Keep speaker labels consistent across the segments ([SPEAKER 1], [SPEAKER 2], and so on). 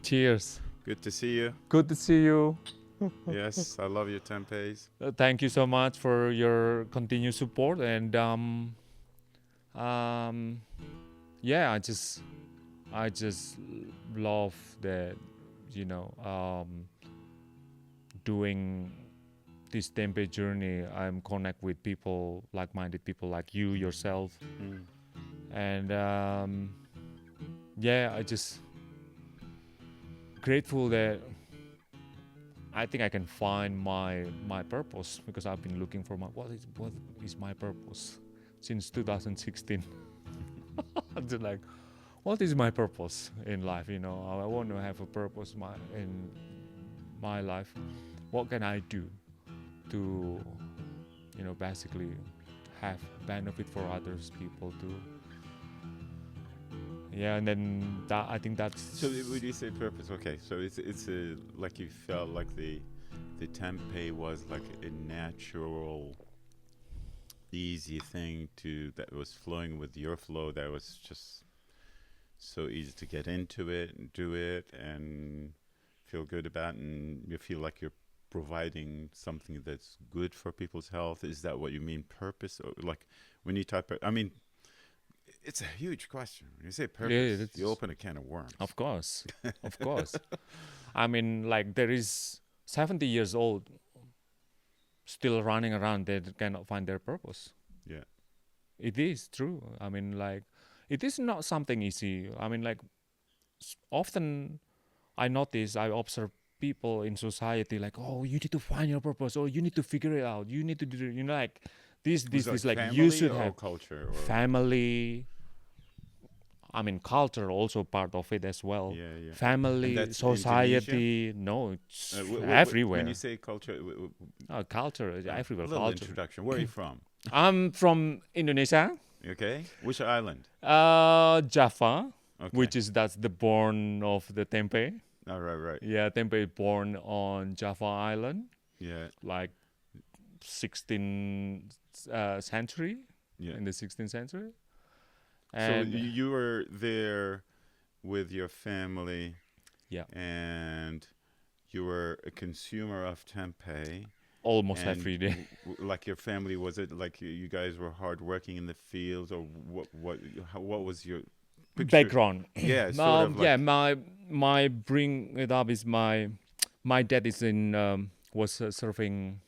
[SPEAKER 1] Cheers.
[SPEAKER 2] Good to see you.
[SPEAKER 1] Good to see you.
[SPEAKER 2] Yes, I love your tempehs.
[SPEAKER 1] Thank you so much for your continued support and um, yeah, I just love that you know doing this tempe journey. I'm connect with people, like-minded people like you yourself,
[SPEAKER 2] Mm.
[SPEAKER 1] and yeah, I just grateful that I think I can find my purpose because I've been looking for what is my purpose since 2016. I'm just like, what is my purpose in life? I want to have a purpose in my life. What can I do to, basically have benefit for others people too? Yeah, and then that I think that's
[SPEAKER 2] So would you say purpose? Okay, so it's like you felt like the tempeh was like a natural, easy thing that was flowing with your flow. That was just so easy to get into it and do it and feel good about, and you feel like you're providing something that's good for people's health. Is that what you mean, purpose? Or like when you type, I mean, it's a huge question. When you say
[SPEAKER 1] yeah,
[SPEAKER 2] purpose, you
[SPEAKER 1] that's
[SPEAKER 2] open a can of worms.
[SPEAKER 1] of course, of course. I mean, like there is 70 years old still running around that cannot find their purpose.
[SPEAKER 2] Yeah.
[SPEAKER 1] It is true. I mean, like, it is not something easy. I mean, like, often I observe people in society like, oh, you need to find your purpose, or you need to figure it out. You need to do, like,
[SPEAKER 2] Was it like
[SPEAKER 1] like, you
[SPEAKER 2] family
[SPEAKER 1] should
[SPEAKER 2] or
[SPEAKER 1] have
[SPEAKER 2] culture or
[SPEAKER 1] family. I mean, culture also part of it as well.
[SPEAKER 2] yeah, yeah. And
[SPEAKER 1] Family,
[SPEAKER 2] that's Indonesia.
[SPEAKER 1] society. No, it's
[SPEAKER 2] When you
[SPEAKER 1] everywhere.
[SPEAKER 2] say culture,
[SPEAKER 1] Culture is everywhere.
[SPEAKER 2] a little
[SPEAKER 1] Culture.
[SPEAKER 2] introduction. Where are you from?
[SPEAKER 1] I'm from Indonesia.
[SPEAKER 2] Okay, which island?
[SPEAKER 1] Java,
[SPEAKER 2] Okay.
[SPEAKER 1] which is that's the born of the tempeh.
[SPEAKER 2] All right, right.
[SPEAKER 1] Yeah, tempeh born on Java Island,
[SPEAKER 2] Yeah,
[SPEAKER 1] like 16th century,
[SPEAKER 2] yeah.
[SPEAKER 1] in the 16th century,
[SPEAKER 2] So
[SPEAKER 1] and
[SPEAKER 2] you were there with your family,
[SPEAKER 1] yeah,
[SPEAKER 2] and you were a consumer of tempeh,
[SPEAKER 1] almost
[SPEAKER 2] and
[SPEAKER 1] every day.
[SPEAKER 2] like your family, was it like you guys were hard working in the fields, or what was your picture?
[SPEAKER 1] Background.
[SPEAKER 2] Yeah, sort of
[SPEAKER 1] Yeah,
[SPEAKER 2] like
[SPEAKER 1] my bring it up is my dad is in was serving.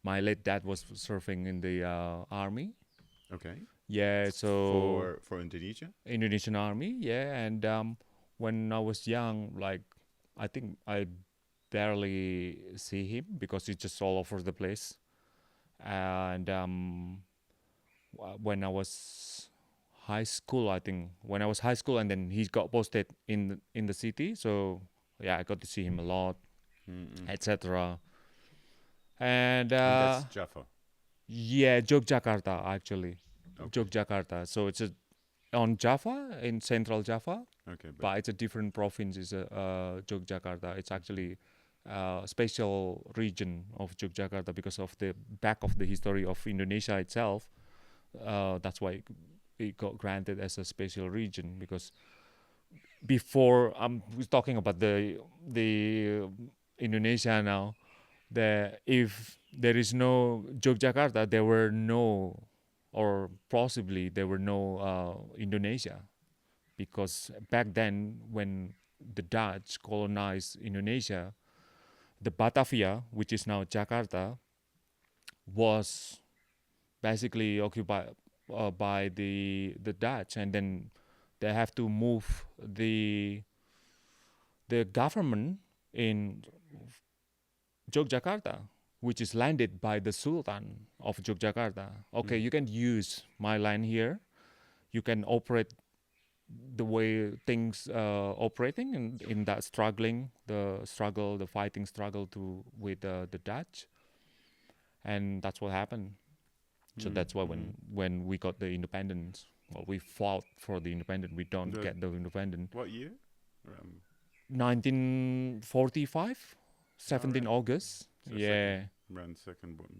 [SPEAKER 1] My late dad was serving in the army.
[SPEAKER 2] okay
[SPEAKER 1] Yeah, so
[SPEAKER 2] for Indonesia.
[SPEAKER 1] Indonesian army. Yeah, and when I was young, like I think I barely see him because he's just all over the place. And when I was high school, I think when I was high school, and then he got posted in the city. So yeah, I got to see him a lot,
[SPEAKER 2] Mm-mm.
[SPEAKER 1] etc. And
[SPEAKER 2] And that's Jaffa.
[SPEAKER 1] yeah, Yogyakarta actually,
[SPEAKER 2] Okay,
[SPEAKER 1] Yogyakarta. So it's on Java in central Java,
[SPEAKER 2] okay, but
[SPEAKER 1] but it's a different province. Is Yogyakarta. It's actually a special region of Yogyakarta because of the back of the history of Indonesia itself. That's why it got granted as a special region because before I'm talking about the Indonesia now. If there is no Yogyakarta, there were no, or possibly there were no Indonesia, because back then when the Dutch colonized Indonesia, the Batavia, which is now Jakarta, was basically occupied by the Dutch, and then they have to move the government in Yogyakarta, which is landed by the Sultan of Yogyakarta. Okay,
[SPEAKER 2] mm.
[SPEAKER 1] you can use my land here. You can operate the way things operating in that the fighting struggle to with the Dutch, and that's what happened. So
[SPEAKER 2] Mm.
[SPEAKER 1] that's why
[SPEAKER 2] Mm.
[SPEAKER 1] when we got the independence, well, we fought for the independence. We don't
[SPEAKER 2] The
[SPEAKER 1] get the independence.
[SPEAKER 2] what year? Um,
[SPEAKER 1] 1945,
[SPEAKER 2] all
[SPEAKER 1] 17
[SPEAKER 2] right.
[SPEAKER 1] August.
[SPEAKER 2] So second
[SPEAKER 1] Yeah.
[SPEAKER 2] around end of Second World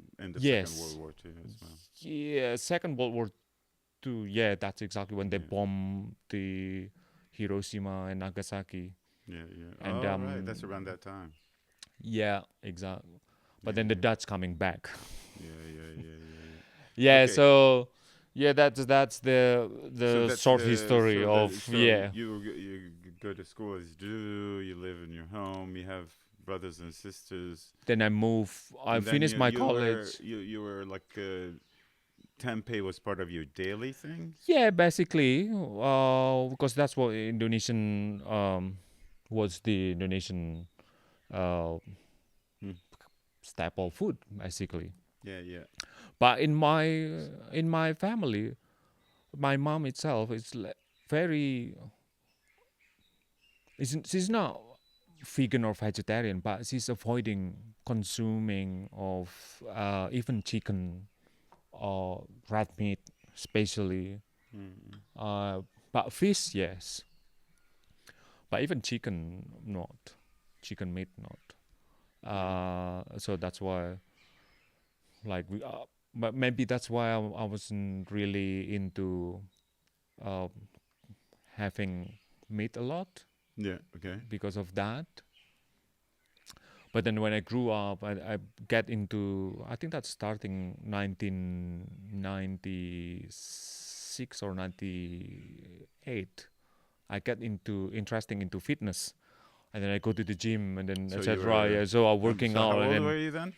[SPEAKER 1] Yes.
[SPEAKER 2] War Two as well.
[SPEAKER 1] Yeah. Second World War Two. Yeah, that's exactly when they
[SPEAKER 2] Yeah.
[SPEAKER 1] bombed the Hiroshima and Nagasaki.
[SPEAKER 2] Yeah, yeah.
[SPEAKER 1] and
[SPEAKER 2] Oh, right. That's around that time.
[SPEAKER 1] yeah, exactly. But
[SPEAKER 2] Yeah,
[SPEAKER 1] then the
[SPEAKER 2] yeah.
[SPEAKER 1] Dutch coming back.
[SPEAKER 2] Yeah, yeah, yeah, yeah, yeah.
[SPEAKER 1] Yeah,
[SPEAKER 2] Okay.
[SPEAKER 1] so yeah, that's
[SPEAKER 2] So
[SPEAKER 1] the
[SPEAKER 2] that's
[SPEAKER 1] short
[SPEAKER 2] the
[SPEAKER 1] history
[SPEAKER 2] so that
[SPEAKER 1] of
[SPEAKER 2] so
[SPEAKER 1] yeah.
[SPEAKER 2] you go to school as you do. You live in your home. You have brothers and sisters,
[SPEAKER 1] Then I move. I
[SPEAKER 2] and then
[SPEAKER 1] finished my college.
[SPEAKER 2] you were like tempeh was part of your daily thing.
[SPEAKER 1] Yeah, basically, because that's what Indonesian was the Indonesian uh,
[SPEAKER 2] Hmm.
[SPEAKER 1] staple food basically.
[SPEAKER 2] Yeah, yeah.
[SPEAKER 1] But in my family, my mom itself is very. She's not vegan or vegetarian, but she's avoiding consuming of even chicken or red meat, especially.
[SPEAKER 2] Mm.
[SPEAKER 1] Uh, but fish, yes. But even chicken, not. Chicken meat, not.
[SPEAKER 2] Yeah.
[SPEAKER 1] So that's why, like, but maybe that's why I wasn't really into uh, having meat a lot
[SPEAKER 2] Yeah. Okay.
[SPEAKER 1] because of that. But then when I grew up, I get into, I think that's starting 1996 or 98. I get into interesting into fitness, and then I go to the gym, and then
[SPEAKER 2] So you
[SPEAKER 1] etc.
[SPEAKER 2] were
[SPEAKER 1] Yeah, so I'm working
[SPEAKER 2] so how
[SPEAKER 1] out, and
[SPEAKER 2] old
[SPEAKER 1] then
[SPEAKER 2] were you then?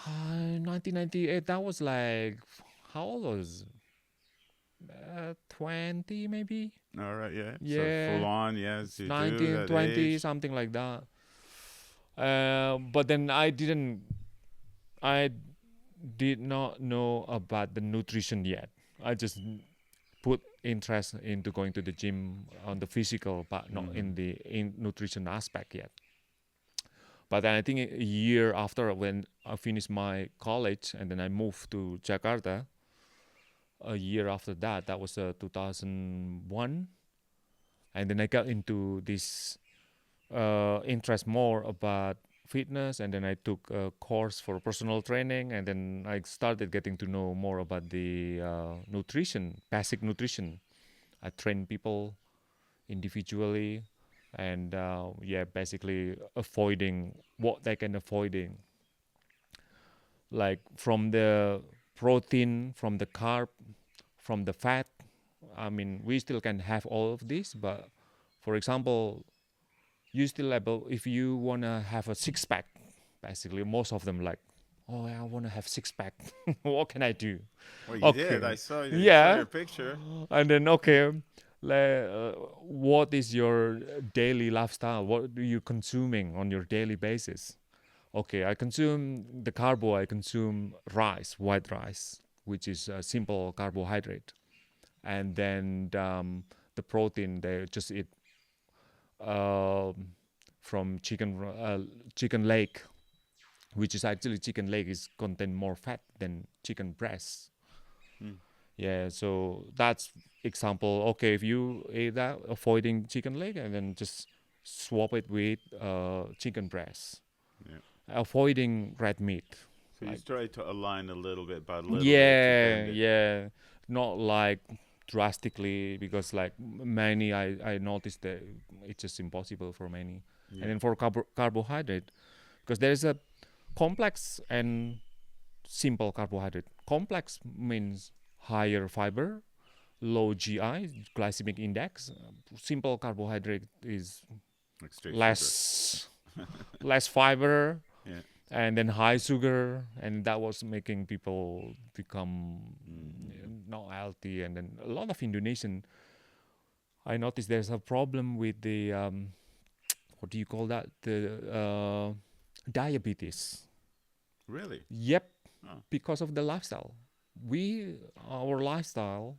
[SPEAKER 1] 1998. That was like how old was 20 maybe?
[SPEAKER 2] All right. Yeah. So full
[SPEAKER 1] Yeah,
[SPEAKER 2] on. Yes, you do
[SPEAKER 1] 19,
[SPEAKER 2] that
[SPEAKER 1] 20,
[SPEAKER 2] age.
[SPEAKER 1] something like that. But then I did not know about the nutrition yet. I just put interest into going to the gym on the physical, but not
[SPEAKER 2] Mm-hmm.
[SPEAKER 1] in the in nutrition aspect yet. But then I think a year after when I finished my college and then I moved to Jakarta, a year after that, that was 2001, and then I got into this interest more about fitness, and then I took a course for personal training, and then I started getting to know more about the nutrition, basic nutrition. I train people individually, and yeah, basically avoiding what they can avoiding, like from the protein, from the carb, from the fat. I mean, we still can have all of this, but for example, you still able if you wanna have a six pack. Basically, most of them like, oh, I wanna have six pack. What can I do?
[SPEAKER 2] Well, you did.
[SPEAKER 1] Okay,
[SPEAKER 2] I saw
[SPEAKER 1] yeah,
[SPEAKER 2] your picture.
[SPEAKER 1] and then okay, what is your daily lifestyle? What are you consuming on your daily basis? Okay, I consume the carbo. I consume rice, white rice, which is a simple carbohydrate, and then the protein they just eat um, from chicken leg, which is actually chicken leg is contain more fat than chicken breast.
[SPEAKER 2] Hmm.
[SPEAKER 1] Yeah, so that's example. Okay, if you eat that, avoiding chicken leg, and then just swap it with chicken breast,
[SPEAKER 2] Yeah.
[SPEAKER 1] avoiding red meat.
[SPEAKER 2] So you
[SPEAKER 1] Like,
[SPEAKER 2] try to align a little bit by a little bit to
[SPEAKER 1] yeah,
[SPEAKER 2] bend it.
[SPEAKER 1] yeah, not like drastically because like many I noticed that it's just impossible for many. And
[SPEAKER 2] Yeah.
[SPEAKER 1] then for carbohydrate, because there is a complex and simple carbohydrate. Complex means higher fiber, low GI, glycemic index. Simple carbohydrate is
[SPEAKER 2] Like straight sugar.
[SPEAKER 1] less less fiber
[SPEAKER 2] Yeah.
[SPEAKER 1] and then high sugar, and that was making people become
[SPEAKER 2] Mm-hmm.
[SPEAKER 1] not healthy. And then a lot of Indonesian, I noticed there's a problem with the what do you call that, the diabetes.
[SPEAKER 2] Really?
[SPEAKER 1] Yep,
[SPEAKER 2] Oh.
[SPEAKER 1] because of the lifestyle. We our lifestyle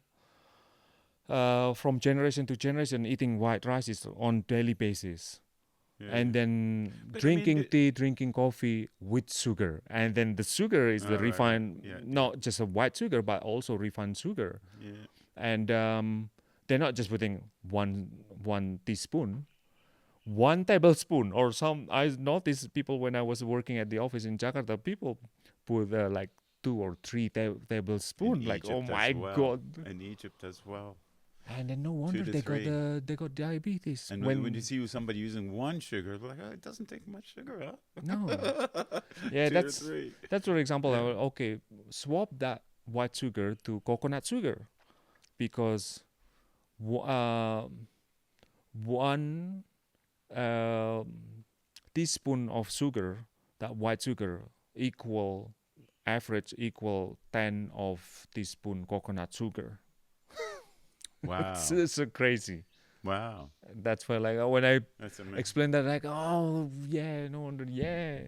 [SPEAKER 1] from generation to generation eating white rice is on daily basis,
[SPEAKER 2] Yeah.
[SPEAKER 1] and
[SPEAKER 2] Yeah.
[SPEAKER 1] then
[SPEAKER 2] But I mean,
[SPEAKER 1] drinking tea, drinking coffee with sugar, and then the sugar is the
[SPEAKER 2] oh, right.
[SPEAKER 1] refined,
[SPEAKER 2] Yeah. Yeah.
[SPEAKER 1] not just a white sugar but also refined sugar,
[SPEAKER 2] Yeah.
[SPEAKER 1] and they're not just putting one teaspoon, 1 tablespoon, or some. I noticed people when I was working at the office in Jakarta, people put like 2 or 3
[SPEAKER 2] In
[SPEAKER 1] tablespoon. Like, oh
[SPEAKER 2] Egypt as
[SPEAKER 1] my
[SPEAKER 2] well.
[SPEAKER 1] god!
[SPEAKER 2] In Egypt as well.
[SPEAKER 1] And then no
[SPEAKER 2] 2
[SPEAKER 1] wonder
[SPEAKER 2] to
[SPEAKER 1] they got
[SPEAKER 2] 3.
[SPEAKER 1] they got diabetes.
[SPEAKER 2] And when you see somebody using 1 sugar, they're like, oh, it doesn't take much sugar,
[SPEAKER 1] No,
[SPEAKER 2] huh?
[SPEAKER 1] yeah,
[SPEAKER 2] 2 to 3.
[SPEAKER 1] that's for example.
[SPEAKER 2] Yeah.
[SPEAKER 1] Okay, swap that white sugar to coconut sugar because w- uh, one um teaspoon of sugar, that white sugar, equal average equal 10 of teaspoon coconut sugar.
[SPEAKER 2] Wow.
[SPEAKER 1] It's so crazy.
[SPEAKER 2] Wow.
[SPEAKER 1] That's why like when I
[SPEAKER 2] That's amazing.
[SPEAKER 1] explain that like, oh yeah, no wonder, yeah,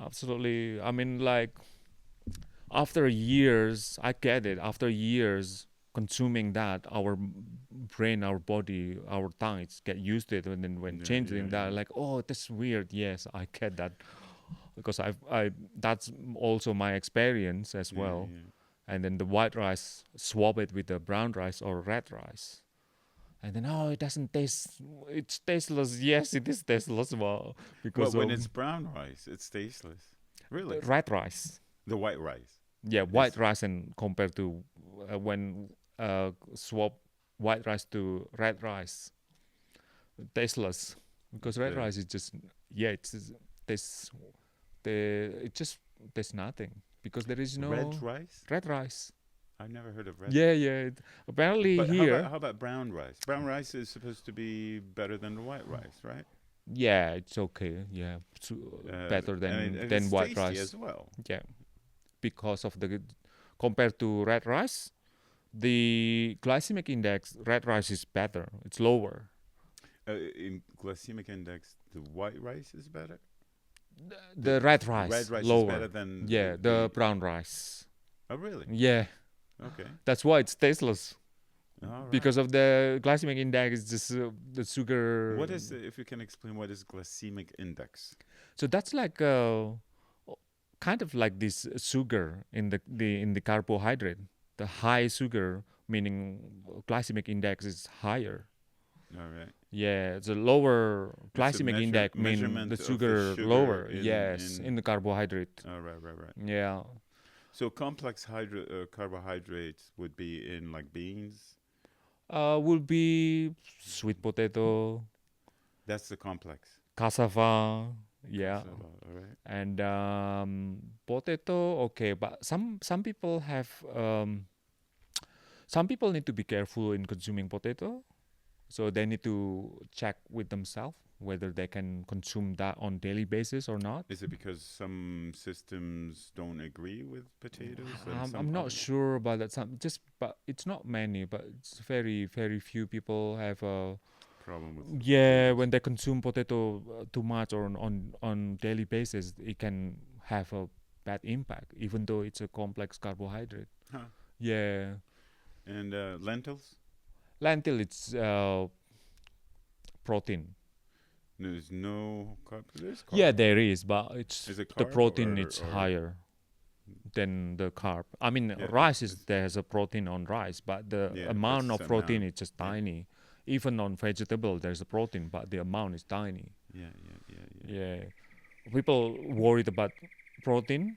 [SPEAKER 1] absolutely. I mean, like after years, I get it. After years consuming that, our brain, our body, our tongues get used to it, and then when
[SPEAKER 2] Yeah,
[SPEAKER 1] changing
[SPEAKER 2] yeah,
[SPEAKER 1] that,
[SPEAKER 2] yeah.
[SPEAKER 1] like, oh, that's weird. Yes, I get that because I that's also my experience as
[SPEAKER 2] Yeah,
[SPEAKER 1] well.
[SPEAKER 2] yeah.
[SPEAKER 1] And then the white rice, swap it with the brown rice or red rice. And then, oh, it doesn't taste, it's tasteless. Yes, it is tasteless. Well,
[SPEAKER 2] Well,
[SPEAKER 1] because
[SPEAKER 2] when
[SPEAKER 1] of
[SPEAKER 2] it's brown rice, it's tasteless.
[SPEAKER 1] the
[SPEAKER 2] Really?
[SPEAKER 1] red rice.
[SPEAKER 2] The white rice.
[SPEAKER 1] Yeah,
[SPEAKER 2] It's
[SPEAKER 1] white rice and compared to when swap white rice to red rice, tasteless. Because red
[SPEAKER 2] the
[SPEAKER 1] rice is just, yeah, it's tastes, it just tastes nothing. Because there is
[SPEAKER 2] red
[SPEAKER 1] no
[SPEAKER 2] rice.
[SPEAKER 1] red rice.
[SPEAKER 2] I've never heard of red.
[SPEAKER 1] Yeah, yeah. Apparently
[SPEAKER 2] But
[SPEAKER 1] here,
[SPEAKER 2] how about brown rice? Brown rice is supposed to be better than the white rice, right?
[SPEAKER 1] yeah, it's okay. Yeah, better
[SPEAKER 2] And
[SPEAKER 1] than
[SPEAKER 2] it's
[SPEAKER 1] white
[SPEAKER 2] tasty
[SPEAKER 1] rice.
[SPEAKER 2] as well.
[SPEAKER 1] Yeah, because of the compared to red rice, the glycemic index red rice is better. It's lower.
[SPEAKER 2] In glycemic index, the white rice is better.
[SPEAKER 1] The red rice
[SPEAKER 2] Red rice is better
[SPEAKER 1] lower.
[SPEAKER 2] than
[SPEAKER 1] Yeah, the brown rice.
[SPEAKER 2] Oh, really?
[SPEAKER 1] Yeah,
[SPEAKER 2] Okay.
[SPEAKER 1] that's why it's tasteless
[SPEAKER 2] All right.
[SPEAKER 1] because of the glycemic index. Is just the sugar.
[SPEAKER 2] What is if you can explain what is glycemic index?
[SPEAKER 1] So that's like kind of like this sugar in the carbohydrate. The high sugar meaning glycemic index is higher.
[SPEAKER 2] All right.
[SPEAKER 1] Yeah, the lower
[SPEAKER 2] It's a
[SPEAKER 1] glycemic index mean
[SPEAKER 2] measurement
[SPEAKER 1] the
[SPEAKER 2] of the
[SPEAKER 1] sugar
[SPEAKER 2] sugar
[SPEAKER 1] lower.
[SPEAKER 2] in-
[SPEAKER 1] Yes,
[SPEAKER 2] in-
[SPEAKER 1] in the carbohydrate.
[SPEAKER 2] Oh, right.
[SPEAKER 1] Yeah.
[SPEAKER 2] So complex carbohydrates would be in like beans.
[SPEAKER 1] Will be sweet potato,
[SPEAKER 2] That's the complex.
[SPEAKER 1] cassava. Yeah.
[SPEAKER 2] Cassava, all right.
[SPEAKER 1] And potato, okay, but some people have some people need to be careful in consuming potato, so they need to check with themselves whether they can consume that on daily basis or not.
[SPEAKER 2] Is it because some systems don't agree with potatoes? And
[SPEAKER 1] I'm
[SPEAKER 2] some
[SPEAKER 1] not
[SPEAKER 2] other-
[SPEAKER 1] sure about that. But it's not many, but it's very few people have a
[SPEAKER 2] problem with
[SPEAKER 1] yeah,
[SPEAKER 2] potatoes.
[SPEAKER 1] when they consume potato too much or on daily basis, it can have a bad impact, even though it's a complex carbohydrate.
[SPEAKER 2] Huh.
[SPEAKER 1] Yeah,
[SPEAKER 2] And lentils?
[SPEAKER 1] lentil it's protein.
[SPEAKER 2] There's no carb. There's carb.
[SPEAKER 1] Yeah, there is, but it's
[SPEAKER 2] Is it
[SPEAKER 1] the
[SPEAKER 2] carb
[SPEAKER 1] protein
[SPEAKER 2] or-
[SPEAKER 1] it's
[SPEAKER 2] or-
[SPEAKER 1] higher than the carb. I mean,
[SPEAKER 2] Yeah,
[SPEAKER 1] rice is there's a protein on rice, but the
[SPEAKER 2] Yeah,
[SPEAKER 1] amount
[SPEAKER 2] that's
[SPEAKER 1] of
[SPEAKER 2] the
[SPEAKER 1] protein
[SPEAKER 2] amount.
[SPEAKER 1] is just
[SPEAKER 2] Yeah.
[SPEAKER 1] tiny. Even on vegetable, there's a protein, but the amount is tiny.
[SPEAKER 2] Yeah.
[SPEAKER 1] Yeah, people worried about protein.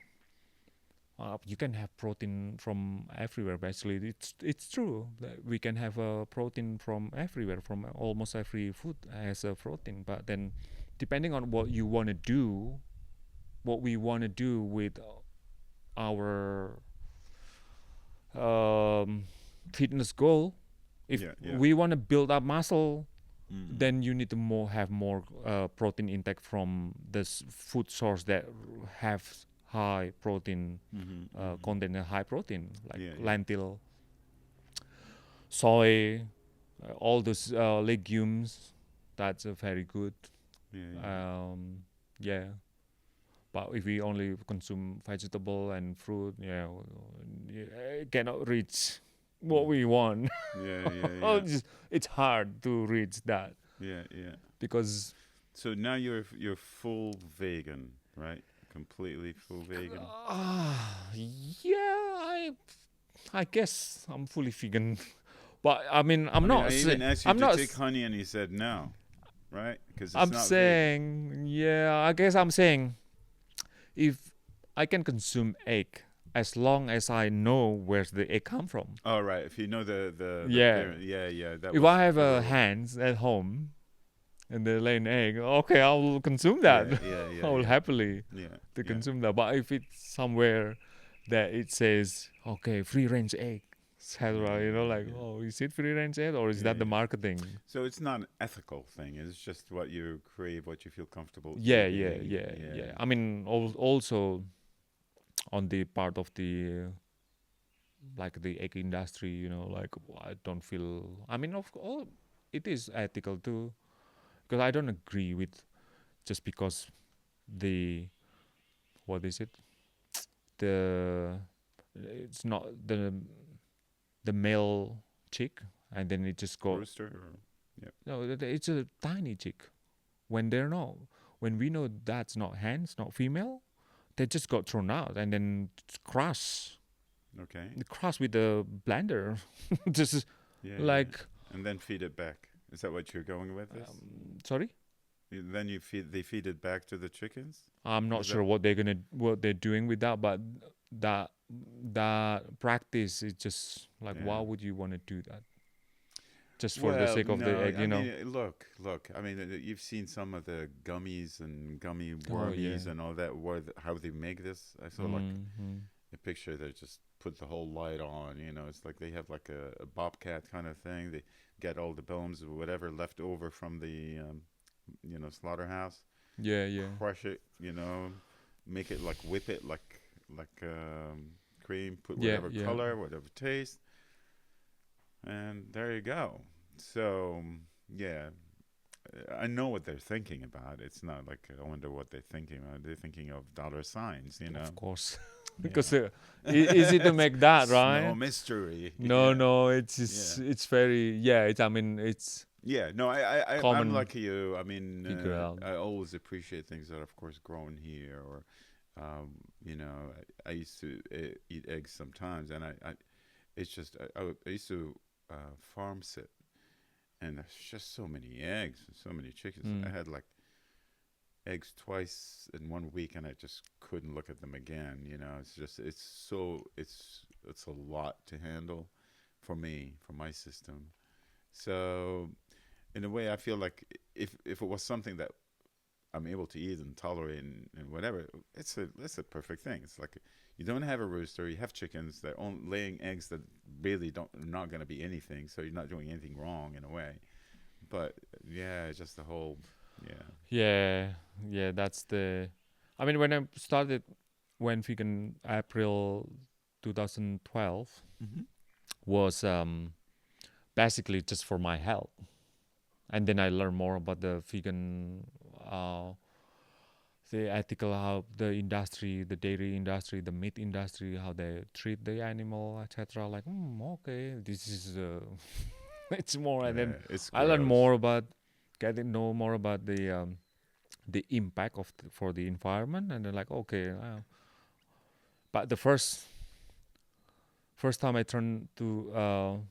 [SPEAKER 1] You can have protein from everywhere. Basically, it's true that we can have protein from everywhere, from almost every food has a protein. But then, depending on what you want to do, what we want to do with our fitness goal, if
[SPEAKER 2] Yeah.
[SPEAKER 1] we want to build up muscle,
[SPEAKER 2] Mm.
[SPEAKER 1] then you need to have more protein intake from this food source that have high protein content, high protein like
[SPEAKER 2] Yeah, yeah.
[SPEAKER 1] lentil, soy, all those legumes. That's very good.
[SPEAKER 2] Yeah.
[SPEAKER 1] Yeah. But if we only consume vegetable and fruit, cannot reach what we want.
[SPEAKER 2] Yeah.
[SPEAKER 1] It's hard to reach that
[SPEAKER 2] Yeah.
[SPEAKER 1] because
[SPEAKER 2] So now you're full vegan, right? Completely full vegan.
[SPEAKER 1] I guess I'm fully vegan. But I mean, I'm
[SPEAKER 2] I
[SPEAKER 1] not.
[SPEAKER 2] mean, I even asked you
[SPEAKER 1] I'm
[SPEAKER 2] to
[SPEAKER 1] not.
[SPEAKER 2] take honey, and you said no, right? Because
[SPEAKER 1] I'm
[SPEAKER 2] not
[SPEAKER 1] saying, yeah. I guess I'm saying, if I can consume egg, as long as I know where the egg come from.
[SPEAKER 2] Oh, right. If you know the
[SPEAKER 1] Yeah.
[SPEAKER 2] parent, yeah. That
[SPEAKER 1] If
[SPEAKER 2] was
[SPEAKER 1] I have
[SPEAKER 2] a rule.
[SPEAKER 1] hens at home and they lay an egg, okay, I will consume that.
[SPEAKER 2] Yeah.
[SPEAKER 1] I will happily
[SPEAKER 2] Yeah.
[SPEAKER 1] consume that. But if it's somewhere that it says, okay, free range egg, etc., oh, is it free range egg or is that the marketing?
[SPEAKER 2] So it's not an ethical thing. It's just what you crave, what you feel comfortable
[SPEAKER 1] Yeah.
[SPEAKER 2] eating.
[SPEAKER 1] I mean, also on the part of the like the egg industry, I don't feel. I mean, of course, it is ethical too, because I don't agree with just because the what is it the it's not the male chick and then it just go
[SPEAKER 2] Rooster.
[SPEAKER 1] no it's a tiny chick when we know that's not hens, not female, they just got thrown out and then crush
[SPEAKER 2] Okay.
[SPEAKER 1] with the blender. Just like
[SPEAKER 2] and then feed it back. Is that what you're going with this?
[SPEAKER 1] Sorry,
[SPEAKER 2] Then they feed it back to the chickens?
[SPEAKER 1] I'm not sure what they're doing with that, but that practice is just like why would you want to do that? Just for the sake of the egg,
[SPEAKER 2] I mean, look. I mean, you've seen some of the gummies and gummy wormies and all that. How they make this? I saw like a picture that just put the whole light on. It's like they have like a bobcat kind of thing. They get all the bones or whatever left over from the slaughterhouse.
[SPEAKER 1] Yeah.
[SPEAKER 2] Crush it. Make it like whip it like cream. Put whatever color, whatever taste. And there you go. So, yeah, I know what they're thinking about. It's not like I wonder what they're thinking about. They're thinking of dollar signs,
[SPEAKER 1] Of course. Because easy to make that, right?
[SPEAKER 2] No mystery.
[SPEAKER 1] No, it's just, it's very, it's
[SPEAKER 2] Yeah, no, I'm like you. I mean,
[SPEAKER 1] figure out.
[SPEAKER 2] I always appreciate things that are, of course, grown here. Or, I used to eat eggs sometimes, and it's just I used to farm sit, and there's just so many eggs and so many chickens. I had like eggs twice in 1 week, and I just couldn't look at them again. It's a lot to handle for me, for my system. So, in a way, I feel like if it was something that I'm able to eat and tolerate and whatever, it's a perfect thing. It's like you don't have a rooster, you have chickens that are laying eggs that really not going to be anything, so you're not doing anything wrong in a way. But yeah, just the whole
[SPEAKER 1] Yeah, that's the. I mean, when I started went vegan April 2012 was basically just for my health, and then I learned more about the vegan, the ethical, how the industry, the dairy industry, the meat industry, how they treat the animal, etc. Like, okay, this is it's more, and then I learned more about know more about the impact of for the environment, and then like okay, but the first time I turned to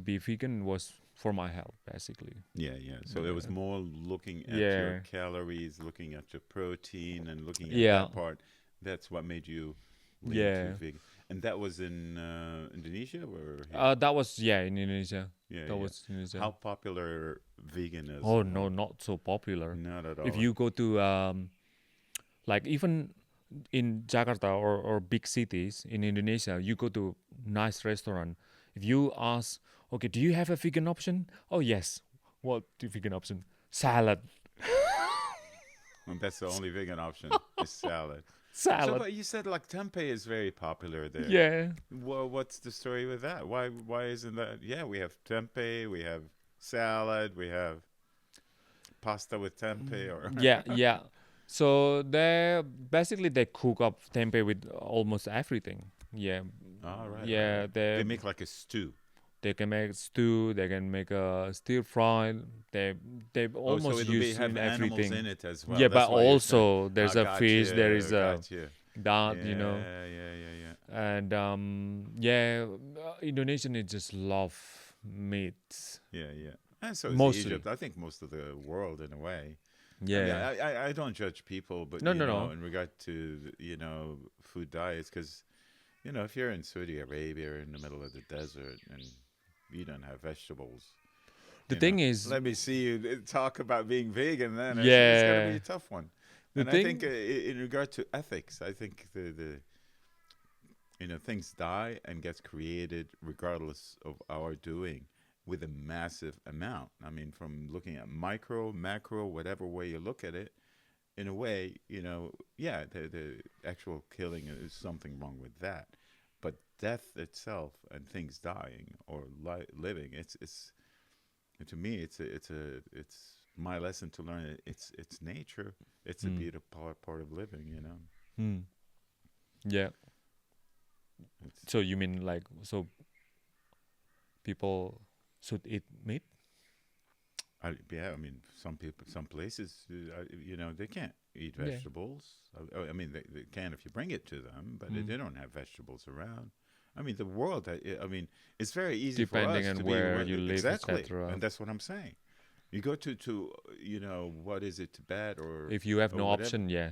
[SPEAKER 1] be vegan was for my health, basically.
[SPEAKER 2] Yeah. So it was more looking at your calories, looking at your protein, and looking at that part. That's what made you lean to vegan. And that was in Indonesia, or
[SPEAKER 1] that was in Indonesia. Was Indonesia.
[SPEAKER 2] How popular vegan is?
[SPEAKER 1] Oh no, not so popular.
[SPEAKER 2] Not at all.
[SPEAKER 1] If you go to like even in Jakarta or big cities in Indonesia, you go to nice restaurant. If you ask, okay, do you have a vegan option? Oh yes. What the vegan option? Salad.
[SPEAKER 2] And that's the only vegan option. Is salad.
[SPEAKER 1] Salad.
[SPEAKER 2] So, but you said like tempeh is very popular there.
[SPEAKER 1] Yeah.
[SPEAKER 2] Well, what's the story with that? Why isn't that? Yeah, we have tempeh, we have salad, we have pasta with tempeh, or
[SPEAKER 1] yeah. So they cook up tempeh with almost everything. Yeah.
[SPEAKER 2] All right.
[SPEAKER 1] Yeah,
[SPEAKER 2] right. They make like a stew.
[SPEAKER 1] They can make stew. They can make a stir fry. They almost use
[SPEAKER 2] have
[SPEAKER 1] everything.
[SPEAKER 2] Animals in it as well.
[SPEAKER 1] Yeah,
[SPEAKER 2] that's
[SPEAKER 1] but also there's a fish.
[SPEAKER 2] You,
[SPEAKER 1] there is a that
[SPEAKER 2] Yeah.
[SPEAKER 1] And Indonesian just love meat.
[SPEAKER 2] Yeah. And so is
[SPEAKER 1] Mostly.
[SPEAKER 2] Egypt. I think most of the world in a way.
[SPEAKER 1] Yeah.
[SPEAKER 2] I don't judge people, but
[SPEAKER 1] no.
[SPEAKER 2] in regard to food diets, because you know, if you're in Saudi Arabia or in the middle of the desert and you don't have vegetables,
[SPEAKER 1] The
[SPEAKER 2] you know,
[SPEAKER 1] thing is,
[SPEAKER 2] let me see you talk about being vegan. Then it's going to be
[SPEAKER 1] yeah,
[SPEAKER 2] a tough one.
[SPEAKER 1] the
[SPEAKER 2] And I think
[SPEAKER 1] thing,
[SPEAKER 2] in regard to ethics, I think the you know, things die and gets created regardless of our doing with a massive amount. I mean, from looking at micro, macro, whatever way you look at it, in a way, you know, yeah, the actual killing is something wrong with that. But death itself and things dying or living, it's to me, it's my lesson to learn. It's nature. It's a
[SPEAKER 1] mm,
[SPEAKER 2] beautiful part of living. You know,
[SPEAKER 1] mm, yeah.
[SPEAKER 2] it's
[SPEAKER 1] So you mean like so people should eat meat?
[SPEAKER 2] yeah. I mean, some people, some places, you know, they can't eat
[SPEAKER 1] Yeah,
[SPEAKER 2] vegetables. I mean, they can if you bring it to them, but
[SPEAKER 1] mm.
[SPEAKER 2] they don't have vegetables around. I mean, the world. I mean, it's very easy for
[SPEAKER 1] Depending
[SPEAKER 2] us
[SPEAKER 1] on
[SPEAKER 2] to be
[SPEAKER 1] where you live,
[SPEAKER 2] exactly,
[SPEAKER 1] etc.
[SPEAKER 2] and that's what I'm saying. You go to you know, what is it, Tibet
[SPEAKER 1] If you have
[SPEAKER 2] or
[SPEAKER 1] no
[SPEAKER 2] whatever.
[SPEAKER 1] option, yeah,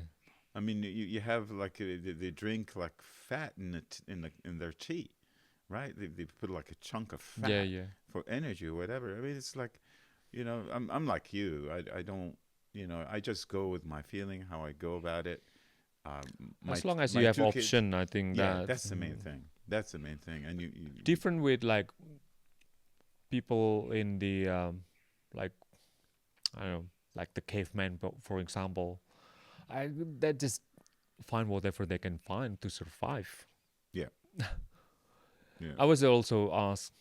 [SPEAKER 2] I mean, you have like they drink like fat in it in their tea, right? They put like a chunk of
[SPEAKER 1] yeah,
[SPEAKER 2] fat
[SPEAKER 1] yeah.
[SPEAKER 2] for energy or whatever. I mean, it's like, you know, I'm like you. I don't, you know, I just go with my feeling, how I go about it.
[SPEAKER 1] As long as
[SPEAKER 2] My
[SPEAKER 1] you have
[SPEAKER 2] two kids,
[SPEAKER 1] option, I think
[SPEAKER 2] yeah,
[SPEAKER 1] that
[SPEAKER 2] that's the main thing. That's the main thing. And you
[SPEAKER 1] different with like people in the like I don't know, like the caveman, for example. I That just find whatever they can find to survive.
[SPEAKER 2] yeah, yeah,
[SPEAKER 1] I was also asked,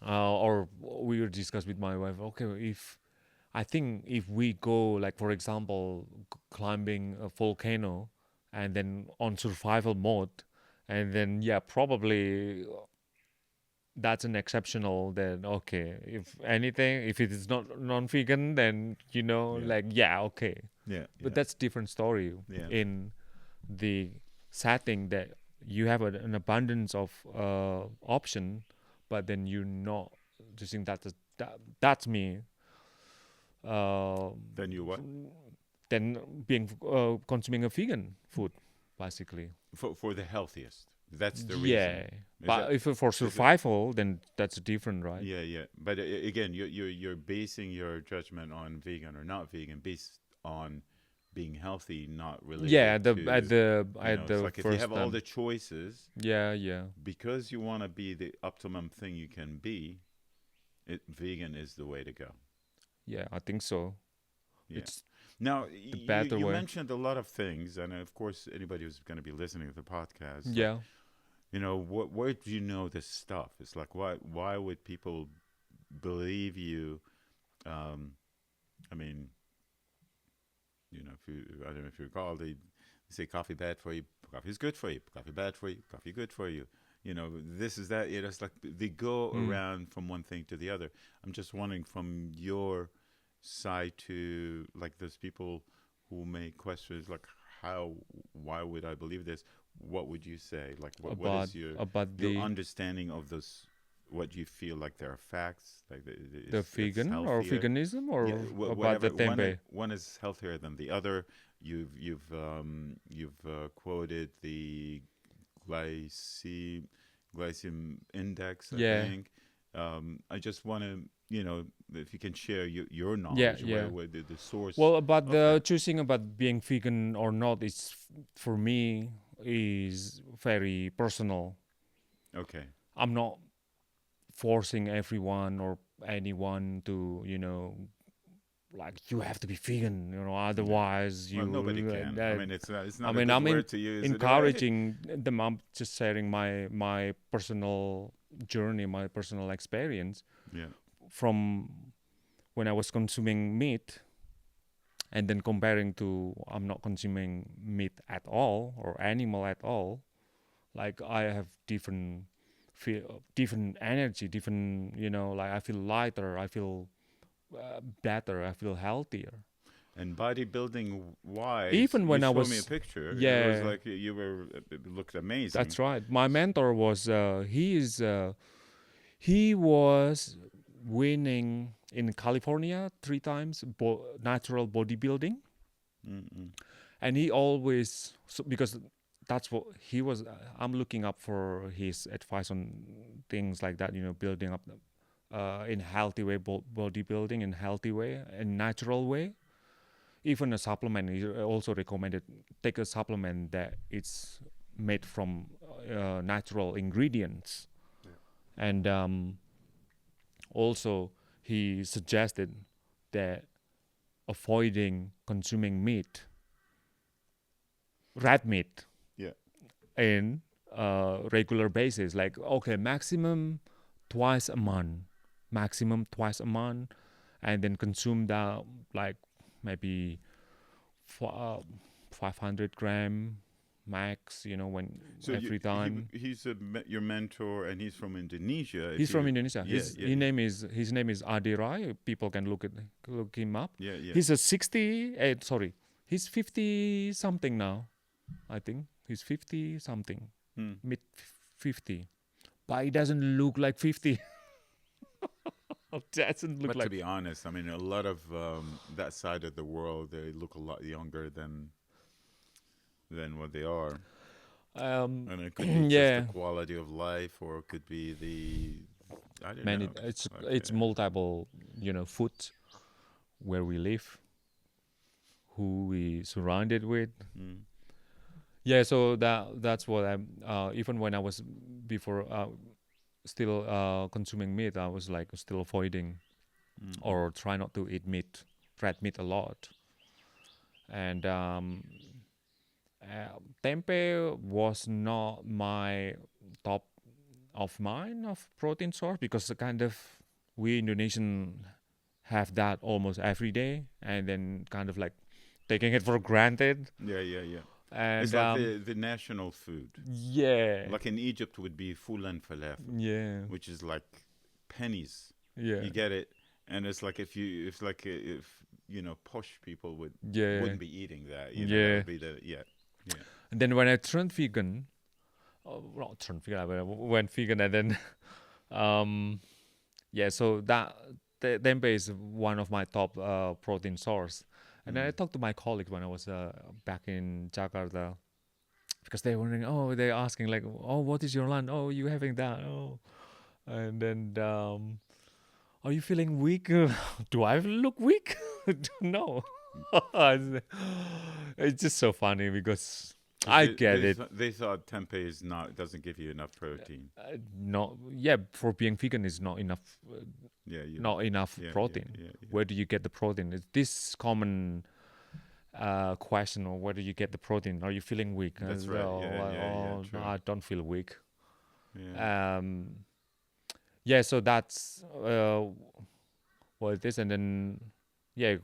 [SPEAKER 1] or we were discussed with my wife. Okay, if I think if we go, like for example, climbing a volcano, and then on survival mode, and then yeah, probably that's an exceptional. Then okay, if anything, if it is not non-vegan, then
[SPEAKER 2] yeah,
[SPEAKER 1] like yeah, okay.
[SPEAKER 2] yeah,
[SPEAKER 1] But
[SPEAKER 2] yeah,
[SPEAKER 1] that's different story
[SPEAKER 2] yeah.
[SPEAKER 1] in the setting that you have an abundance of option, but then you're not just think that's me. Uh,
[SPEAKER 2] Then you what?
[SPEAKER 1] then being consuming a vegan food, basically.
[SPEAKER 2] For the healthiest. That's the reason.
[SPEAKER 1] Yeah,
[SPEAKER 2] Is that
[SPEAKER 1] but if for
[SPEAKER 2] is it?
[SPEAKER 1] survival, then that's different, right?
[SPEAKER 2] Yeah, yeah. But again, you're basing your judgment on vegan or not vegan based on being healthy, not
[SPEAKER 1] Yeah,
[SPEAKER 2] related
[SPEAKER 1] at
[SPEAKER 2] to,
[SPEAKER 1] the
[SPEAKER 2] you know,
[SPEAKER 1] at
[SPEAKER 2] it's
[SPEAKER 1] the
[SPEAKER 2] like if you
[SPEAKER 1] first
[SPEAKER 2] have all
[SPEAKER 1] time.
[SPEAKER 2] the choices
[SPEAKER 1] Yeah, yeah,
[SPEAKER 2] because you want to be the optimum thing you can be, vegan is the way to go.
[SPEAKER 1] yeah. I think so.
[SPEAKER 2] Yeah.
[SPEAKER 1] It's
[SPEAKER 2] Now,
[SPEAKER 1] the better
[SPEAKER 2] you
[SPEAKER 1] way.
[SPEAKER 2] mentioned a lot of things, and of course, anybody who's going to be listening to the podcast, like,
[SPEAKER 1] Yeah.
[SPEAKER 2] you know, where do you know this stuff? It's like, why would people believe you? Um, I mean, you know, if you, I don't know if you recall, they say coffee bad for you, coffee is good for you, coffee bad for you, coffee good for you. You know, this is that. You know, it's like they go
[SPEAKER 1] Mm.
[SPEAKER 2] around from one thing to the other. I'm just wondering from your side to like those people who make questions like how, why would I believe this? What would you say? Like, what
[SPEAKER 1] about
[SPEAKER 2] is
[SPEAKER 1] about
[SPEAKER 2] your
[SPEAKER 1] the
[SPEAKER 2] understanding of those? What you feel like there are facts, like
[SPEAKER 1] the
[SPEAKER 2] it's
[SPEAKER 1] vegan or
[SPEAKER 2] healthier.
[SPEAKER 1] veganism
[SPEAKER 2] Yeah,
[SPEAKER 1] or about the
[SPEAKER 2] whatever.
[SPEAKER 1] tempeh.
[SPEAKER 2] One is healthier than the other. You've quoted the glycem glycem index, I
[SPEAKER 1] Yeah,
[SPEAKER 2] think. I just want to, you know, if you can share your
[SPEAKER 1] yeah,
[SPEAKER 2] knowledge,
[SPEAKER 1] yeah.
[SPEAKER 2] where the source
[SPEAKER 1] Well, about
[SPEAKER 2] of
[SPEAKER 1] the
[SPEAKER 2] that.
[SPEAKER 1] choosing about being vegan or not is for me is very personal.
[SPEAKER 2] Okay.
[SPEAKER 1] I'm not forcing everyone or anyone to like you have to be vegan,
[SPEAKER 2] Yeah.
[SPEAKER 1] otherwise
[SPEAKER 2] Well, nobody
[SPEAKER 1] you.
[SPEAKER 2] can. I mean, it's
[SPEAKER 1] I
[SPEAKER 2] not a
[SPEAKER 1] mean,
[SPEAKER 2] good
[SPEAKER 1] I'm
[SPEAKER 2] word to use in a way.
[SPEAKER 1] encouraging them. I'm just sharing my personal journey, my personal experience
[SPEAKER 2] Yeah.
[SPEAKER 1] from when I was consuming meat, and then comparing to I'm not consuming meat at all or animal at all. Like I have different energy, different like I feel lighter, I feel better, I feel healthier.
[SPEAKER 2] And bodybuilding wise,
[SPEAKER 1] Even
[SPEAKER 2] you
[SPEAKER 1] when I
[SPEAKER 2] showed me a
[SPEAKER 1] was,
[SPEAKER 2] picture. It was
[SPEAKER 1] yeah,
[SPEAKER 2] like you were, it looked amazing.
[SPEAKER 1] that's right. My mentor was he was winning in California 3 times natural bodybuilding,
[SPEAKER 2] Mm-mm.
[SPEAKER 1] and he always because that's what he was. I'm looking up for his advice on things like that. Building up in healthy way, bodybuilding in healthy way, in natural way. Even a supplement, he also recommended take a supplement that it's made from natural ingredients, and also he suggested that avoiding consuming meat, red meat,
[SPEAKER 2] Yeah.
[SPEAKER 1] in regular basis, like okay, maximum twice a month, and then consume that like maybe 500 gram max, when
[SPEAKER 2] So
[SPEAKER 1] every time.
[SPEAKER 2] he's your mentor, and he's from Indonesia.
[SPEAKER 1] He's from Indonesia.
[SPEAKER 2] Yeah,
[SPEAKER 1] His name is Adirai. People can look him up.
[SPEAKER 2] yeah, yeah.
[SPEAKER 1] He's a 60. Sorry, he's 50 something now. I think he's 50 something, mid 50, but he doesn't look like 50. Doesn't look
[SPEAKER 2] But to
[SPEAKER 1] like.
[SPEAKER 2] be honest, I mean, a lot of that side of the world, they look a lot younger than what they are. And it could be just
[SPEAKER 1] Yeah,
[SPEAKER 2] the quality of life, or it could be I don't
[SPEAKER 1] man,
[SPEAKER 2] know.
[SPEAKER 1] it's multiple, food where we live, who we surrounded with. Yeah, so that's what I'm. Even when I was before still consuming meat, I was like still avoiding or try not to eat meat, red meat a lot. And tempeh was not my top of mine of protein source, because kind of we Indonesian have that almost every day, and then kind of like taking it for granted.
[SPEAKER 2] Yeah, yeah, yeah.
[SPEAKER 1] And
[SPEAKER 2] It's like the national food.
[SPEAKER 1] yeah,
[SPEAKER 2] Like in Egypt would be fulan falafel,
[SPEAKER 1] yeah,
[SPEAKER 2] which is like pennies.
[SPEAKER 1] yeah,
[SPEAKER 2] You get it, and it's like if posh people
[SPEAKER 1] yeah,
[SPEAKER 2] wouldn't be eating that. That
[SPEAKER 1] yeah.
[SPEAKER 2] would be yeah.
[SPEAKER 1] And then when I turned vegan, not turned vegan, I went vegan, and then yeah, so that tempeh is one of my top protein source. And then I talked to my colleagues when I was back in Jakarta, because they were wondering, they're asking like, what is your lunch? Oh, you having that? Oh, and then are you feeling weak? Do I look weak? No. It's just so funny because I get it.
[SPEAKER 2] They thought tempeh doesn't give you enough protein.
[SPEAKER 1] No, yeah, for being vegan is not enough.
[SPEAKER 2] Yeah,
[SPEAKER 1] Not enough protein.
[SPEAKER 2] Yeah.
[SPEAKER 1] Where do you get the protein? It's this common question, or where do you get the protein? Are you feeling weak?
[SPEAKER 2] That's right.
[SPEAKER 1] No,
[SPEAKER 2] True.
[SPEAKER 1] I don't feel weak.
[SPEAKER 2] Yeah.
[SPEAKER 1] Yeah, so that's what it is, and then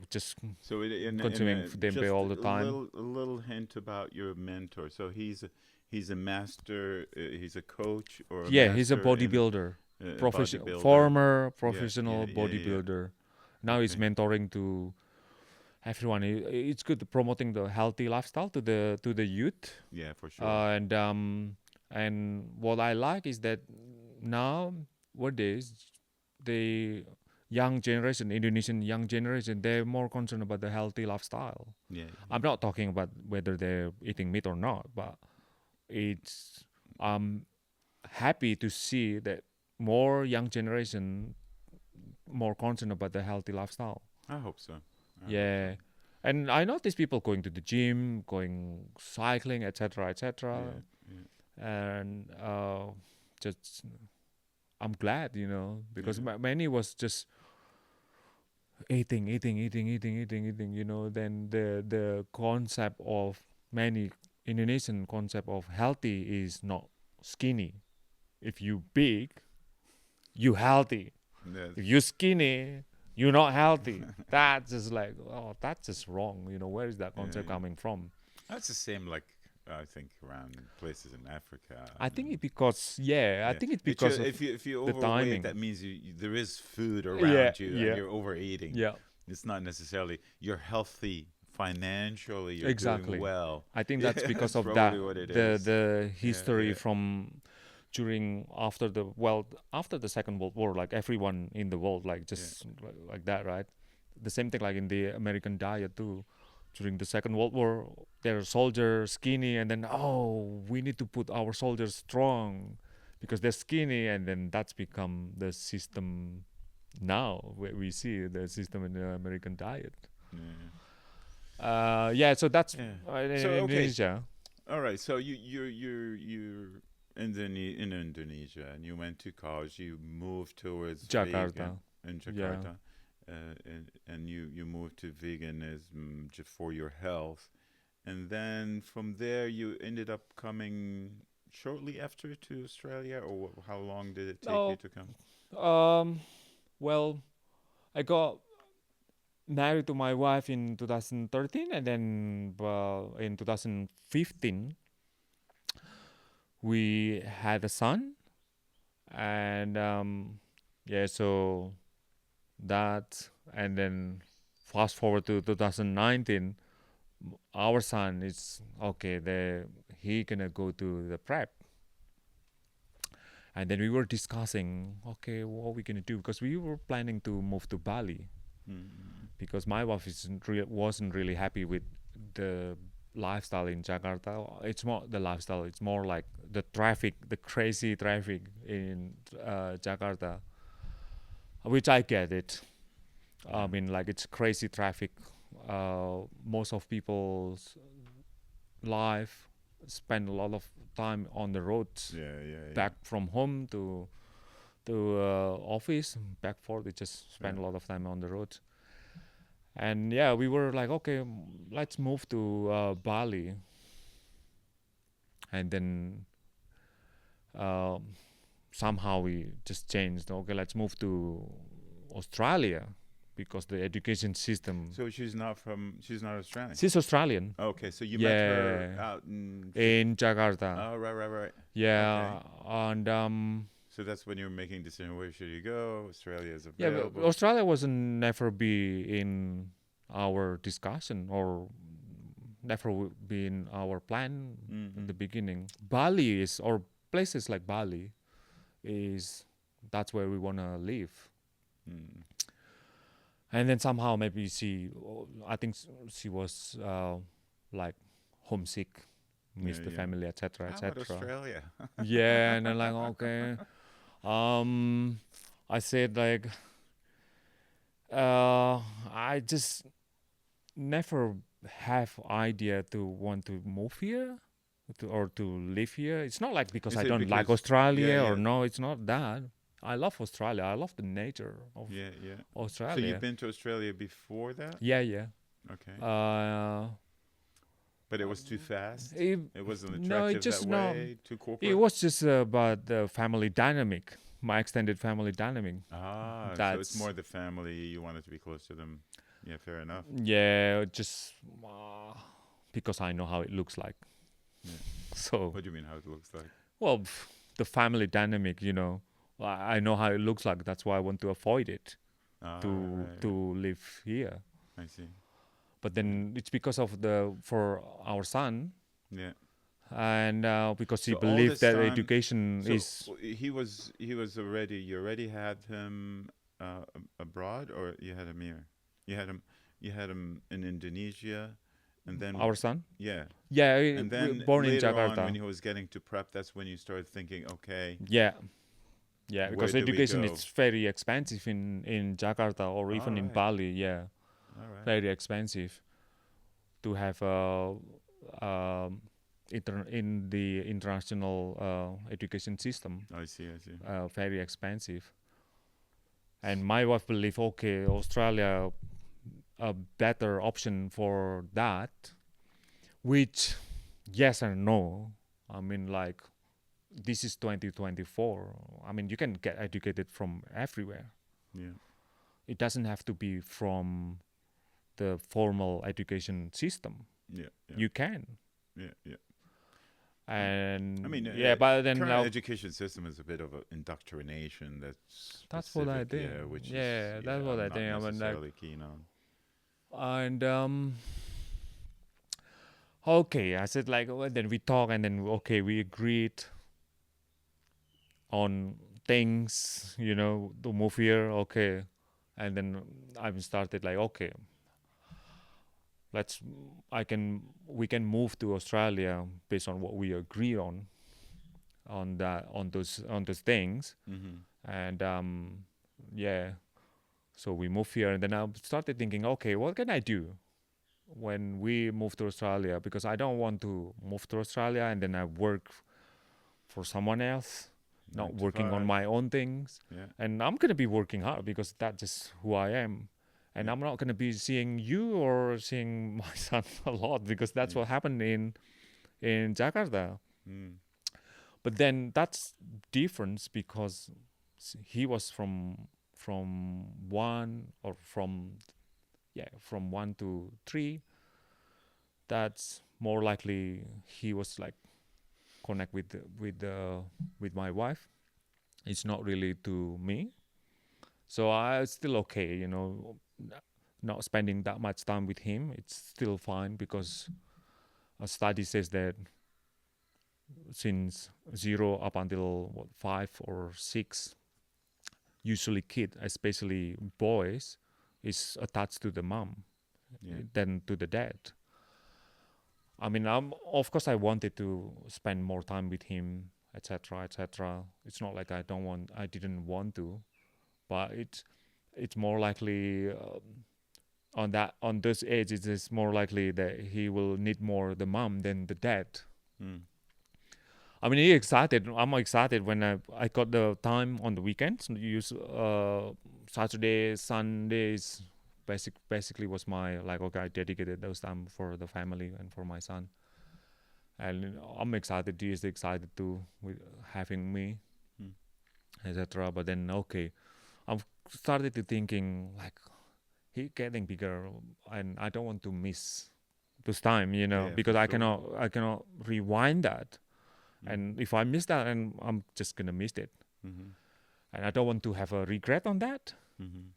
[SPEAKER 1] just
[SPEAKER 2] So
[SPEAKER 1] consuming tempeh all the time.
[SPEAKER 2] A little hint about your mentor. So he's a master. He's a coach or
[SPEAKER 1] He's a bodybuilder,
[SPEAKER 2] bodybuilder.
[SPEAKER 1] former professional
[SPEAKER 2] yeah.
[SPEAKER 1] bodybuilder. Now he's mentoring to everyone. It's good promoting the healthy lifestyle to the youth.
[SPEAKER 2] Yeah, for sure.
[SPEAKER 1] And what I like is that nowadays the young generation, Indonesian young generation, they're more concerned about the healthy lifestyle.
[SPEAKER 2] Yeah.
[SPEAKER 1] I'm not talking about whether they're eating meat or not, but I'm happy to see that more young generation more concerned about the healthy lifestyle.
[SPEAKER 2] I hope so.
[SPEAKER 1] Yeah. And I notice people going to the gym, going cycling, etc., etc. And just I'm glad, because many was just eating. Then the concept of many Indonesian concept of healthy is not skinny. If you big, you healthy.
[SPEAKER 2] Yes.
[SPEAKER 1] If you skinny, you're not healthy. That's just like, that's just wrong. Where is that concept coming from?
[SPEAKER 2] That's the same, like I think around places in Africa.
[SPEAKER 1] I think it's because I think it's because of
[SPEAKER 2] if you're
[SPEAKER 1] the
[SPEAKER 2] overweight,
[SPEAKER 1] timing.
[SPEAKER 2] that means there is food around you,
[SPEAKER 1] yeah.
[SPEAKER 2] and you're overeating.
[SPEAKER 1] Yeah,
[SPEAKER 2] It's not necessarily you're healthy financially. You're
[SPEAKER 1] exactly.
[SPEAKER 2] doing well.
[SPEAKER 1] I think that's because of that.
[SPEAKER 2] Probably what it is.
[SPEAKER 1] The history
[SPEAKER 2] yeah.
[SPEAKER 1] from after the Second World War, like everyone in the world, like just like that, right? The same thing like in the American diet too. during the Second World War, they're soldiers skinny, and then we need to put our soldiers strong because they're skinny, and then that's become the system now. We see the system in the American diet. So that's in
[SPEAKER 2] So okay,
[SPEAKER 1] Indonesia.
[SPEAKER 2] all right. So you're in Indonesia, and you went to college. You moved towards
[SPEAKER 1] Jakarta.
[SPEAKER 2] in Jakarta, and you moved to veganism for your health, and then from there you ended up coming shortly after to Australia, or how long did it take you
[SPEAKER 1] Oh,
[SPEAKER 2] to come?
[SPEAKER 1] well, I got married to my wife in 2013, and then in 2015 we had a son, and so that, and then fast forward to 2019, our son is okay. He gonna go to the prep, and then we were discussing, okay, what we gonna do, because we were planning to move to Bali, because my wife wasn't really happy with the lifestyle in Jakarta. It's more the lifestyle. It's more like the traffic, the crazy traffic in Jakarta, which I get it. I mean, like, it's crazy traffic. Most of people's life spend a lot of time on the roads, back from home to office, back forth. They just spend a lot of time on the road. And we were like, okay, let's move to Bali. And then somehow we just changed. Okay, let's move to Australia, because the education system.
[SPEAKER 2] So she's not Australian.
[SPEAKER 1] She's Australian.
[SPEAKER 2] Okay, so you met her out
[SPEAKER 1] in Jakarta.
[SPEAKER 2] Oh, right.
[SPEAKER 1] Yeah,
[SPEAKER 2] okay.
[SPEAKER 1] and
[SPEAKER 2] so that's when you're making decision, where should you go? Australia is available.
[SPEAKER 1] But Australia was never be in our discussion, or never be in our plan in the beginning. Bali is, or places like Bali that's where we want to live. And then somehow maybe I think she was like homesick, miss the family, etc., etc.
[SPEAKER 2] Australia.
[SPEAKER 1] And then like, okay, I said like, I just never have idea to want to move here, or to live here. It's not like because I don't like Australia or no, it's not that. I love Australia. I love the nature of Australia.
[SPEAKER 2] So you've been to Australia before that?
[SPEAKER 1] Yeah.
[SPEAKER 2] Okay. But it was too fast? It wasn't attractive that way? Too corporate?
[SPEAKER 1] It was just about the family dynamic, my extended family dynamic.
[SPEAKER 2] So it's more the family. You wanted to be close to them. Yeah, fair enough.
[SPEAKER 1] Yeah, just because I know how it looks like.
[SPEAKER 2] Yeah.
[SPEAKER 1] So.
[SPEAKER 2] What do you mean, how it looks like?
[SPEAKER 1] Well, the family dynamic, I know how it looks like. That's why I want to avoid it, to live here.
[SPEAKER 2] I see.
[SPEAKER 1] But then it's because of for our son.
[SPEAKER 2] Yeah.
[SPEAKER 1] And because he believed that education is.
[SPEAKER 2] He was already. You already had him abroad, or you had him here? You had him in Indonesia, and then
[SPEAKER 1] our son.
[SPEAKER 2] Yeah.
[SPEAKER 1] Yeah.
[SPEAKER 2] And then
[SPEAKER 1] born
[SPEAKER 2] later
[SPEAKER 1] in Jakarta.
[SPEAKER 2] on, when he was getting to prep, that's when you started thinking, okay.
[SPEAKER 1] Yeah. Because education is very expensive in Jakarta, or even in Bali. Yeah.
[SPEAKER 2] All right.
[SPEAKER 1] Very expensive to have in the international education system.
[SPEAKER 2] I see.
[SPEAKER 1] Very expensive. And my wife believed, okay, Australia a better option for that, which yes and no. I mean, like, this is 2024. I mean, you can get educated from everywhere.
[SPEAKER 2] Yeah.
[SPEAKER 1] It doesn't have to be from the formal education system.
[SPEAKER 2] Yeah.
[SPEAKER 1] You can.
[SPEAKER 2] Yeah.
[SPEAKER 1] And
[SPEAKER 2] I mean,
[SPEAKER 1] but then
[SPEAKER 2] current education system is a bit of an indoctrination
[SPEAKER 1] that's what I think.
[SPEAKER 2] Yeah, which
[SPEAKER 1] that's what I think.
[SPEAKER 2] I'm not necessarily
[SPEAKER 1] like,
[SPEAKER 2] keen on.
[SPEAKER 1] And okay, I said like, well, then we talk, and then we agreed on things, to move here. Okay, and then I started like, okay, let's we can move to Australia based on what we agree on that on those things.
[SPEAKER 2] Mm-hmm.
[SPEAKER 1] And yeah, so we moved here, and then I started thinking, okay, what can I do when we move to Australia? Because I don't want to move to Australia and then I work for someone else, not
[SPEAKER 2] 9 to
[SPEAKER 1] working on
[SPEAKER 2] 5.
[SPEAKER 1] my own things.
[SPEAKER 2] Yeah.
[SPEAKER 1] And I'm gonna be working hard because that's just who I am. And
[SPEAKER 2] Yeah.
[SPEAKER 1] I'm not gonna be seeing you or seeing my son a lot because that's
[SPEAKER 2] Yeah.
[SPEAKER 1] what happened in Jakarta.
[SPEAKER 2] Mm.
[SPEAKER 1] But then that's difference because he was from one or from 1 to 3. That's more likely he was like connect with my wife. It's not really to me, so I still okay, not spending that much time with him. It's still fine because a study says that since 0 up until 5 or 6, usually kid, especially boys, is attached to the mom
[SPEAKER 2] Yeah.
[SPEAKER 1] than to the dad. I mean, of course I wanted to spend more time with him, etc., etc. It's not like I didn't want to, but it's more likely on this age. It is more likely that he will need more the mom than the dad.
[SPEAKER 2] Mm.
[SPEAKER 1] I mean, I'm excited when I got the time on the weekends. Use Saturday, Sundays. Basically was my like, okay, I dedicated those time for the family and for my son. And I'm excited. He is excited too with having me,
[SPEAKER 2] Mm.
[SPEAKER 1] etc. But then okay, I've started to thinking like he getting bigger, and I don't want to miss this time,
[SPEAKER 2] Yeah,
[SPEAKER 1] because
[SPEAKER 2] for
[SPEAKER 1] I
[SPEAKER 2] sure.
[SPEAKER 1] cannot rewind that.
[SPEAKER 2] Mm.
[SPEAKER 1] And if I miss that, and I'm just gonna miss it,
[SPEAKER 2] Mm-hmm.
[SPEAKER 1] and I don't want to have a regret on that.
[SPEAKER 2] Mm-hmm.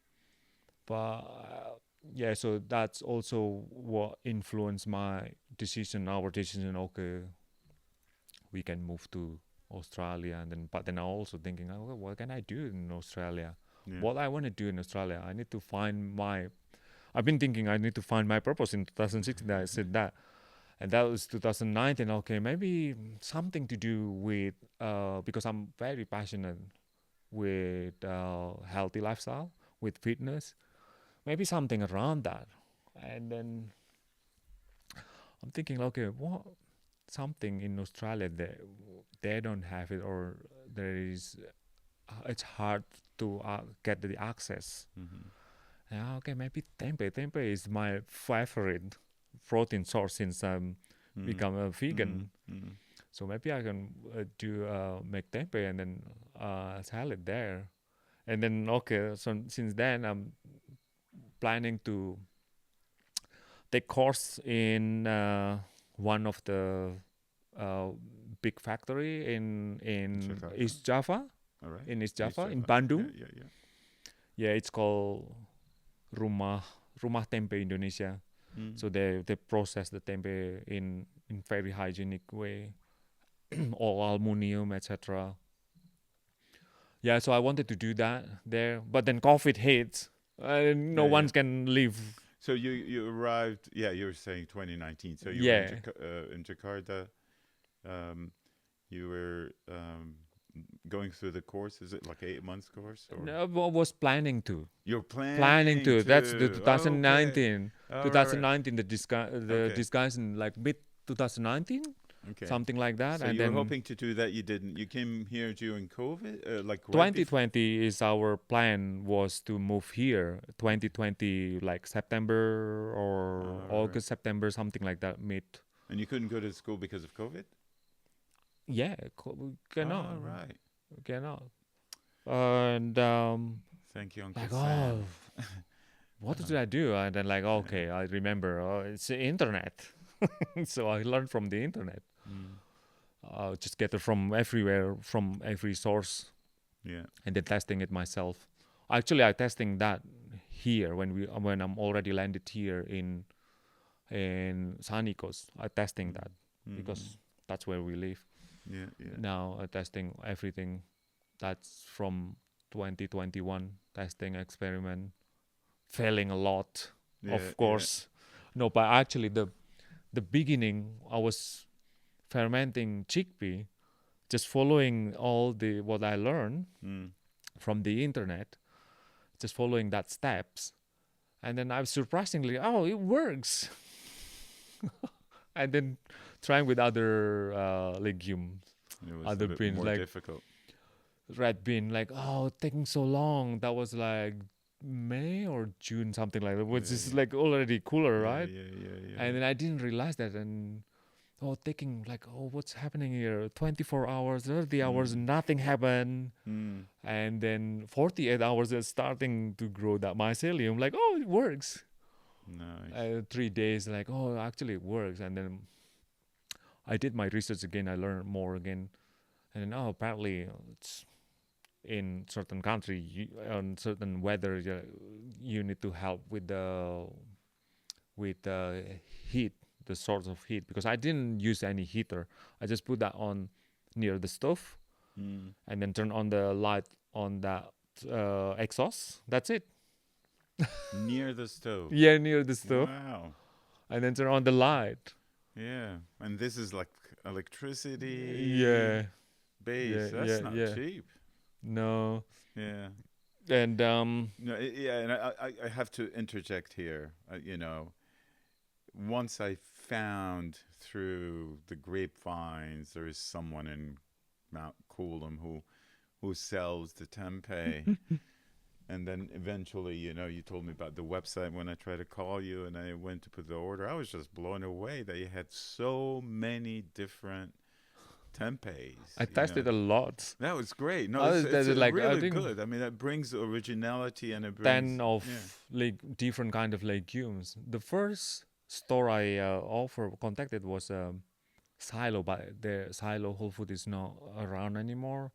[SPEAKER 1] But yeah, so that's also what influenced my decision, our decision. Okay, we can move to Australia, and then but then I'm also thinking, oh, well, what can I do in Australia?
[SPEAKER 2] Yeah.
[SPEAKER 1] What I want to do in Australia, I need to find my. I've been thinking I need to find my purpose in 2016. I said that, and that was 2019. Okay, maybe something to do with because I'm very passionate with healthy lifestyle, with fitness. Maybe something around that, and then I'm thinking, okay, what something in Australia that they don't have it, or there is it's hard to get the access.
[SPEAKER 2] Mm-hmm.
[SPEAKER 1] Yeah, okay, maybe tempeh. Tempeh is my favorite protein source since I'm
[SPEAKER 2] Mm-hmm.
[SPEAKER 1] become a vegan.
[SPEAKER 2] Mm-hmm.
[SPEAKER 1] So maybe I can do make tempeh and then sell it there. And then okay, so since then I'm planning to take course in one of the uh, big factory in
[SPEAKER 2] Jakarta.
[SPEAKER 1] East Java,
[SPEAKER 2] All right.
[SPEAKER 1] in East
[SPEAKER 2] East
[SPEAKER 1] Java, in
[SPEAKER 2] Java.
[SPEAKER 1] Bandung.
[SPEAKER 2] Yeah, yeah,
[SPEAKER 1] Yeah, it's called Rumah Rumah Tempe Indonesia.
[SPEAKER 2] yeah. Mm.
[SPEAKER 1] So they process the tempeh in very hygienic way, all aluminum, etc. Yeah, so I wanted to do that there, but then COVID hits. No
[SPEAKER 2] Yeah,
[SPEAKER 1] one
[SPEAKER 2] yeah.
[SPEAKER 1] can live.
[SPEAKER 2] So you arrived. Yeah, you were saying 2019. So you were
[SPEAKER 1] Yeah,
[SPEAKER 2] in Jakarta. Um, you were going through the course. Is it like 8 months course or?
[SPEAKER 1] no, I was planning to.
[SPEAKER 2] You're
[SPEAKER 1] Planning
[SPEAKER 2] planning
[SPEAKER 1] to. That's the
[SPEAKER 2] to. Okay.
[SPEAKER 1] 2019.
[SPEAKER 2] All right. Right.
[SPEAKER 1] 2019, the
[SPEAKER 2] Okay.
[SPEAKER 1] disguise in like mid 2019,
[SPEAKER 2] Okay.
[SPEAKER 1] something like that.
[SPEAKER 2] So
[SPEAKER 1] And
[SPEAKER 2] you were
[SPEAKER 1] then
[SPEAKER 2] hoping to do that. You didn't. You came here during COVID, like right before.
[SPEAKER 1] 2020 is our plan was to move here. 2020 like September or
[SPEAKER 2] All right.
[SPEAKER 1] August, September, something like that. Mid.
[SPEAKER 2] And you couldn't go to school because of COVID.
[SPEAKER 1] Yeah, we cannot,
[SPEAKER 2] All right.
[SPEAKER 1] cannot. And
[SPEAKER 2] Thank you, Uncle
[SPEAKER 1] like,
[SPEAKER 2] Sam.
[SPEAKER 1] oh, what did I do? And then like, okay, I remember. Oh, it's the internet. So I learned from the internet.
[SPEAKER 2] Mm.
[SPEAKER 1] Just get it from everywhere, from every source,
[SPEAKER 2] Yeah.
[SPEAKER 1] and then testing it myself. Actually, I testing that here when I'm already landed here in Sunny Coast. I testing that
[SPEAKER 2] Mm.
[SPEAKER 1] because that's where we live.
[SPEAKER 2] Yeah. Yeah.
[SPEAKER 1] Now I testing everything. That's from 2021 testing experiment, failing a lot,
[SPEAKER 2] Yeah.
[SPEAKER 1] of course. No, but actually the beginning I was fermenting chickpea, just following all the what I learned
[SPEAKER 2] Mm.
[SPEAKER 1] from the internet, just following that steps, and then I was surprisingly, oh, it works. And then trying with other legumes,
[SPEAKER 2] It was a
[SPEAKER 1] other
[SPEAKER 2] bit
[SPEAKER 1] beans
[SPEAKER 2] more
[SPEAKER 1] like
[SPEAKER 2] difficult.
[SPEAKER 1] red bean, like oh, taking so long. That was like May or June, something like that, which
[SPEAKER 2] Yeah,
[SPEAKER 1] is
[SPEAKER 2] yeah.
[SPEAKER 1] like already cooler,
[SPEAKER 2] Yeah,
[SPEAKER 1] right?
[SPEAKER 2] yeah, yeah, yeah.
[SPEAKER 1] And then I didn't realize that, and oh, taking like oh, what's happening here? 24 hours, 30 hours, nothing happened.
[SPEAKER 2] Mm.
[SPEAKER 1] And then 48 hours is starting to grow that mycelium, like oh, it works.
[SPEAKER 2] Nice.
[SPEAKER 1] 3 days, like oh, actually it works. And then I did my research again, I learned more again, and then oh, apparently it's in certain country on certain weather, you need to help with the heat, the source of heat, because I didn't use any heater. I just put that on near the stove
[SPEAKER 2] Mm.
[SPEAKER 1] and then turn on the light on that exhaust. That's it.
[SPEAKER 2] Near the stove.
[SPEAKER 1] Yeah, near the stove,
[SPEAKER 2] Wow.
[SPEAKER 1] and then turn on the light.
[SPEAKER 2] Yeah. And this is like electricity
[SPEAKER 1] Yeah,
[SPEAKER 2] base.
[SPEAKER 1] yeah,
[SPEAKER 2] That's
[SPEAKER 1] yeah,
[SPEAKER 2] not
[SPEAKER 1] yeah.
[SPEAKER 2] cheap.
[SPEAKER 1] No,
[SPEAKER 2] Yeah.
[SPEAKER 1] and
[SPEAKER 2] No, yeah, and I have to interject here. Once I found through the grapevines there is someone in Mount Coolum who sells the tempeh. And then eventually, you told me about the website when I tried to call you and I went to put the order. I was just blown away that you had so many different tempehs.
[SPEAKER 1] I tested a lot.
[SPEAKER 2] That was great. No,
[SPEAKER 1] I
[SPEAKER 2] it's
[SPEAKER 1] was
[SPEAKER 2] it's
[SPEAKER 1] tested like I
[SPEAKER 2] really
[SPEAKER 1] think
[SPEAKER 2] good. I mean, that brings originality and it brings
[SPEAKER 1] 10 of
[SPEAKER 2] yeah.
[SPEAKER 1] different kind of legumes. The first store I contacted was Silo, but the Silo Whole Food is not around anymore.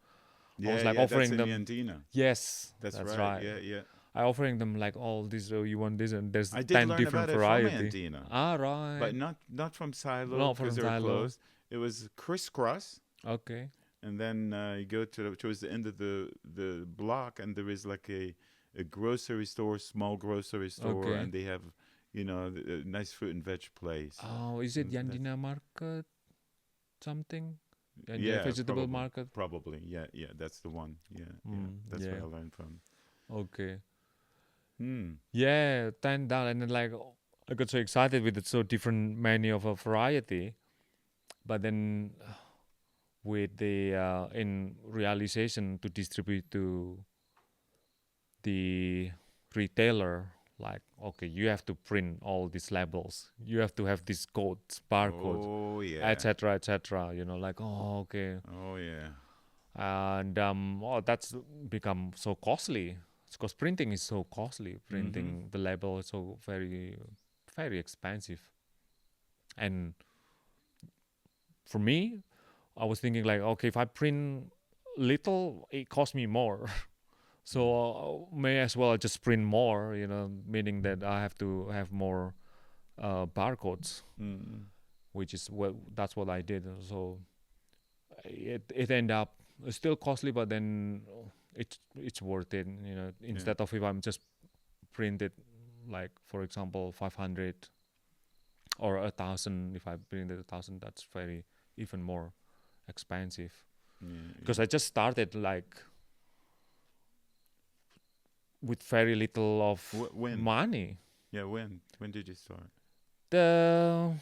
[SPEAKER 1] I was
[SPEAKER 2] Yeah,
[SPEAKER 1] like
[SPEAKER 2] yeah, that's
[SPEAKER 1] offering
[SPEAKER 2] in
[SPEAKER 1] them.
[SPEAKER 2] Yandina.
[SPEAKER 1] Yes,
[SPEAKER 2] That's
[SPEAKER 1] that's
[SPEAKER 2] right.
[SPEAKER 1] right.
[SPEAKER 2] Yeah, yeah.
[SPEAKER 1] I offering them like all this. You want this, and there's
[SPEAKER 2] I did
[SPEAKER 1] 10
[SPEAKER 2] learn
[SPEAKER 1] different
[SPEAKER 2] about it from
[SPEAKER 1] variety.
[SPEAKER 2] Yandina,
[SPEAKER 1] Ah, right.
[SPEAKER 2] but not from Silo
[SPEAKER 1] Not
[SPEAKER 2] because
[SPEAKER 1] from
[SPEAKER 2] they were
[SPEAKER 1] Silo.
[SPEAKER 2] closed. It was crisscross.
[SPEAKER 1] Okay.
[SPEAKER 2] And then you go towards the end of the block, and there is like a grocery store, small grocery store,
[SPEAKER 1] Okay.
[SPEAKER 2] and they have, a nice fruit and veg place.
[SPEAKER 1] Oh, is it
[SPEAKER 2] And
[SPEAKER 1] Yandina Market? Something? Yandina
[SPEAKER 2] yeah,
[SPEAKER 1] Vegetable Market?
[SPEAKER 2] probably, yeah, yeah, that's the one. Yeah, yeah, that's
[SPEAKER 1] yeah.
[SPEAKER 2] where I learned from.
[SPEAKER 1] Okay.
[SPEAKER 2] Hmm.
[SPEAKER 1] Yeah, 10 down, and then like I got so excited with it, so different menu of a variety, but then with the in realization to distribute to the retailer, like okay, you have to print all these labels, you have to have these codes, barcodes,
[SPEAKER 2] Oh yeah.
[SPEAKER 1] etc., etc. Like oh okay,
[SPEAKER 2] Oh yeah.
[SPEAKER 1] and oh that's become so costly because printing is so costly. Printing the label is so very very expensive, and for me, I was thinking like okay, if I print little, it costs me more. So may as well just print more, meaning that I have to have more barcodes,
[SPEAKER 2] Mm.
[SPEAKER 1] which is that's what I did. So it ended up still costly, but then it's worth it. Instead of if I'm just printed like for example 500 or 1,000, if I printed 1,000, that's very even more expensive. Because I just started like with very little of
[SPEAKER 2] when?
[SPEAKER 1] money.
[SPEAKER 2] Yeah, when did you start?
[SPEAKER 1] The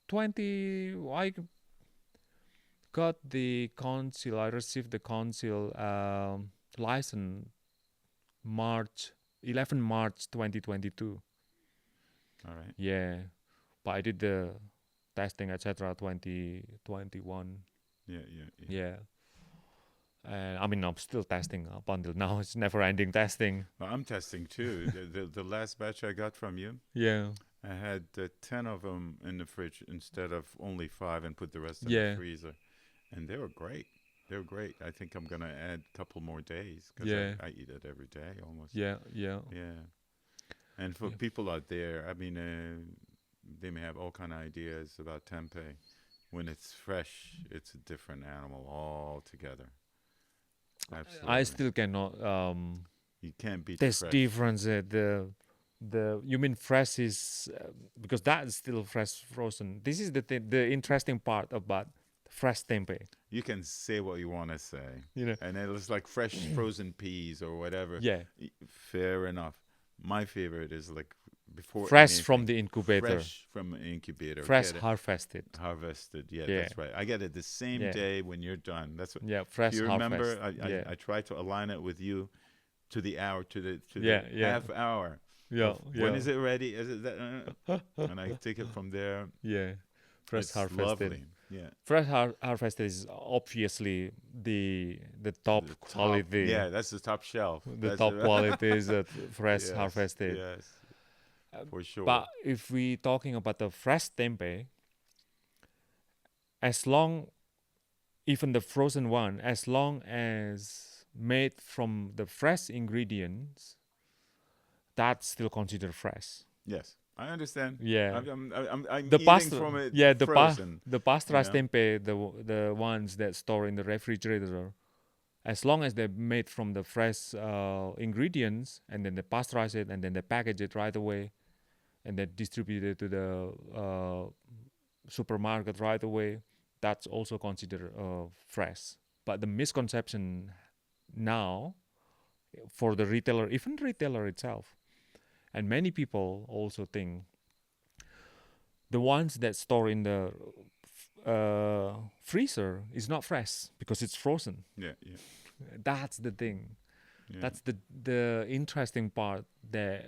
[SPEAKER 1] 20, I got the council. I received the council license March 2022.
[SPEAKER 2] All right.
[SPEAKER 1] Yeah, but I did the testing etc. 2021.
[SPEAKER 2] Yeah.
[SPEAKER 1] Yeah. And I mean, I'm still testing up until now. It's never-ending testing.
[SPEAKER 2] Well, I'm testing too. The last batch I got from you,
[SPEAKER 1] Yeah.
[SPEAKER 2] I had 10 of them in the fridge instead of only 5 and put the rest in
[SPEAKER 1] Yeah.
[SPEAKER 2] the freezer. And they were great. They were great. I think I'm going to add a couple more days because
[SPEAKER 1] Yeah.
[SPEAKER 2] I eat it every day almost.
[SPEAKER 1] Yeah.
[SPEAKER 2] Yeah. And for
[SPEAKER 1] Yeah.
[SPEAKER 2] people out there, I mean, they may have all kind of ideas about tempeh. When it's fresh, it's a different animal altogether. Absolutely.
[SPEAKER 1] I still cannot
[SPEAKER 2] You can't beat
[SPEAKER 1] taste
[SPEAKER 2] fresh.
[SPEAKER 1] difference. you mean fresh is because that is still fresh frozen. This is the interesting part about fresh tempeh.
[SPEAKER 2] You can say what you want to say,
[SPEAKER 1] You know,
[SPEAKER 2] and it was like fresh frozen peas or whatever.
[SPEAKER 1] yeah,
[SPEAKER 2] Fair enough. My favorite is like before
[SPEAKER 1] fresh from
[SPEAKER 2] anything,
[SPEAKER 1] the incubator,
[SPEAKER 2] fresh from an incubator.
[SPEAKER 1] fresh
[SPEAKER 2] Get it
[SPEAKER 1] harvested.
[SPEAKER 2] harvested. Yeah,
[SPEAKER 1] Yeah,
[SPEAKER 2] that's right. I get it the same
[SPEAKER 1] yeah,
[SPEAKER 2] day when you're done. That's what.
[SPEAKER 1] yeah,
[SPEAKER 2] If
[SPEAKER 1] fresh
[SPEAKER 2] you remember,
[SPEAKER 1] harvest. Yeah,
[SPEAKER 2] I try to align it with you to the hour, to the
[SPEAKER 1] yeah, yeah,
[SPEAKER 2] half hour
[SPEAKER 1] yeah,
[SPEAKER 2] of when
[SPEAKER 1] yeah,
[SPEAKER 2] is it ready? Is it that? And I take it from there.
[SPEAKER 1] yeah. Fresh
[SPEAKER 2] It's
[SPEAKER 1] harvested.
[SPEAKER 2] lovely. Yeah.
[SPEAKER 1] Fresh harvested is obviously the top
[SPEAKER 2] The top,
[SPEAKER 1] quality.
[SPEAKER 2] yeah, that's the top shelf.
[SPEAKER 1] The
[SPEAKER 2] That's
[SPEAKER 1] top quality is fresh
[SPEAKER 2] yes,
[SPEAKER 1] harvested.
[SPEAKER 2] yes, for sure.
[SPEAKER 1] But if we talking about the fresh tempeh, as long even the frozen one, as long as made from the fresh ingredients, that's still considered fresh.
[SPEAKER 2] Yes, I understand.
[SPEAKER 1] Yeah.
[SPEAKER 2] I'm
[SPEAKER 1] The
[SPEAKER 2] eating
[SPEAKER 1] pasta,
[SPEAKER 2] from it
[SPEAKER 1] yeah,
[SPEAKER 2] frozen.
[SPEAKER 1] the pasteurized tempeh, the ones that store in the refrigerator, as long as they're made from the fresh ingredients, and then they pasteurize it, and then they package it right away, and then distribute it to the supermarket right away, that's also considered fresh. But the misconception now for the retailer, even retailer itself, and many people also think the ones that store in the freezer is not fresh because it's frozen.
[SPEAKER 2] Yeah, yeah,
[SPEAKER 1] That's the thing.
[SPEAKER 2] yeah.
[SPEAKER 1] That's the interesting part there.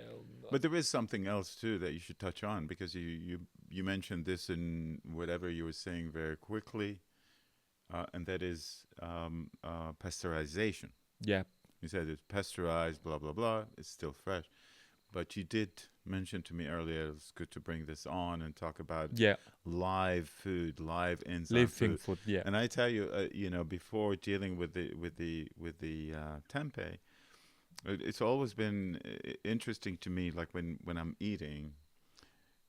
[SPEAKER 2] But there is something else too that you should touch on, because you mentioned this in whatever you were saying very quickly, and that is pasteurization.
[SPEAKER 1] Yeah,
[SPEAKER 2] You said it's pasteurized, blah blah blah. It's still fresh, but you did mention to me earlier. It's good to bring this on and talk about
[SPEAKER 1] yeah,
[SPEAKER 2] live food, live enzyme
[SPEAKER 1] living
[SPEAKER 2] food.
[SPEAKER 1] food. Yeah,
[SPEAKER 2] And I tell you, before dealing with the tempeh, it's always been interesting to me. Like when I'm eating,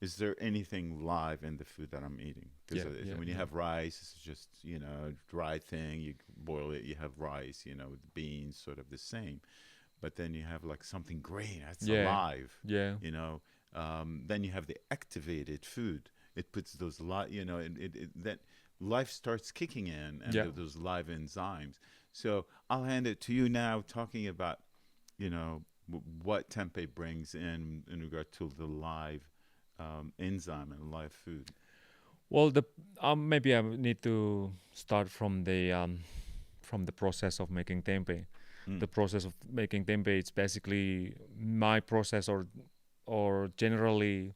[SPEAKER 2] is there anything live in the food that I'm eating? Because
[SPEAKER 1] yeah, yeah,
[SPEAKER 2] when you
[SPEAKER 1] yeah.
[SPEAKER 2] have rice, it's just dry thing. You boil it, you have rice. With beans, sort of the same. But then you have like something green that's
[SPEAKER 1] Yeah,
[SPEAKER 2] alive.
[SPEAKER 1] yeah,
[SPEAKER 2] Then you have the activated food. It puts those that life starts kicking in, and
[SPEAKER 1] yeah.
[SPEAKER 2] those live enzymes. So I'll hand it to you now, talking about what tempeh brings in regard to the live enzyme and live food.
[SPEAKER 1] Well, the maybe I need to start from the process of making tempeh.
[SPEAKER 2] Mm.
[SPEAKER 1] The process of making tempeh is basically my process, or generally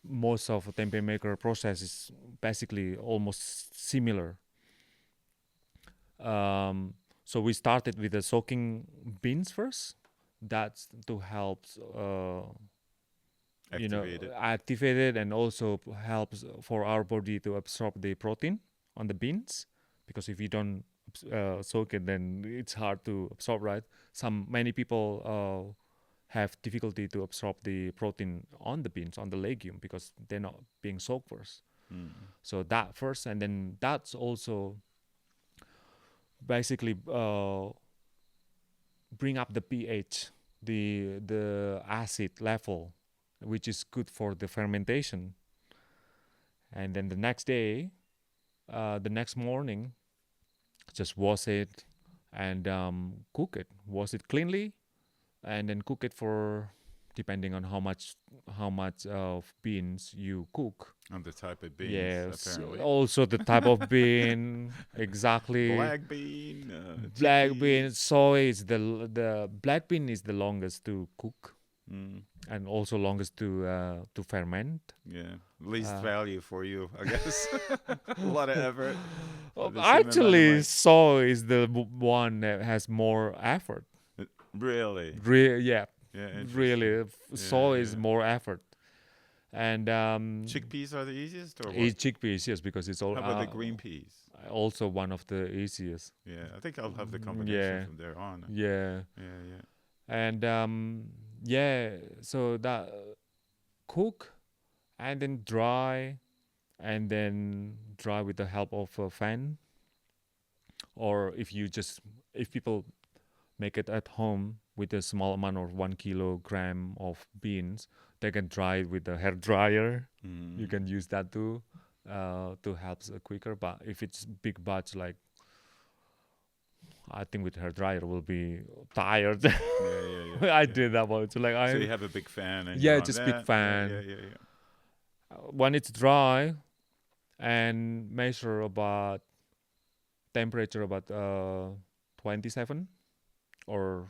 [SPEAKER 1] most of a tempeh maker process is basically almost similar. So we started with the soaking beans first. That's to help
[SPEAKER 2] Activated.
[SPEAKER 1] activate it, and also helps for our body to absorb the protein on the beans, because if you don't soak it, then it's hard to absorb, right? Many people have difficulty to absorb the protein on the beans, on the legume, because they're not being soaked first.
[SPEAKER 2] Mm.
[SPEAKER 1] So that first, and then that's also basically bring up the pH, the acid level, which is good for the fermentation. And then the next day, the next morning, just wash it and cook it. Wash it cleanly, and then cook it for, depending on how much of beans you cook.
[SPEAKER 2] And the type of beans,
[SPEAKER 1] Yes,
[SPEAKER 2] apparently.
[SPEAKER 1] also the type of bean, exactly.
[SPEAKER 2] Black bean,
[SPEAKER 1] Black bean,
[SPEAKER 2] chickpeas.
[SPEAKER 1] soy is the black bean is the longest to cook,
[SPEAKER 2] Mm.
[SPEAKER 1] and also longest to ferment.
[SPEAKER 2] Yeah, least
[SPEAKER 1] Uh,
[SPEAKER 2] value for you, I guess. A lot of effort for the same amount of
[SPEAKER 1] Actually,
[SPEAKER 2] money.
[SPEAKER 1] soy is the one that has more effort.
[SPEAKER 2] Really?
[SPEAKER 1] Yeah,
[SPEAKER 2] Yeah, interesting.
[SPEAKER 1] really,
[SPEAKER 2] Yeah,
[SPEAKER 1] soy is
[SPEAKER 2] yeah.
[SPEAKER 1] more effort. And
[SPEAKER 2] Chickpeas are the easiest, or what?
[SPEAKER 1] it's chickpeas, yes, because it's all
[SPEAKER 2] How about the green peas?
[SPEAKER 1] also one of the easiest.
[SPEAKER 2] Yeah, I think I'll have the combination
[SPEAKER 1] Yeah,
[SPEAKER 2] from there on.
[SPEAKER 1] yeah,
[SPEAKER 2] Yeah, yeah.
[SPEAKER 1] and yeah. So that cook and then dry, and then dry with the help of a fan, or if people make it at home with a small amount of 1 kilogram of beans. They can dry it with a hair dryer. You can use that too to help quicker. But if it's big batch, like I think with hair dryer will be tired. I did that one. So like
[SPEAKER 2] So you have a big fan, and
[SPEAKER 1] yeah,
[SPEAKER 2] you're on
[SPEAKER 1] just big
[SPEAKER 2] that.
[SPEAKER 1] fan. When it's dry, and measure about temperature about 27 or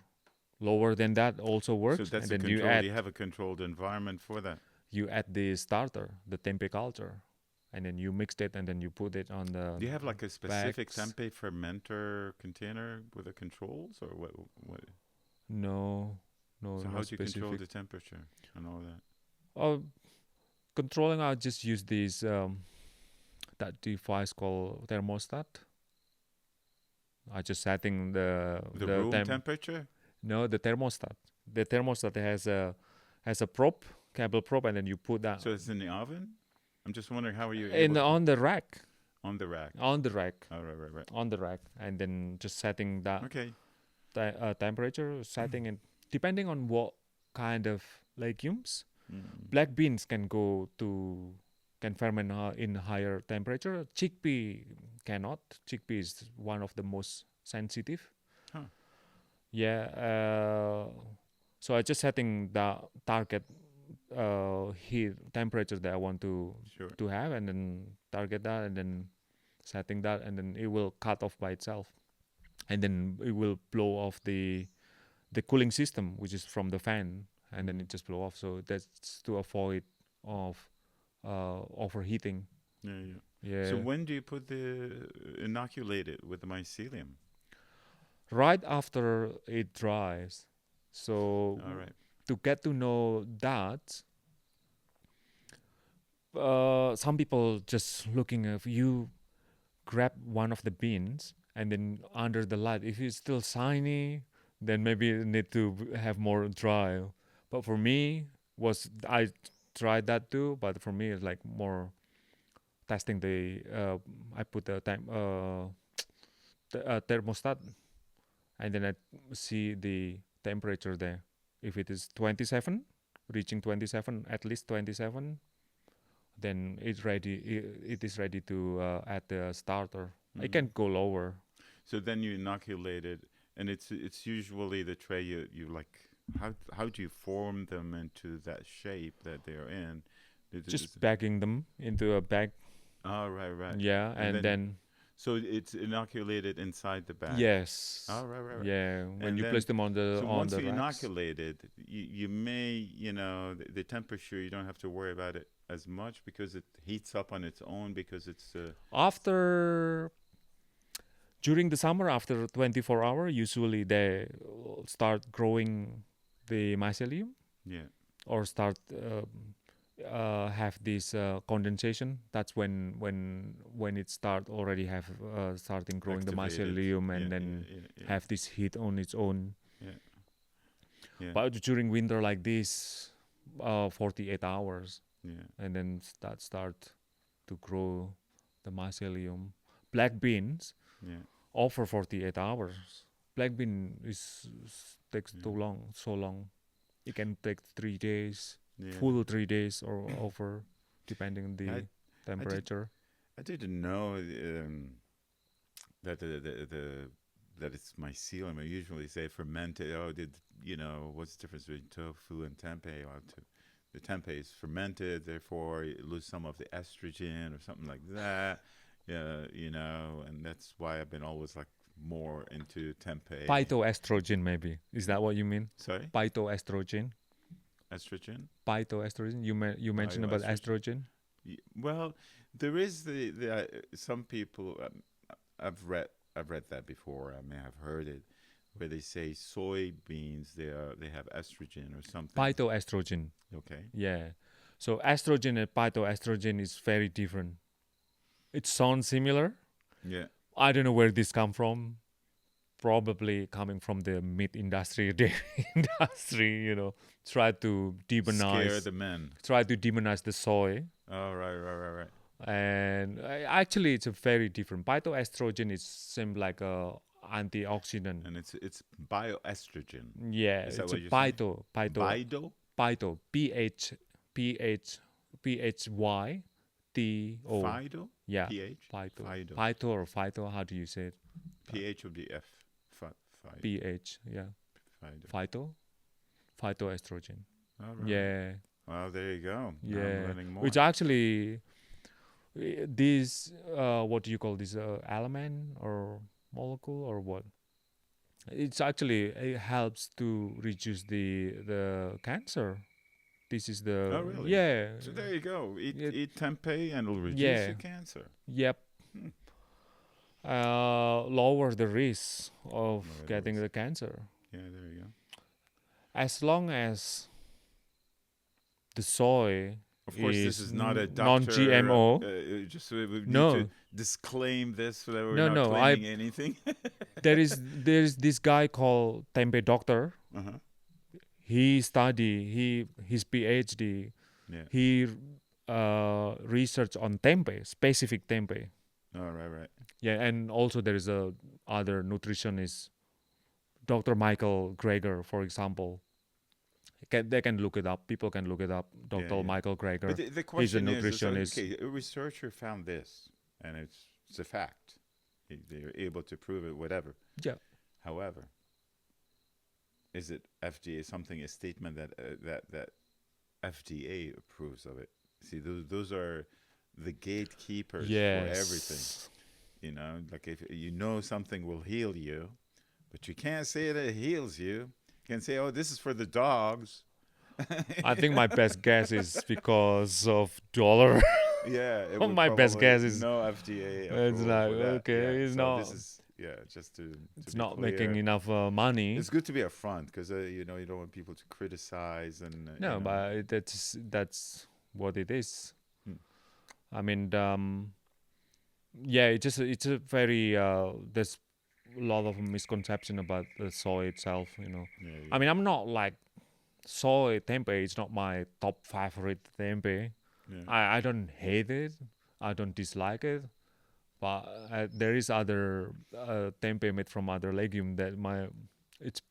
[SPEAKER 1] lower than that also works.
[SPEAKER 2] So that's
[SPEAKER 1] and
[SPEAKER 2] a
[SPEAKER 1] then
[SPEAKER 2] control. You have a controlled environment for that.
[SPEAKER 1] you add the starter, the tempeh culture, and then you mixed it and then you put it on the.
[SPEAKER 2] Do you have like a specific
[SPEAKER 1] bags.
[SPEAKER 2] tempeh fermenter container with the controls, or what?
[SPEAKER 1] No,
[SPEAKER 2] So
[SPEAKER 1] no
[SPEAKER 2] how do you control
[SPEAKER 1] specific.
[SPEAKER 2] the temperature and all that?
[SPEAKER 1] Oh, controlling, I just use these that device called thermostat. I just setting the
[SPEAKER 2] room temperature.
[SPEAKER 1] No, the thermostat. The thermostat has a probe, cable probe, and then you put that.
[SPEAKER 2] So it's in the oven. I'm just wondering how are you
[SPEAKER 1] in on the rack.
[SPEAKER 2] On the rack.
[SPEAKER 1] On the rack.
[SPEAKER 2] Oh, right.
[SPEAKER 1] On the rack, and then just setting that.
[SPEAKER 2] Okay.
[SPEAKER 1] Temperature setting, and depending on what kind of legumes,
[SPEAKER 2] Mm.
[SPEAKER 1] black beans can ferment in higher temperature. Chickpea cannot. Chickpea is one of the most sensitive.
[SPEAKER 2] Huh.
[SPEAKER 1] Yeah. So I just setting the target heat temperature that I want to have, and then target that, and then setting that, and then it will cut off by itself, and then it will blow off the cooling system, which is from the fan, and then it just blow off. So that's to avoid of overheating.
[SPEAKER 2] Yeah. So when do you put inoculate it with the mycelium?
[SPEAKER 1] Right after it dries. So
[SPEAKER 2] all right.
[SPEAKER 1] To get to know that, some people just looking if you grab one of the beans and then under the light, if it's still shiny, then maybe you need to have more dry. But for me, I tried that too, but for me it's like more testing I put the thermostat, and then I see the temperature there. If it is 27, reaching 27, at least 27, then it is ready to add the starter. It can go lower.
[SPEAKER 2] So then you inoculate it, and it's usually the tray you like. How do you form them into that shape that they're in?
[SPEAKER 1] Just bagging them into a bag.
[SPEAKER 2] Oh, right.
[SPEAKER 1] Yeah, and then
[SPEAKER 2] so it's inoculated inside the bag.
[SPEAKER 1] Yes.
[SPEAKER 2] Oh, right.
[SPEAKER 1] Yeah, when you place them on the
[SPEAKER 2] once
[SPEAKER 1] the
[SPEAKER 2] you
[SPEAKER 1] racks.
[SPEAKER 2] inoculated, you may the temperature, you don't have to worry about it as much because it heats up on its own because it's
[SPEAKER 1] during the summer, after 24 hours, usually they start growing the mycelium.
[SPEAKER 2] Yeah.
[SPEAKER 1] Or start have this condensation. That's when it start already have starting growing activated. The mycelium and then have this heat on its own.
[SPEAKER 2] Yeah.
[SPEAKER 1] But during winter like this, 48 hours.
[SPEAKER 2] Yeah.
[SPEAKER 1] And then that start to grow the mycelium. Black beans.
[SPEAKER 2] Yeah.
[SPEAKER 1] Over 48 hours. Black bean takes so long. It can take 3 days, full 3 days or over, depending on the temperature.
[SPEAKER 2] I didn't know that that it's mycelium. I usually say fermented. What's the difference between tofu and tempeh? The tempeh is fermented, therefore you lose some of the estrogen or something like that. Yeah, and that's why I've been always like more into tempeh.
[SPEAKER 1] Phytoestrogen, maybe. Is that what you mean?
[SPEAKER 2] Sorry?
[SPEAKER 1] Phytoestrogen.
[SPEAKER 2] Estrogen?
[SPEAKER 1] Phytoestrogen. You mentioned about estrogen.
[SPEAKER 2] Well, there is the some people. I've read that before. I may have heard it, where they say soybeans they have estrogen or something.
[SPEAKER 1] Phytoestrogen.
[SPEAKER 2] Okay.
[SPEAKER 1] Yeah. So estrogen and phytoestrogen is very different. It sounds similar.
[SPEAKER 2] Yeah.
[SPEAKER 1] I don't know where this come from. Probably coming from the meat industry, dairy industry. Try to demonize.
[SPEAKER 2] Scare the men.
[SPEAKER 1] Try to demonize the soy.
[SPEAKER 2] Oh, right.
[SPEAKER 1] And actually, it's a very different. Phytoestrogen is same like antioxidant.
[SPEAKER 2] And it's bioestrogen.
[SPEAKER 1] Yeah,
[SPEAKER 2] Is that
[SPEAKER 1] it's a
[SPEAKER 2] what you're saying? Bido?
[SPEAKER 1] phyto, p h p h y t o.
[SPEAKER 2] Fido?
[SPEAKER 1] Yeah,
[SPEAKER 2] PH?
[SPEAKER 1] phyto,
[SPEAKER 2] Fido.
[SPEAKER 1] phyto or phyto. How do you say it?
[SPEAKER 2] PH would be F. Fido.
[SPEAKER 1] P h. Yeah,
[SPEAKER 2] Fido.
[SPEAKER 1] phytoestrogen.
[SPEAKER 2] All right.
[SPEAKER 1] Yeah,
[SPEAKER 2] Well, there you go. Now I'm
[SPEAKER 1] yeah.
[SPEAKER 2] learning more.
[SPEAKER 1] Which actually, this what do you call this element or molecule or what? It's actually it helps to reduce the cancer. This is the
[SPEAKER 2] Oh, really?
[SPEAKER 1] yeah
[SPEAKER 2] So there you go.
[SPEAKER 1] it,
[SPEAKER 2] Eat tempeh and it'll reduce
[SPEAKER 1] yeah
[SPEAKER 2] your cancer.
[SPEAKER 1] yep.
[SPEAKER 2] Hmm.
[SPEAKER 1] Lower the risk of
[SPEAKER 2] Lower the
[SPEAKER 1] getting
[SPEAKER 2] risk.
[SPEAKER 1] the cancer
[SPEAKER 2] Yeah, there you go.
[SPEAKER 1] as long as the soy
[SPEAKER 2] Of course, this is not a doctor.
[SPEAKER 1] non-GMO.
[SPEAKER 2] Just we need
[SPEAKER 1] No,
[SPEAKER 2] to disclaim this so that we're
[SPEAKER 1] no,
[SPEAKER 2] not
[SPEAKER 1] no.
[SPEAKER 2] claiming anything.
[SPEAKER 1] There's this guy called Tempeh doctor.
[SPEAKER 2] Uh-huh.
[SPEAKER 1] His PhD.
[SPEAKER 2] Yeah.
[SPEAKER 1] He research on tempeh, specific tempeh.
[SPEAKER 2] Oh, right.
[SPEAKER 1] Yeah, and also there is a other nutritionist, Dr. Michael Greger, for example. They can look it up. People can look it up. Dr.
[SPEAKER 2] Yeah.
[SPEAKER 1] Michael
[SPEAKER 2] But
[SPEAKER 1] Greger.
[SPEAKER 2] the
[SPEAKER 1] He's a
[SPEAKER 2] question is,
[SPEAKER 1] nutritionist.
[SPEAKER 2] okay, a researcher found this, and it's a fact. They're able to prove it, whatever.
[SPEAKER 1] Yeah.
[SPEAKER 2] However, is it FDA something, a statement that FDA approves of it? See, those are the gatekeepers for everything. You know, like if you know something will heal you, but you can't say that it heals you. You can say, oh, this is for the dogs.
[SPEAKER 1] I think my best guess is because of dollar.
[SPEAKER 2] Yeah, it
[SPEAKER 1] Oh,
[SPEAKER 2] would
[SPEAKER 1] my best
[SPEAKER 2] probably
[SPEAKER 1] guess is
[SPEAKER 2] no FDA
[SPEAKER 1] it's
[SPEAKER 2] approval
[SPEAKER 1] like
[SPEAKER 2] for that.
[SPEAKER 1] okay,
[SPEAKER 2] Yeah,
[SPEAKER 1] it's
[SPEAKER 2] so
[SPEAKER 1] not.
[SPEAKER 2] this is just to
[SPEAKER 1] It's
[SPEAKER 2] be
[SPEAKER 1] not
[SPEAKER 2] clear.
[SPEAKER 1] making enough money.
[SPEAKER 2] It's good to be upfront because you know you don't want people to criticize and
[SPEAKER 1] No,
[SPEAKER 2] you know.
[SPEAKER 1] but that's what it is.
[SPEAKER 2] Hmm.
[SPEAKER 1] I mean, yeah, it's a very there's a lot of misconception about the soy itself.
[SPEAKER 2] Yeah,
[SPEAKER 1] I mean, I'm not like soy tempeh. It's not my top favorite tempeh.
[SPEAKER 2] yeah.
[SPEAKER 1] I don't hate it. I don't dislike it. But there is other tempeh made from other legume that it's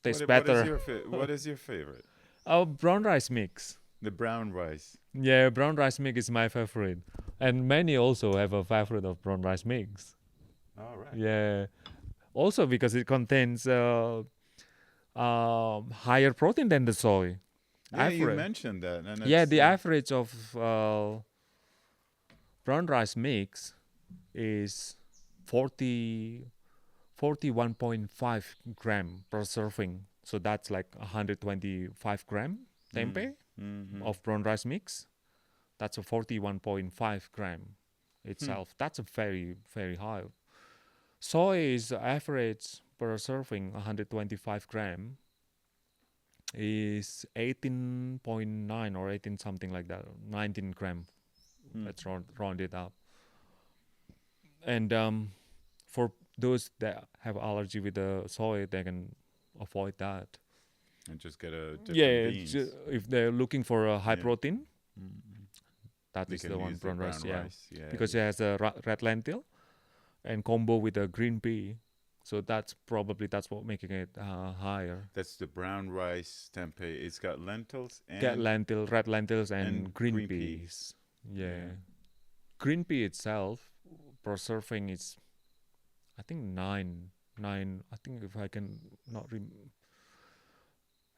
[SPEAKER 1] tastes better.
[SPEAKER 2] What is your favorite?
[SPEAKER 1] Oh, brown rice mix.
[SPEAKER 2] The brown rice.
[SPEAKER 1] Yeah, brown rice mix is my favorite, and many also have a favorite of brown rice mix.
[SPEAKER 2] All right.
[SPEAKER 1] Yeah, also because it contains higher protein than the soy.
[SPEAKER 2] Yeah, you mentioned that, and
[SPEAKER 1] Yeah,
[SPEAKER 2] it's,
[SPEAKER 1] the average of brown rice mix is 41.5 gram per serving. So that's like 125 gram tempeh of brown rice mix. That's a 41.5 gram itself. That's a very, very high. Soy is average per serving 125 gram is 18.9 or 18 something like that, 19 gram. Let's round it up. And for those that have allergy with the soy, they can avoid that.
[SPEAKER 2] And just get a different beans.
[SPEAKER 1] If they're looking for a high
[SPEAKER 2] Yeah.
[SPEAKER 1] protein, that
[SPEAKER 2] They
[SPEAKER 1] is
[SPEAKER 2] can
[SPEAKER 1] the one
[SPEAKER 2] use
[SPEAKER 1] brown rice. Yeah,
[SPEAKER 2] Yeah,
[SPEAKER 1] because it has a red lentil and combo with a green pea. So that's what making it higher.
[SPEAKER 2] that's the brown rice tempeh. It's got lentils and
[SPEAKER 1] Red lentils, and green
[SPEAKER 2] green
[SPEAKER 1] peas. Yeah.
[SPEAKER 2] Yeah.
[SPEAKER 1] Green pea itself per serving is, I think nine. I think if I can not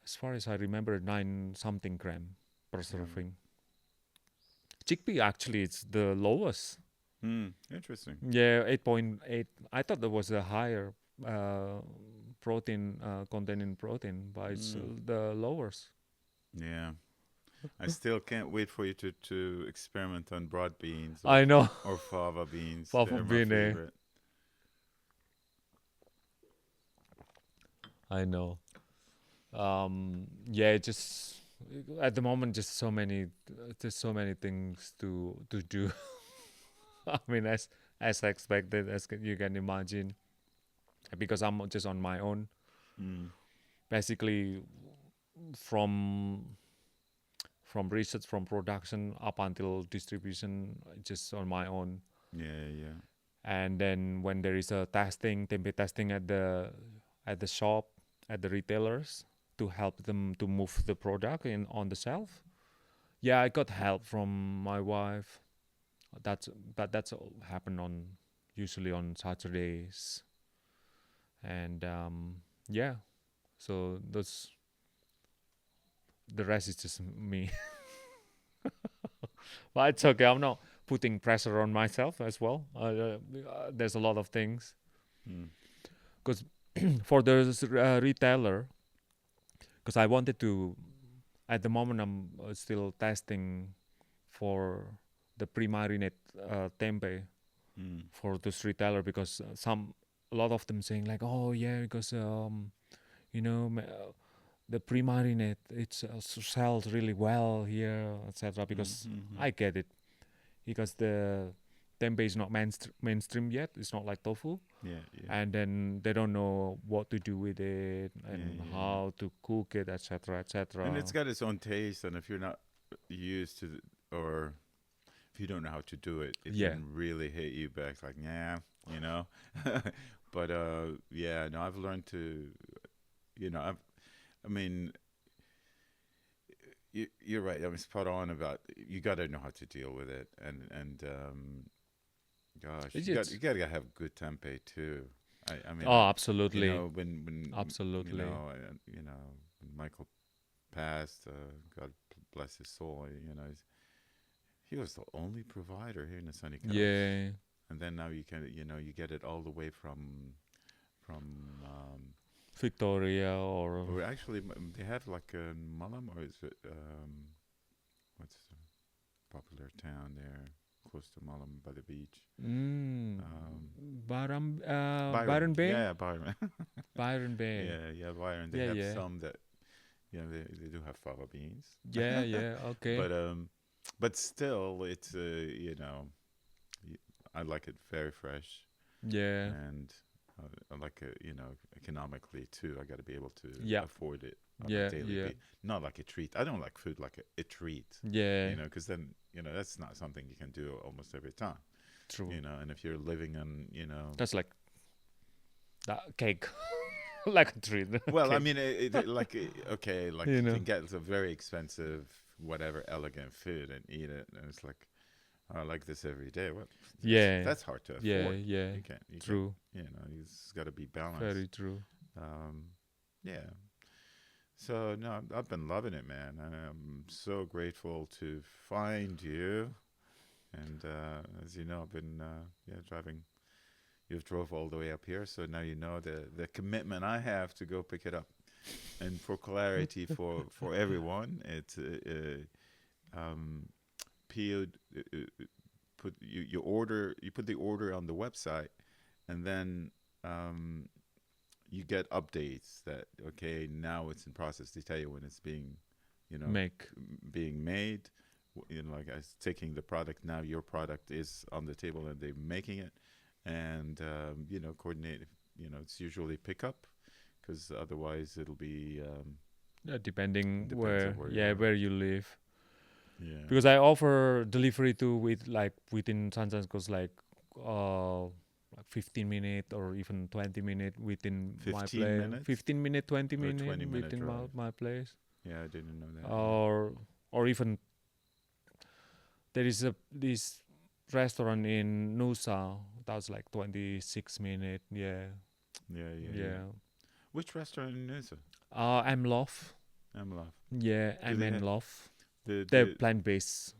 [SPEAKER 1] as far as I remember, 9 something gram per serving. Chickpea actually it's the lowest.
[SPEAKER 2] Interesting.
[SPEAKER 1] Yeah, 8.8. I thought there was a higher protein containing protein, but it's the lowest.
[SPEAKER 2] Yeah. I still can't wait for you to experiment on broad beans.
[SPEAKER 1] I know.
[SPEAKER 2] Or fava beans.
[SPEAKER 1] Fava
[SPEAKER 2] They're my
[SPEAKER 1] bean, eh?
[SPEAKER 2] favorite.
[SPEAKER 1] I know. Yeah, just at the moment, just so many, there's so many things to do. I mean, as expected, as you can imagine, because I'm just on my own. Basically, from research, from production up until distribution, just on my own.
[SPEAKER 2] Yeah.
[SPEAKER 1] And then when there is a testing, tempe testing at the shop, at the retailers, to help them to move the product in on the shelf. Yeah, I got help from my wife. That's that's all happen on usually on Saturdays, and yeah. So those the rest is just me. But it's okay. I'm not putting pressure on myself as well. There's a lot of things
[SPEAKER 2] Mm.
[SPEAKER 1] because for the retailer, because I wanted to. At the moment, I'm still testing for the pre-marinate tempeh
[SPEAKER 2] Mm.
[SPEAKER 1] for this retailer because a lot of them saying like, oh yeah, because you know the pre-marinate it sells really well here, etc. Because
[SPEAKER 2] Mm-hmm.
[SPEAKER 1] I get it because the tempeh is not mainstream yet. It's not like tofu,
[SPEAKER 2] Yeah, yeah,
[SPEAKER 1] and then they don't know what to do with it
[SPEAKER 2] yeah,
[SPEAKER 1] and
[SPEAKER 2] yeah, yeah.
[SPEAKER 1] how to cook it, etc.,
[SPEAKER 2] And
[SPEAKER 1] etc.
[SPEAKER 2] it's got its own taste, and if you're not used to, or if you don't know how to do it, it
[SPEAKER 1] Yeah,
[SPEAKER 2] can really hit you back. Like, yeah, you know. But yeah, no, I've learned to, I mean, you're right. I'm spot on about you got to know how to deal with it, and gosh,
[SPEAKER 1] it's
[SPEAKER 2] you got to have good tempeh too. I mean,
[SPEAKER 1] oh, absolutely,
[SPEAKER 2] when
[SPEAKER 1] absolutely.
[SPEAKER 2] when Michael passed, God bless his soul. He was the only provider here in the Sunny Coast,
[SPEAKER 1] Yeah,
[SPEAKER 2] and then now you can, you get it all the way from
[SPEAKER 1] Victoria or
[SPEAKER 2] or actually they have like a Mullum, or is it what's the popular town there close to Mullum by the beach?
[SPEAKER 1] mm,
[SPEAKER 2] Um,
[SPEAKER 1] Byron
[SPEAKER 2] Byron,
[SPEAKER 1] Bay,
[SPEAKER 2] yeah, Byron,
[SPEAKER 1] Byron Bay.
[SPEAKER 2] yeah, Byron. They
[SPEAKER 1] Yeah,
[SPEAKER 2] have
[SPEAKER 1] yeah,
[SPEAKER 2] some that they do have fava beans,
[SPEAKER 1] yeah, yeah. Okay.
[SPEAKER 2] but but still it's y- I like it very fresh,
[SPEAKER 1] Yeah,
[SPEAKER 2] and I like it, economically too. I got to be able to
[SPEAKER 1] yeah,
[SPEAKER 2] afford it on a
[SPEAKER 1] yeah,
[SPEAKER 2] daily
[SPEAKER 1] yeah,
[SPEAKER 2] basis, not like a treat. I don't like food like a treat,
[SPEAKER 1] yeah.
[SPEAKER 2] because then that's not something you can do almost every time,
[SPEAKER 1] True.
[SPEAKER 2] and if you're living on,
[SPEAKER 1] That's like that cake, like a treat.
[SPEAKER 2] well, I
[SPEAKER 1] Cake.
[SPEAKER 2] mean, like okay, like
[SPEAKER 1] You
[SPEAKER 2] you
[SPEAKER 1] know.
[SPEAKER 2] can get a very expensive whatever elegant food and eat it, and it's like I like this every day. Well,
[SPEAKER 1] Yeah,
[SPEAKER 2] that's hard to
[SPEAKER 1] yeah,
[SPEAKER 2] afford.
[SPEAKER 1] yeah.
[SPEAKER 2] You can't,
[SPEAKER 1] True.
[SPEAKER 2] it's got to be balanced.
[SPEAKER 1] Very true.
[SPEAKER 2] Um, yeah. So no, I've been loving it, man. And I'm so grateful to find you. And as you know, I've been driving. You've drove all the way up here, so now you know the commitment I have to go pick it up. And for clarity, for everyone, it's um, PO, put you put the order on the website, and then you get updates that okay, now it's in process. They tell you when it's being you know
[SPEAKER 1] Make.
[SPEAKER 2] being made, like as taking the product. Now your product is on the table and they're making it, and coordinate. It's usually pickup, because otherwise it'll be
[SPEAKER 1] Depending
[SPEAKER 2] depends on
[SPEAKER 1] where,
[SPEAKER 2] where you
[SPEAKER 1] yeah,
[SPEAKER 2] are.
[SPEAKER 1] where you live.
[SPEAKER 2] Yeah.
[SPEAKER 1] Because I offer delivery too with like within sometimes goes like 15 minute or even 20 minute within my
[SPEAKER 2] 15
[SPEAKER 1] place.
[SPEAKER 2] minutes
[SPEAKER 1] 15 minute, 20
[SPEAKER 2] or
[SPEAKER 1] minute
[SPEAKER 2] 20-minute
[SPEAKER 1] within
[SPEAKER 2] drive.
[SPEAKER 1] my place.
[SPEAKER 2] Yeah, I didn't know that. Yeah.
[SPEAKER 1] Or even there is this restaurant in Nusa that's like 26 minute. Yeah,
[SPEAKER 2] Yeah, yeah, yeah.
[SPEAKER 1] yeah.
[SPEAKER 2] Which restaurant in Noosa?
[SPEAKER 1] I'm Love.
[SPEAKER 2] Emloff.
[SPEAKER 1] Yeah,
[SPEAKER 2] Do
[SPEAKER 1] I'm
[SPEAKER 2] they
[SPEAKER 1] in
[SPEAKER 2] have
[SPEAKER 1] Love. They're
[SPEAKER 2] the
[SPEAKER 1] plant based.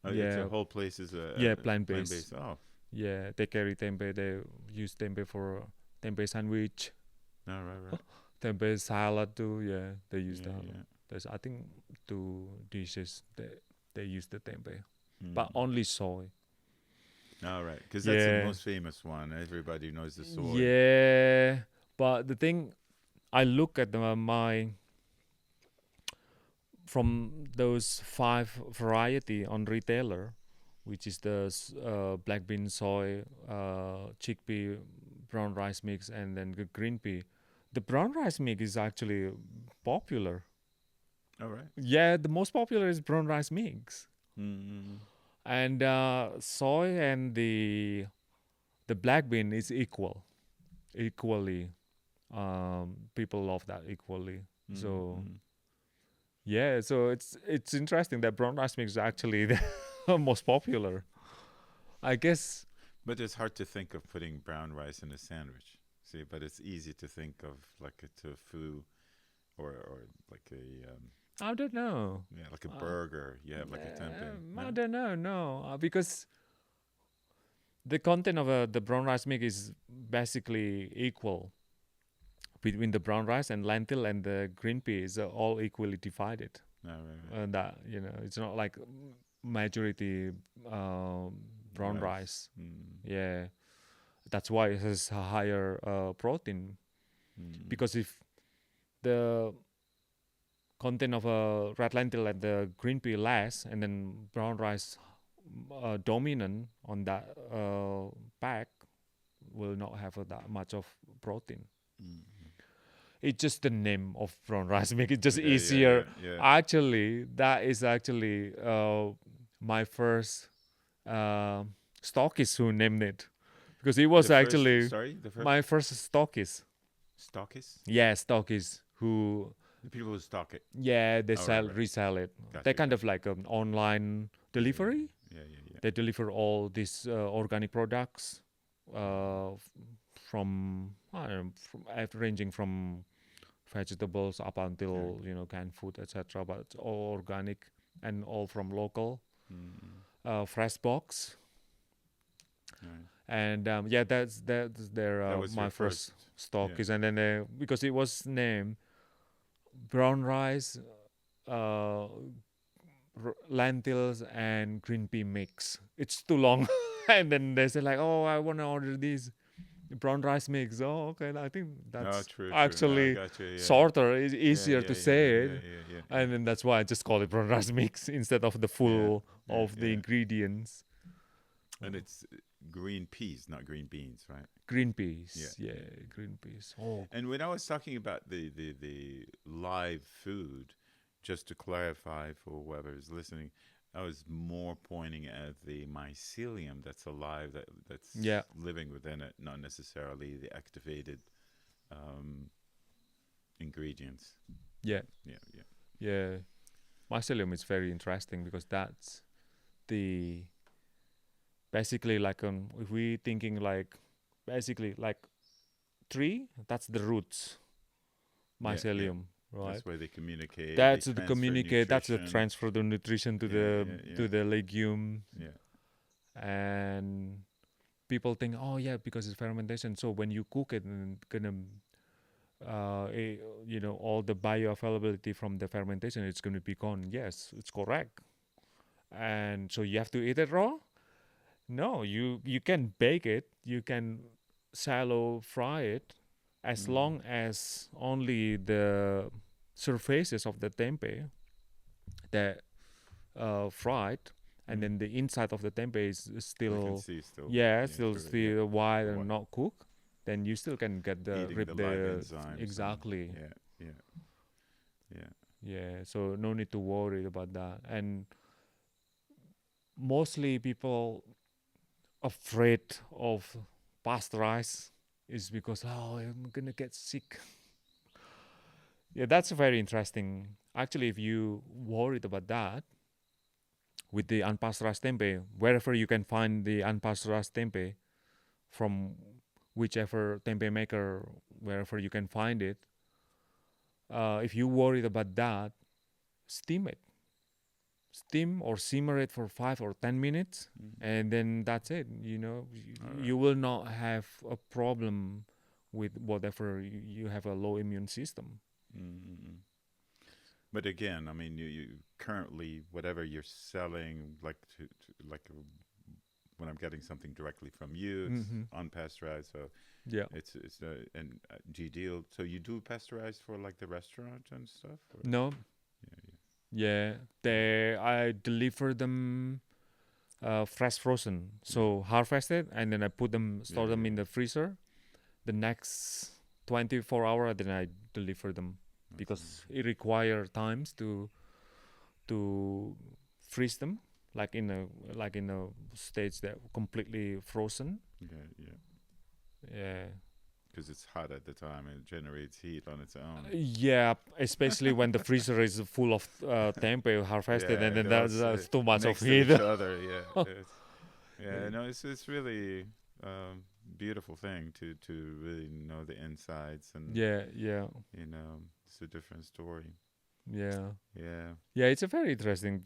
[SPEAKER 2] it's a
[SPEAKER 1] Yeah,
[SPEAKER 2] whole place is
[SPEAKER 1] yeah,
[SPEAKER 2] a
[SPEAKER 1] plant
[SPEAKER 2] plant
[SPEAKER 1] based.
[SPEAKER 2] based. Oh,
[SPEAKER 1] Yeah, they carry tempeh. They use tempeh for tempeh sandwich,
[SPEAKER 2] no, right, right.
[SPEAKER 1] tempeh salad too. Yeah, they use
[SPEAKER 2] Yeah,
[SPEAKER 1] that.
[SPEAKER 2] yeah.
[SPEAKER 1] There's I think 2 dishes they use the tempeh,
[SPEAKER 2] Mm.
[SPEAKER 1] but only soy.
[SPEAKER 2] All right, because that's the
[SPEAKER 1] Yeah,
[SPEAKER 2] most famous one. Everybody knows the soy.
[SPEAKER 1] yeah. But the thing I look at my from those 5 variety on retailer, which is the black bean, soy, chickpea, brown rice mix, and then the green pea. The brown rice mix is actually popular.
[SPEAKER 2] All right.
[SPEAKER 1] Yeah, the most popular is brown rice mix,
[SPEAKER 2] Mm-hmm.
[SPEAKER 1] and soy and the the black bean is equally. People love that equally. So yeah, so it's interesting that brown rice mix is actually the most popular. I guess.
[SPEAKER 2] But it's hard to think of putting brown rice in a sandwich. See, but it's easy to think of like a tofu or like a
[SPEAKER 1] I don't know.
[SPEAKER 2] like a burger. You have like a tempeh.
[SPEAKER 1] I
[SPEAKER 2] No?
[SPEAKER 1] don't know. No, because the content of the brown rice mix is basically equal between the brown rice and lentil and the green peas are all equally divided.
[SPEAKER 2] No, right, right.
[SPEAKER 1] And that it's not like majority brown rice. Yeah, that's why it has a higher protein. Because if the content of a red lentil and the green pea less, and then brown rice dominant on that pack, will not have that much of protein. It's just the name of brown rice make it just easier. Actually, that is actually my first stockist who named it, because it was actually my first stockist.
[SPEAKER 2] Stockist?
[SPEAKER 1] Yeah, stockist who.
[SPEAKER 2] The people who stock it.
[SPEAKER 1] Yeah, they resell it.
[SPEAKER 2] Gotcha,
[SPEAKER 1] They're kind of like an online delivery.
[SPEAKER 2] Yeah.
[SPEAKER 1] They deliver all these organic products from ranging from vegetables up until canned food, etc. But it's all organic and all from local, fresh box. And that's their my first stock is, and then because it was named brown rice, lentils and green pea mix. It's too long, and then they say like, oh, I want to order these brown rice mix. Oh, okay. I think that's actually shorter. It's easier to say it, and then that's why I just call it brown rice mix instead of the full of the ingredients.
[SPEAKER 2] And it's green peas, not green beans, right?
[SPEAKER 1] Green peas, green peas. Oh.
[SPEAKER 2] And when I was talking about the live food, just to clarify for whoever's listening, I was more pointing at the mycelium that's alive, that's living within it, not necessarily the activated ingredients.
[SPEAKER 1] Yeah. Mycelium is very interesting because that's the basically like if we thinking like basically like tree, that's the roots. Mycelium. Right.
[SPEAKER 2] That's where they communicate.
[SPEAKER 1] That's the communicate. That's the transfer the nutrition to the legume.
[SPEAKER 2] Yeah.
[SPEAKER 1] And people think, oh yeah, because it's fermentation. So when you cook it, it's gonna, all the bioavailability from the fermentation, it's gonna be gone. Yes, it's correct. And so you have to eat it raw. No, you can bake it. You can shallow fry it. As long as only the surfaces of the tempeh that fried, and then the inside of the tempeh is still still white and not cooked, then you still can get the
[SPEAKER 2] enzymes.
[SPEAKER 1] Exactly. Yeah. So no need to worry about that. And mostly people afraid of pasteurized is because I'm gonna get sick. Yeah, that's very interesting. Actually, if you worried about that, with the unpasteurized tempeh, wherever you can find the unpasteurized tempeh from whichever tempeh maker, wherever you can find it, if you worried about that, steam it. Steam or simmer it for 5 or 10 minutes, and then that's it. You will not have a problem with whatever you have a low immune system.
[SPEAKER 2] But again, I mean, you currently whatever you're selling, like when I'm getting something directly from you, it's unpasteurized. So it's and do you deal? So you do pasteurize for like the restaurant and stuff? Or?
[SPEAKER 1] No. Yeah, I deliver them fresh frozen. So harvested, and then I store them in the freezer. The next 24 hours, then I deliver them because it requires times to freeze them. like in a states that completely frozen.
[SPEAKER 2] Yeah, yeah.
[SPEAKER 1] Yeah.
[SPEAKER 2] Because it's hot at the time and it generates heat on its own.
[SPEAKER 1] Yeah, especially when the freezer is full of tempeh harvested, and
[SPEAKER 2] Yeah,
[SPEAKER 1] then
[SPEAKER 2] they're all
[SPEAKER 1] that's too much of
[SPEAKER 2] next to
[SPEAKER 1] heat.
[SPEAKER 2] each other. Yeah, yeah. No, it's really beautiful thing to really know the insides, and
[SPEAKER 1] Yeah, yeah,
[SPEAKER 2] it's a different story.
[SPEAKER 1] yeah,
[SPEAKER 2] Yeah,
[SPEAKER 1] yeah. It's a very interesting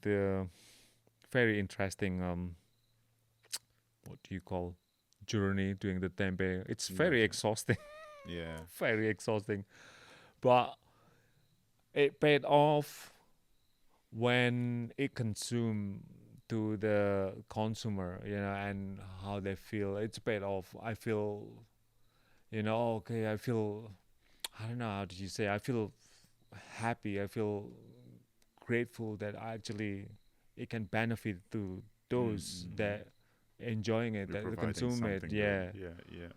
[SPEAKER 1] what do you call journey doing the tempeh. It's
[SPEAKER 2] yeah,
[SPEAKER 1] very exhausting,
[SPEAKER 2] yeah.
[SPEAKER 1] very exhausting, but it paid off when it consumed to the consumer, and how they feel. It's paid off. I feel, okay. I don't know how did you say. I feel happy. I feel grateful that actually it can benefit to those
[SPEAKER 2] Mm-hmm.
[SPEAKER 1] that enjoying it,
[SPEAKER 2] You're
[SPEAKER 1] that
[SPEAKER 2] providing
[SPEAKER 1] consume it.
[SPEAKER 2] something good.
[SPEAKER 1] Yeah,
[SPEAKER 2] Yeah, yeah.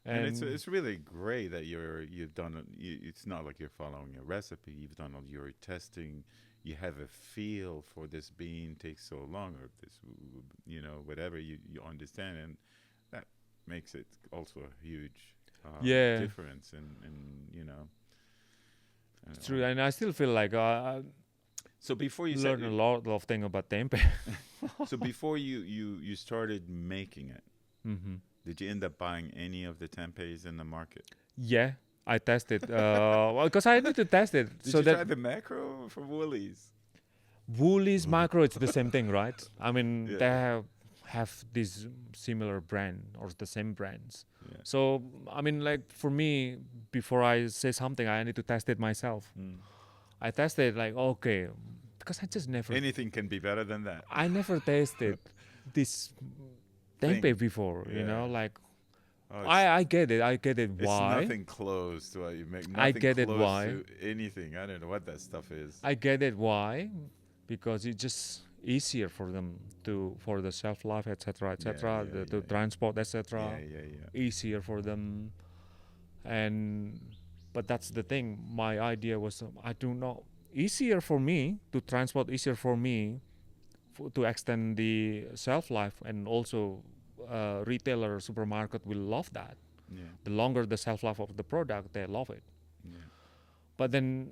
[SPEAKER 2] And
[SPEAKER 1] and
[SPEAKER 2] it's really great that you've done it. It's not like you're following a recipe. You've done all your testing. You have a feel for this bean takes so long, or this, whatever you understand, and that makes it also a huge
[SPEAKER 1] yeah,
[SPEAKER 2] difference. And
[SPEAKER 1] it's true. And I still feel like I
[SPEAKER 2] so before you said,
[SPEAKER 1] learned a lot of things about tempeh.
[SPEAKER 2] so before you started making it,
[SPEAKER 1] hmm
[SPEAKER 2] did you end up buying any of the tempehs in the market?
[SPEAKER 1] Yeah, I tested. Because I need to test it
[SPEAKER 2] Did
[SPEAKER 1] so
[SPEAKER 2] you
[SPEAKER 1] that
[SPEAKER 2] try the macro from Woolies?
[SPEAKER 1] Woolies Macro, it's the same thing, right? I mean,
[SPEAKER 2] Yeah,
[SPEAKER 1] they have this similar brand or the same brands.
[SPEAKER 2] yeah.
[SPEAKER 1] So, I mean, like for me, before I say something, I need to test it myself.
[SPEAKER 2] Mm.
[SPEAKER 1] I tested like, okay, because
[SPEAKER 2] Anything can be better than that.
[SPEAKER 1] I never tasted this tempeh
[SPEAKER 2] Thing.
[SPEAKER 1] before,
[SPEAKER 2] Yeah.
[SPEAKER 1] like,
[SPEAKER 2] Oh,
[SPEAKER 1] I get it. I get it
[SPEAKER 2] it's
[SPEAKER 1] why.
[SPEAKER 2] nothing close to what you make.
[SPEAKER 1] I
[SPEAKER 2] Nothing
[SPEAKER 1] get it
[SPEAKER 2] close
[SPEAKER 1] why.
[SPEAKER 2] to anything. I don't know what that stuff is.
[SPEAKER 1] I get it why, because it's just easier for them for the shelf life, etc.,
[SPEAKER 2] Yeah,
[SPEAKER 1] etc.,
[SPEAKER 2] yeah,
[SPEAKER 1] to
[SPEAKER 2] yeah,
[SPEAKER 1] transport,
[SPEAKER 2] yeah,
[SPEAKER 1] etc.
[SPEAKER 2] yeah, yeah,
[SPEAKER 1] Easier for them, and but that's the thing. My idea was I do not easier for me to transport, easier for me to extend the shelf life, and also retailer supermarket will love that.
[SPEAKER 2] yeah,
[SPEAKER 1] The longer the shelf life of the product, they love it.
[SPEAKER 2] yeah.
[SPEAKER 1] But then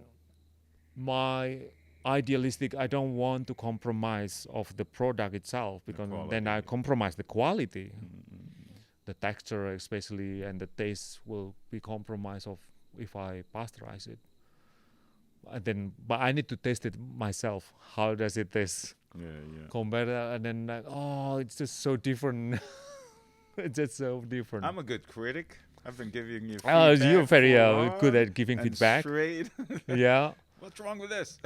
[SPEAKER 1] my idealistic, I don't want to compromise of the product itself,
[SPEAKER 2] The
[SPEAKER 1] because then
[SPEAKER 2] quality.
[SPEAKER 1] I compromise the quality,
[SPEAKER 2] Mm-mm.
[SPEAKER 1] the texture especially, and the taste will be compromised of if I pasteurize it. And then, but I need to taste it myself. How does it taste
[SPEAKER 2] Yeah, yeah.
[SPEAKER 1] compared? And then like, oh, it's just so different. It's just so different.
[SPEAKER 2] I'm a good critic. I've been giving you
[SPEAKER 1] You're
[SPEAKER 2] feedback
[SPEAKER 1] very
[SPEAKER 2] full
[SPEAKER 1] good
[SPEAKER 2] on
[SPEAKER 1] at giving
[SPEAKER 2] and
[SPEAKER 1] feedback.
[SPEAKER 2] straight.
[SPEAKER 1] Yeah.
[SPEAKER 2] What's wrong with this?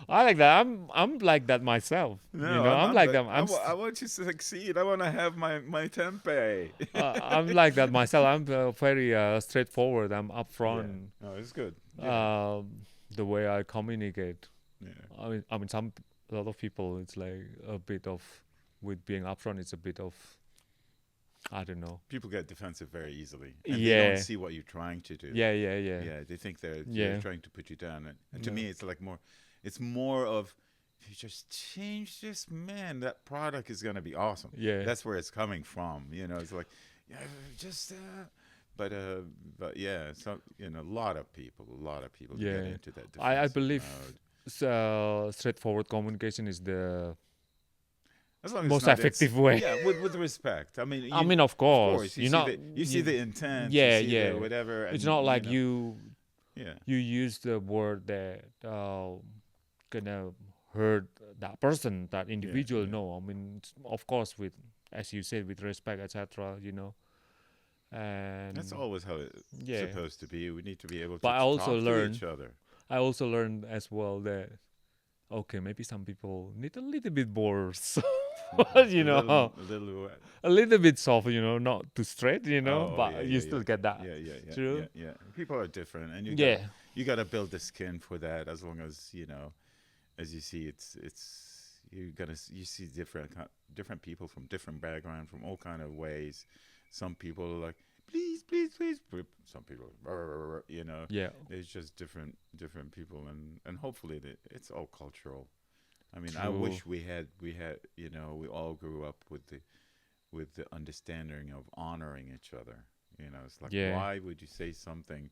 [SPEAKER 1] I like that. I'm like that myself.
[SPEAKER 2] No,
[SPEAKER 1] I'm like that.
[SPEAKER 2] I want you to succeed. I want to have my tempeh.
[SPEAKER 1] I'm like that myself. I'm very straightforward. I'm
[SPEAKER 2] Yeah.
[SPEAKER 1] upfront.
[SPEAKER 2] No, it's good. Yeah.
[SPEAKER 1] The way I communicate.
[SPEAKER 2] Yeah.
[SPEAKER 1] I mean, a lot of people, it's like a bit of, with being upfront, it's a bit of, I don't know.
[SPEAKER 2] People get defensive very easily, and they
[SPEAKER 1] Yeah.
[SPEAKER 2] don't see what you're trying to do.
[SPEAKER 1] Yeah, yeah, yeah.
[SPEAKER 2] Yeah, they think they're
[SPEAKER 1] Yeah.
[SPEAKER 2] trying to put you down. And to
[SPEAKER 1] Yeah.
[SPEAKER 2] me, it's like it's more of, if you just change this, man, that product is gonna be awesome.
[SPEAKER 1] Yeah.
[SPEAKER 2] That's where it's coming from. It's like, yeah, just. But yeah, so a lot of people
[SPEAKER 1] Yeah.
[SPEAKER 2] get into that.
[SPEAKER 1] I
[SPEAKER 2] defensive
[SPEAKER 1] believe
[SPEAKER 2] mode.
[SPEAKER 1] straightforward communication is the
[SPEAKER 2] As long as
[SPEAKER 1] most
[SPEAKER 2] it's not
[SPEAKER 1] effective way.
[SPEAKER 2] Yeah, with respect. I mean,
[SPEAKER 1] I mean, of course,
[SPEAKER 2] you see the intent.
[SPEAKER 1] Yeah,
[SPEAKER 2] you see
[SPEAKER 1] yeah.
[SPEAKER 2] the whatever.
[SPEAKER 1] It's
[SPEAKER 2] and,
[SPEAKER 1] not like
[SPEAKER 2] Yeah.
[SPEAKER 1] you use the word that gonna hurt that person, that individual.
[SPEAKER 2] yeah.
[SPEAKER 1] No, I mean, of course, with, as you said, with respect, etc. And
[SPEAKER 2] That's always how it's
[SPEAKER 1] yeah.
[SPEAKER 2] supposed to be. We need to be able to
[SPEAKER 1] But
[SPEAKER 2] talk to each other.
[SPEAKER 1] I also learned as well that okay, maybe some people need a little bit more, soft,
[SPEAKER 2] A little.
[SPEAKER 1] a little bit soft, not too straight,
[SPEAKER 2] Oh,
[SPEAKER 1] but
[SPEAKER 2] yeah,
[SPEAKER 1] you
[SPEAKER 2] yeah,
[SPEAKER 1] still
[SPEAKER 2] yeah.
[SPEAKER 1] get that.
[SPEAKER 2] Yeah.
[SPEAKER 1] True.
[SPEAKER 2] Yeah. People are different, and
[SPEAKER 1] Yeah.
[SPEAKER 2] you gotta build the skin for that. As long as as you see, you see different people from different backgrounds, from all kind of ways. Some people are like, please, please, please. Some people,
[SPEAKER 1] Yeah.
[SPEAKER 2] There's just different people, and hopefully it's all cultural. I mean, I
[SPEAKER 1] True.
[SPEAKER 2] wish we had, we all grew up with the understanding of honoring each other. It's like,
[SPEAKER 1] Yeah.
[SPEAKER 2] why would you say something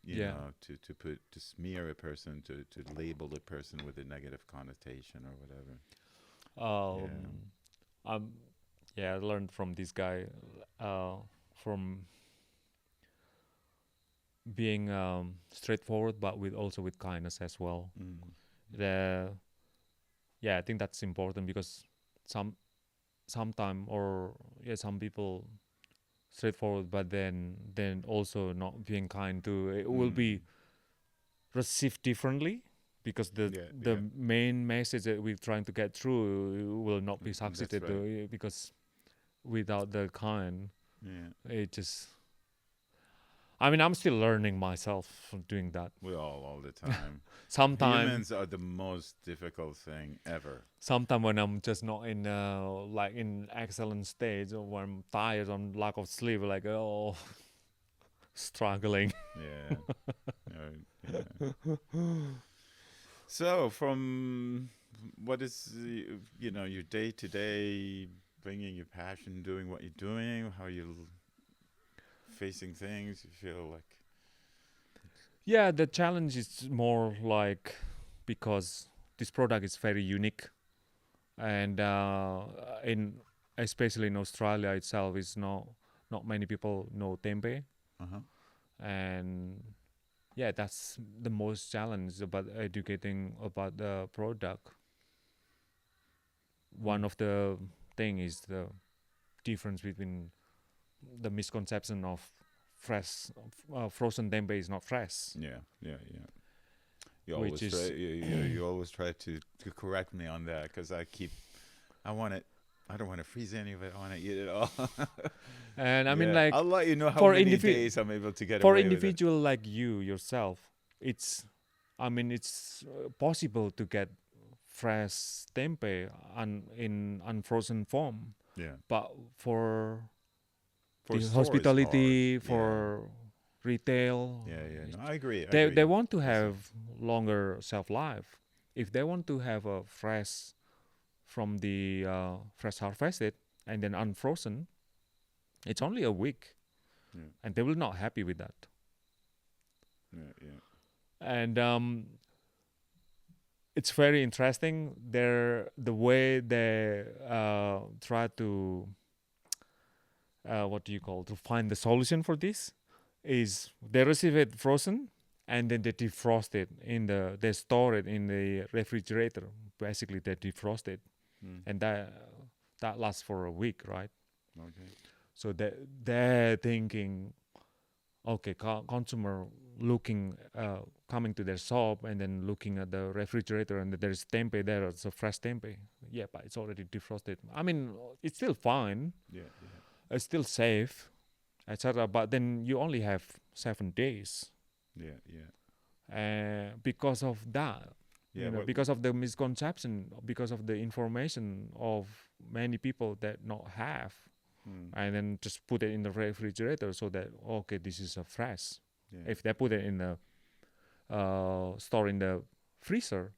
[SPEAKER 1] Yeah.
[SPEAKER 2] to smear a person, to label a person with a negative connotation or whatever. Yeah.
[SPEAKER 1] Um. Um. Yeah. I learned from this guy. From being straightforward, but with also with kindness as well.
[SPEAKER 2] Mm.
[SPEAKER 1] The Yeah, I think that's important because some sometime or yeah, some people straightforward, but then also not being kind to it will
[SPEAKER 2] Mm.
[SPEAKER 1] be received differently because the
[SPEAKER 2] Yeah,
[SPEAKER 1] the
[SPEAKER 2] yeah.
[SPEAKER 1] main message that we're trying to get through will not be
[SPEAKER 2] That's
[SPEAKER 1] succeeded
[SPEAKER 2] right.
[SPEAKER 1] because without the kind,
[SPEAKER 2] Yeah.
[SPEAKER 1] it just. I mean, I'm still learning myself from doing that.
[SPEAKER 2] We all the time.
[SPEAKER 1] Sometime,
[SPEAKER 2] Humans are the most difficult thing ever.
[SPEAKER 1] sometime when I'm just not in like in excellent stage or when I'm tired on lack of sleep, like oh, struggling.
[SPEAKER 2] Yeah. Yeah. So, from what is your day to day, bringing your passion, doing what you're doing, how you facing things, you feel like.
[SPEAKER 1] Yeah, the challenge is more like because this product is very unique, and in especially in Australia itself, is not many people know tempeh,
[SPEAKER 2] Uh huh.
[SPEAKER 1] and yeah, that's the most challenge about educating about the product.
[SPEAKER 2] Hmm.
[SPEAKER 1] One of the thing is the difference between the misconception of fresh frozen tempeh is not fresh,
[SPEAKER 2] Yeah. Yeah. Yeah. You
[SPEAKER 1] which
[SPEAKER 2] always try.
[SPEAKER 1] is
[SPEAKER 2] You always try to correct me on that because I want it. I don't want to freeze any of it. I want to eat it all.
[SPEAKER 1] and I mean
[SPEAKER 2] Yeah.
[SPEAKER 1] like
[SPEAKER 2] I'll let you know how
[SPEAKER 1] for
[SPEAKER 2] many
[SPEAKER 1] indivi-
[SPEAKER 2] days I'm able to get
[SPEAKER 1] for
[SPEAKER 2] away with it.
[SPEAKER 1] individual like you yourself, it's I mean it's possible to get fresh tempeh in unfrozen form,
[SPEAKER 2] Yeah.
[SPEAKER 1] but for
[SPEAKER 2] For
[SPEAKER 1] the
[SPEAKER 2] store is hard.
[SPEAKER 1] hospitality,
[SPEAKER 2] Yeah.
[SPEAKER 1] for retail,
[SPEAKER 2] Yeah. Yeah. No, I agree. I
[SPEAKER 1] they
[SPEAKER 2] agree.
[SPEAKER 1] want to
[SPEAKER 2] It's a,
[SPEAKER 1] have longer shelf life. If they want to have a fresh from the fresh harvested and then unfrozen, it's only a week,
[SPEAKER 2] yeah.
[SPEAKER 1] and they will not happy with that.
[SPEAKER 2] Yeah. Yeah.
[SPEAKER 1] And it's very interesting. The way they try to what do you call to find the solution for this is they receive it frozen and then they defrost it they store it in the refrigerator. Basically, they defrost it,
[SPEAKER 2] Mm.
[SPEAKER 1] and that lasts for a week, right?
[SPEAKER 2] Okay.
[SPEAKER 1] So they're thinking, okay, consumer looking coming to their shop and then looking at the refrigerator and there's tempeh there, it's a fresh tempeh. Yeah, but it's already defrosted. I mean, it's still fine,
[SPEAKER 2] Yeah. Yeah.
[SPEAKER 1] it's still safe, etc. But then you only have 7 days,
[SPEAKER 2] Yeah. Yeah.
[SPEAKER 1] because of that,
[SPEAKER 2] Yeah.
[SPEAKER 1] because of the misconception, because of the information of many people that not have,
[SPEAKER 2] Mm.
[SPEAKER 1] and then just put it in the refrigerator so that okay, this is a fresh.
[SPEAKER 2] Yeah.
[SPEAKER 1] If they put it in the store in the freezer,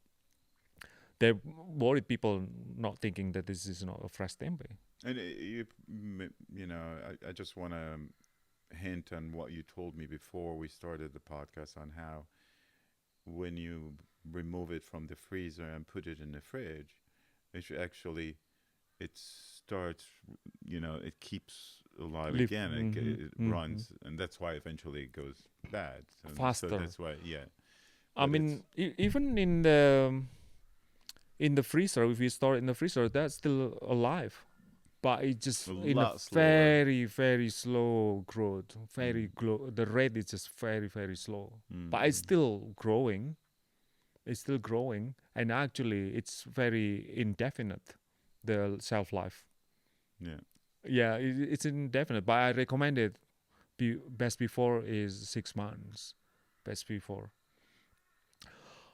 [SPEAKER 1] they worried people not thinking that this is not a fresh tempeh.
[SPEAKER 2] And I just want to hint on what you told me before we started the podcast on how when you remove it from the freezer and put it in the fridge, it should actually it starts, it keeps alive
[SPEAKER 1] Live
[SPEAKER 2] again. It runs, and that's why eventually it goes bad. So
[SPEAKER 1] faster.
[SPEAKER 2] that's why, yeah.
[SPEAKER 1] I
[SPEAKER 2] But
[SPEAKER 1] mean,
[SPEAKER 2] it's
[SPEAKER 1] even in the freezer, if you store it in the freezer, that's still alive, but it just
[SPEAKER 2] a
[SPEAKER 1] in a
[SPEAKER 2] lot slower.
[SPEAKER 1] very very slow growth.
[SPEAKER 2] Mm.
[SPEAKER 1] The rate is just very very slow,
[SPEAKER 2] Mm.
[SPEAKER 1] but it's still growing. It's still growing, and actually, it's very indefinite. The shelf life.
[SPEAKER 2] Yeah.
[SPEAKER 1] Yeah, it's indefinite, but I recommend it. Best before is 6 months. Best before.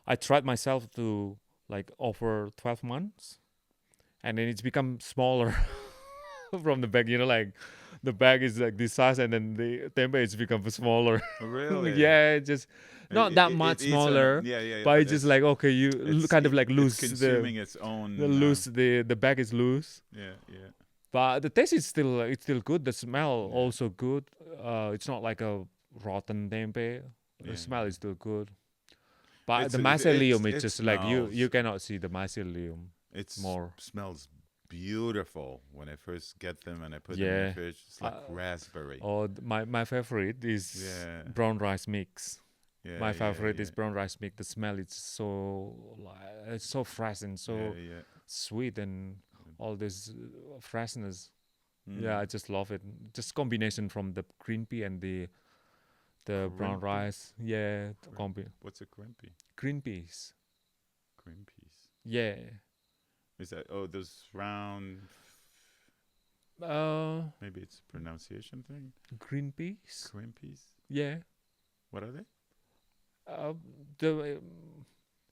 [SPEAKER 1] I tried myself to like offer 12 months, and then it's become smaller from the bag. Like the bag is like this size, and then the tempeh is become smaller.
[SPEAKER 2] Really?
[SPEAKER 1] Yeah, it's just not that much
[SPEAKER 2] It eats on
[SPEAKER 1] smaller,
[SPEAKER 2] yeah,
[SPEAKER 1] but it's just like okay, you kind of like
[SPEAKER 2] it's
[SPEAKER 1] lose
[SPEAKER 2] consuming its own.
[SPEAKER 1] the bag is loose.
[SPEAKER 2] Yeah.
[SPEAKER 1] But the taste is still it's still good. The smell
[SPEAKER 2] Yeah.
[SPEAKER 1] also good. It's not like a rotten tempeh. The smell is still good. But the mycelium, it's
[SPEAKER 2] it
[SPEAKER 1] just like you
[SPEAKER 2] smells.
[SPEAKER 1] cannot see the mycelium more.
[SPEAKER 2] Smells beautiful when I first get them and I put them in the
[SPEAKER 1] Yeah.
[SPEAKER 2] fridge. It's like raspberry.
[SPEAKER 1] Or my favorite is
[SPEAKER 2] Yeah.
[SPEAKER 1] brown rice mix.
[SPEAKER 2] Yeah.
[SPEAKER 1] My
[SPEAKER 2] yeah,
[SPEAKER 1] favorite
[SPEAKER 2] yeah.
[SPEAKER 1] is brown rice mix. The smell is so it's so fresh and so
[SPEAKER 2] yeah.
[SPEAKER 1] sweet and all this freshness.
[SPEAKER 2] Mm.
[SPEAKER 1] Yeah, I just love it. Just combination from the green pea and the brown
[SPEAKER 2] Crimpy?
[SPEAKER 1] rice. Yeah,
[SPEAKER 2] What's a crimpy?
[SPEAKER 1] green peas.
[SPEAKER 2] Green peas.
[SPEAKER 1] Yeah.
[SPEAKER 2] Is that those round? Maybe it's a pronunciation thing.
[SPEAKER 1] Green peas.
[SPEAKER 2] Green peas.
[SPEAKER 1] Yeah.
[SPEAKER 2] What are they?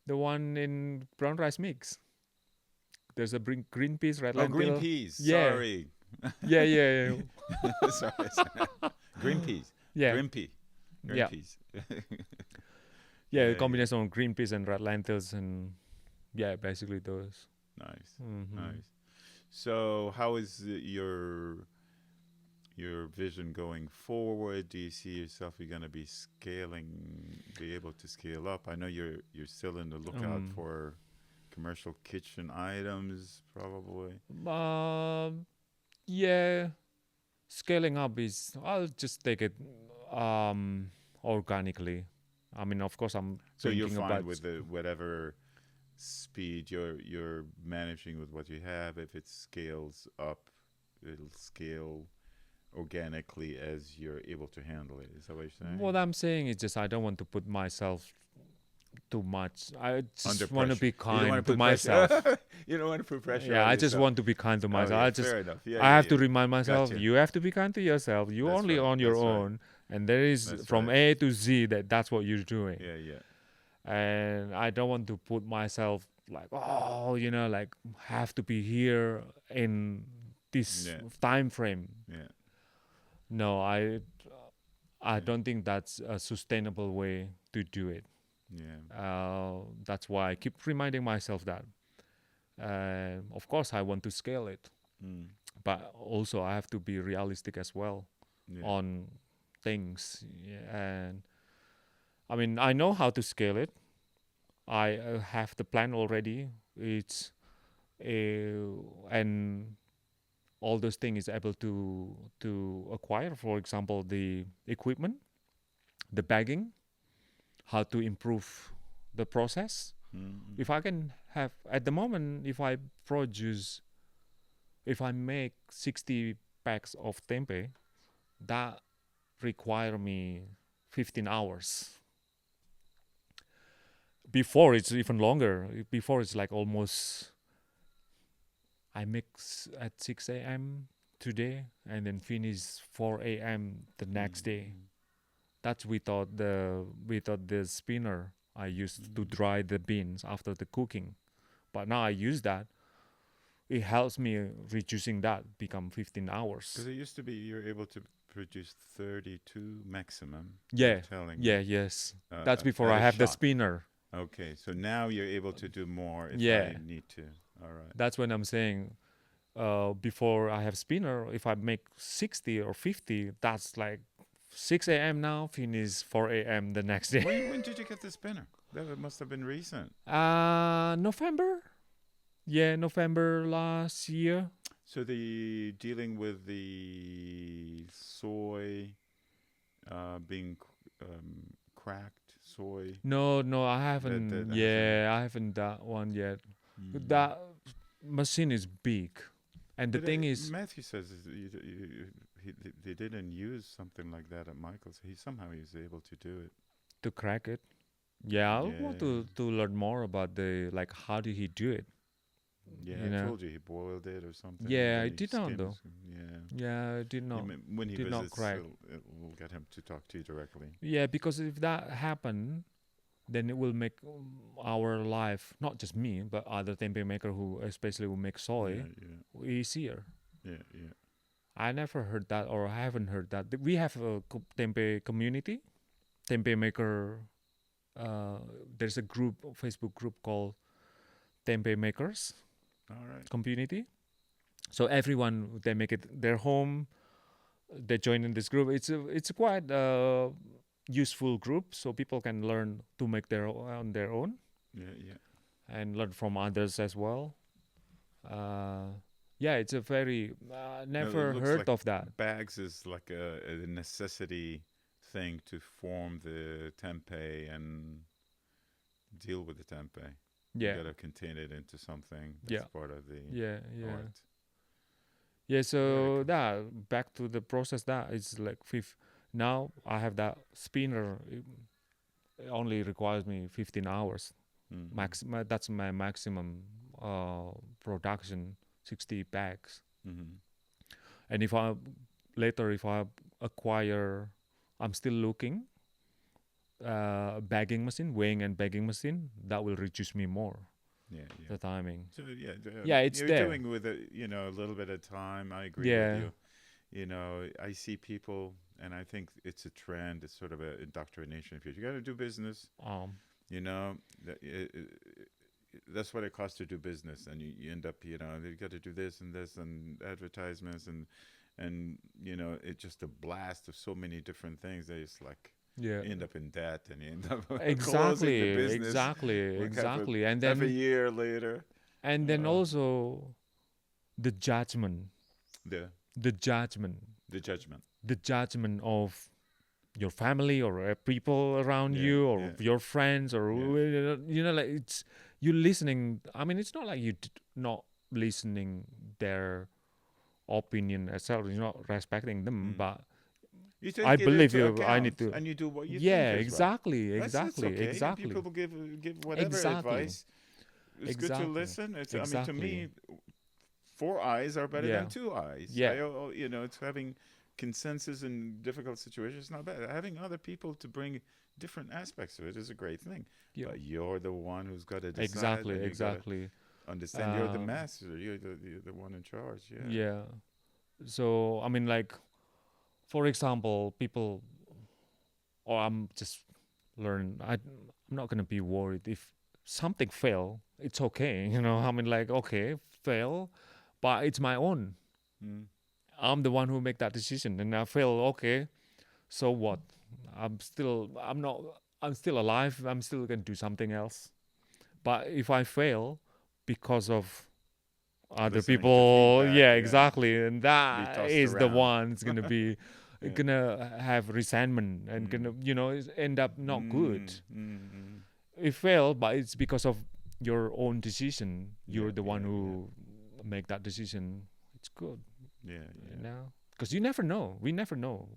[SPEAKER 1] The one in brown rice mix. There's a green peas, red lentil.
[SPEAKER 2] Green peas.
[SPEAKER 1] Yeah.
[SPEAKER 2] Sorry.
[SPEAKER 1] Yeah.
[SPEAKER 2] sorry. Green peas.
[SPEAKER 1] Yeah.
[SPEAKER 2] Green pea. Green peas.
[SPEAKER 1] Yeah, the combination of green peas and red lentils, and yeah, basically those.
[SPEAKER 2] Nice.
[SPEAKER 1] Mm-hmm.
[SPEAKER 2] Nice. So, how is your vision going forward? Do you see yourself you're going to be able to scale up? I know you're still in the lookout for commercial kitchen items, probably.
[SPEAKER 1] Yeah, scaling up is I'll just take it organically. I mean, of course, I'm
[SPEAKER 2] so you're
[SPEAKER 1] thinking
[SPEAKER 2] fine
[SPEAKER 1] about
[SPEAKER 2] with whatever speed you're managing with what you have. If it scales up, it'll scale organically as you're able to handle it. Is that what you're saying?
[SPEAKER 1] What I'm saying is just I don't want to put myself too much. I just
[SPEAKER 2] Under
[SPEAKER 1] want to
[SPEAKER 2] pressure.
[SPEAKER 1] be kind to
[SPEAKER 2] myself.
[SPEAKER 1] myself.
[SPEAKER 2] You don't want to put pressure.
[SPEAKER 1] Yeah,
[SPEAKER 2] on
[SPEAKER 1] I just
[SPEAKER 2] yourself.
[SPEAKER 1] want to be kind to myself.
[SPEAKER 2] Fair enough. Yeah,
[SPEAKER 1] I have to remind myself,
[SPEAKER 2] Gotcha.
[SPEAKER 1] you have to be kind to yourself. You're
[SPEAKER 2] That's
[SPEAKER 1] only
[SPEAKER 2] right.
[SPEAKER 1] on your
[SPEAKER 2] That's right.
[SPEAKER 1] own, and there is
[SPEAKER 2] That's
[SPEAKER 1] from
[SPEAKER 2] right.
[SPEAKER 1] A to Z that's what you're doing.
[SPEAKER 2] Yeah.
[SPEAKER 1] And I don't want to put myself like, like have to be here in this time frame.
[SPEAKER 2] Yeah.
[SPEAKER 1] No, I don't think that's a sustainable way to do it.
[SPEAKER 2] Yeah.
[SPEAKER 1] That's why I keep reminding myself that. Of course, I want to scale it, but also I have to be realistic as well on things. And I mean, I know how to scale it. I have the plan already. It's and all those things is able to acquire. For example, the equipment, the bagging, how to improve the process. If I can have at the moment, if I make 60 packs of tempeh, that require me 15 hours. Before it's even longer. Before it's like almost I make at 6 a.m. today and then finish 4 a.m. the next day. That's without the spinner I used to dry the beans after the cooking. But now I use that. It helps me reducing that, become 15 hours.
[SPEAKER 2] Because it used to be you're able to produce 32 maximum.
[SPEAKER 1] Yeah.
[SPEAKER 2] Yeah.
[SPEAKER 1] Yes. That's before I have the spinner.
[SPEAKER 2] Okay, so now you're able to do more if I need to. All right.
[SPEAKER 1] That's when I'm saying before I have spinner, if I make 60 or 50, that's like 6 a.m. now, finish 4 a.m. the next day.
[SPEAKER 2] When did you get the spinner? That must have been recent.
[SPEAKER 1] November? Yeah, November last year.
[SPEAKER 2] So the dealing with the soy being cracked soy.
[SPEAKER 1] No, I haven't. I haven't that one yet. That machine is big, and the thing is,
[SPEAKER 2] Matthew says they didn't use something like that at Michael's. He somehow is able to do it.
[SPEAKER 1] To crack it. Yeah, I want to learn more about how did he do it.
[SPEAKER 2] Yeah, I told you he boiled it or something.
[SPEAKER 1] Yeah, I did not though.
[SPEAKER 2] Yeah,
[SPEAKER 1] I did not.
[SPEAKER 2] When he
[SPEAKER 1] did
[SPEAKER 2] visits,
[SPEAKER 1] not crack.
[SPEAKER 2] We'll get him to talk to you directly.
[SPEAKER 1] Yeah, because if that happened, then it will make our life, not just me, but other tempeh maker who especially will make soy, easier.
[SPEAKER 2] Yeah.
[SPEAKER 1] I never heard that, or I haven't heard that. We have a tempeh community, tempeh maker. Uh, there's a group, Facebook group called Tempeh Makers
[SPEAKER 2] All right.
[SPEAKER 1] Community. So everyone, they make it their home. They join in this group. It's quite useful group, so people can learn to make on their own
[SPEAKER 2] Yeah, yeah.
[SPEAKER 1] and learn from others as well. Yeah, it's a very
[SPEAKER 2] No, it
[SPEAKER 1] never
[SPEAKER 2] looks
[SPEAKER 1] heard
[SPEAKER 2] like
[SPEAKER 1] of that.
[SPEAKER 2] bags is like a necessity thing to form the tempeh and deal with the tempeh. You
[SPEAKER 1] Yeah,
[SPEAKER 2] gotta contain it into something
[SPEAKER 1] yeah,
[SPEAKER 2] that's part of the
[SPEAKER 1] yeah, yeah,
[SPEAKER 2] art.
[SPEAKER 1] yeah.
[SPEAKER 2] Very
[SPEAKER 1] So
[SPEAKER 2] cool.
[SPEAKER 1] that back to the process. That is like fifth. Now I have that spinner. It only requires me 15 hours.
[SPEAKER 2] Mm-hmm.
[SPEAKER 1] That's my maximum production, 60 bags.
[SPEAKER 2] Mm-hmm.
[SPEAKER 1] And if I acquire, I'm still looking bagging machine, weighing and bagging machine, that will reduce me more
[SPEAKER 2] Yeah, yeah.
[SPEAKER 1] the timing.
[SPEAKER 2] So yeah,
[SPEAKER 1] Yeah, it's
[SPEAKER 2] you're
[SPEAKER 1] there.
[SPEAKER 2] doing with a little bit of time. I agree with
[SPEAKER 1] Yeah.
[SPEAKER 2] you. I see people, and I think it's a trend. It's sort of an indoctrination. If you got to do business,
[SPEAKER 1] Um.
[SPEAKER 2] you know, that's what it costs to do business, and you end up, you got to do this and advertisements and it's just a blast of so many different things that it's like
[SPEAKER 1] Yeah.
[SPEAKER 2] you end up in debt and you end up closing
[SPEAKER 1] Exactly.
[SPEAKER 2] the business
[SPEAKER 1] Exactly.
[SPEAKER 2] like
[SPEAKER 1] Exactly. And
[SPEAKER 2] half a
[SPEAKER 1] then
[SPEAKER 2] year later. Uh,
[SPEAKER 1] also the judgment,
[SPEAKER 2] the
[SPEAKER 1] the judgment,
[SPEAKER 2] the judgment.
[SPEAKER 1] the judgment of your family or people around
[SPEAKER 2] Yeah,
[SPEAKER 1] you or
[SPEAKER 2] yeah,
[SPEAKER 1] your friends or
[SPEAKER 2] yeah.
[SPEAKER 1] like it's you listening. I mean, it's not like you not listening their opinion as well. You're not respecting them,
[SPEAKER 2] Mm.
[SPEAKER 1] but
[SPEAKER 2] You
[SPEAKER 1] I
[SPEAKER 2] take it
[SPEAKER 1] believe
[SPEAKER 2] into
[SPEAKER 1] you. I need
[SPEAKER 2] account
[SPEAKER 1] to.
[SPEAKER 2] and you do what you think
[SPEAKER 1] Yeah,
[SPEAKER 2] is right.
[SPEAKER 1] exactly,
[SPEAKER 2] That's
[SPEAKER 1] exactly,
[SPEAKER 2] okay. And
[SPEAKER 1] exactly,
[SPEAKER 2] people will give whatever
[SPEAKER 1] exactly,
[SPEAKER 2] advice. It's good to
[SPEAKER 1] exactly,
[SPEAKER 2] listen. I mean, to
[SPEAKER 1] exactly.
[SPEAKER 2] me, four eyes are better than
[SPEAKER 1] Yeah,
[SPEAKER 2] two eyes.
[SPEAKER 1] yeah,
[SPEAKER 2] It's having consensus in difficult situations is not bad. Having other people to bring different aspects to it is a great thing.
[SPEAKER 1] yeah,
[SPEAKER 2] But you're the one who's got to decide,
[SPEAKER 1] exactly,
[SPEAKER 2] and you got to
[SPEAKER 1] exactly.
[SPEAKER 2] understand. You're the
[SPEAKER 1] Um,
[SPEAKER 2] master. You're the one in charge. Yeah.
[SPEAKER 1] yeah. So I mean, like, for example, people, or I'm just learn. I'm not gonna be worried if something fail. It's okay, I mean, like, okay, fail, but it's my own.
[SPEAKER 2] Mm.
[SPEAKER 1] I'm the one who make that decision, and I feel okay. So what? I'm not. I'm still alive. I'm still gonna do something else. But if I fail because of other
[SPEAKER 2] Listening to
[SPEAKER 1] people,
[SPEAKER 2] feedback,
[SPEAKER 1] yeah,
[SPEAKER 2] yeah,
[SPEAKER 1] exactly, and
[SPEAKER 2] be
[SPEAKER 1] that
[SPEAKER 2] tossed
[SPEAKER 1] is the
[SPEAKER 2] around.
[SPEAKER 1] one. It's gonna be
[SPEAKER 2] Yeah.
[SPEAKER 1] gonna have resentment and
[SPEAKER 2] Mm.
[SPEAKER 1] gonna end up not good.
[SPEAKER 2] Mm. Mm. Mm.
[SPEAKER 1] It failed, but it's because of your own decision.
[SPEAKER 2] Yeah.
[SPEAKER 1] You're the one
[SPEAKER 2] Yeah. Yeah.
[SPEAKER 1] who make that decision. It's good,
[SPEAKER 2] Yeah. Yeah.
[SPEAKER 1] because you never know. We never know.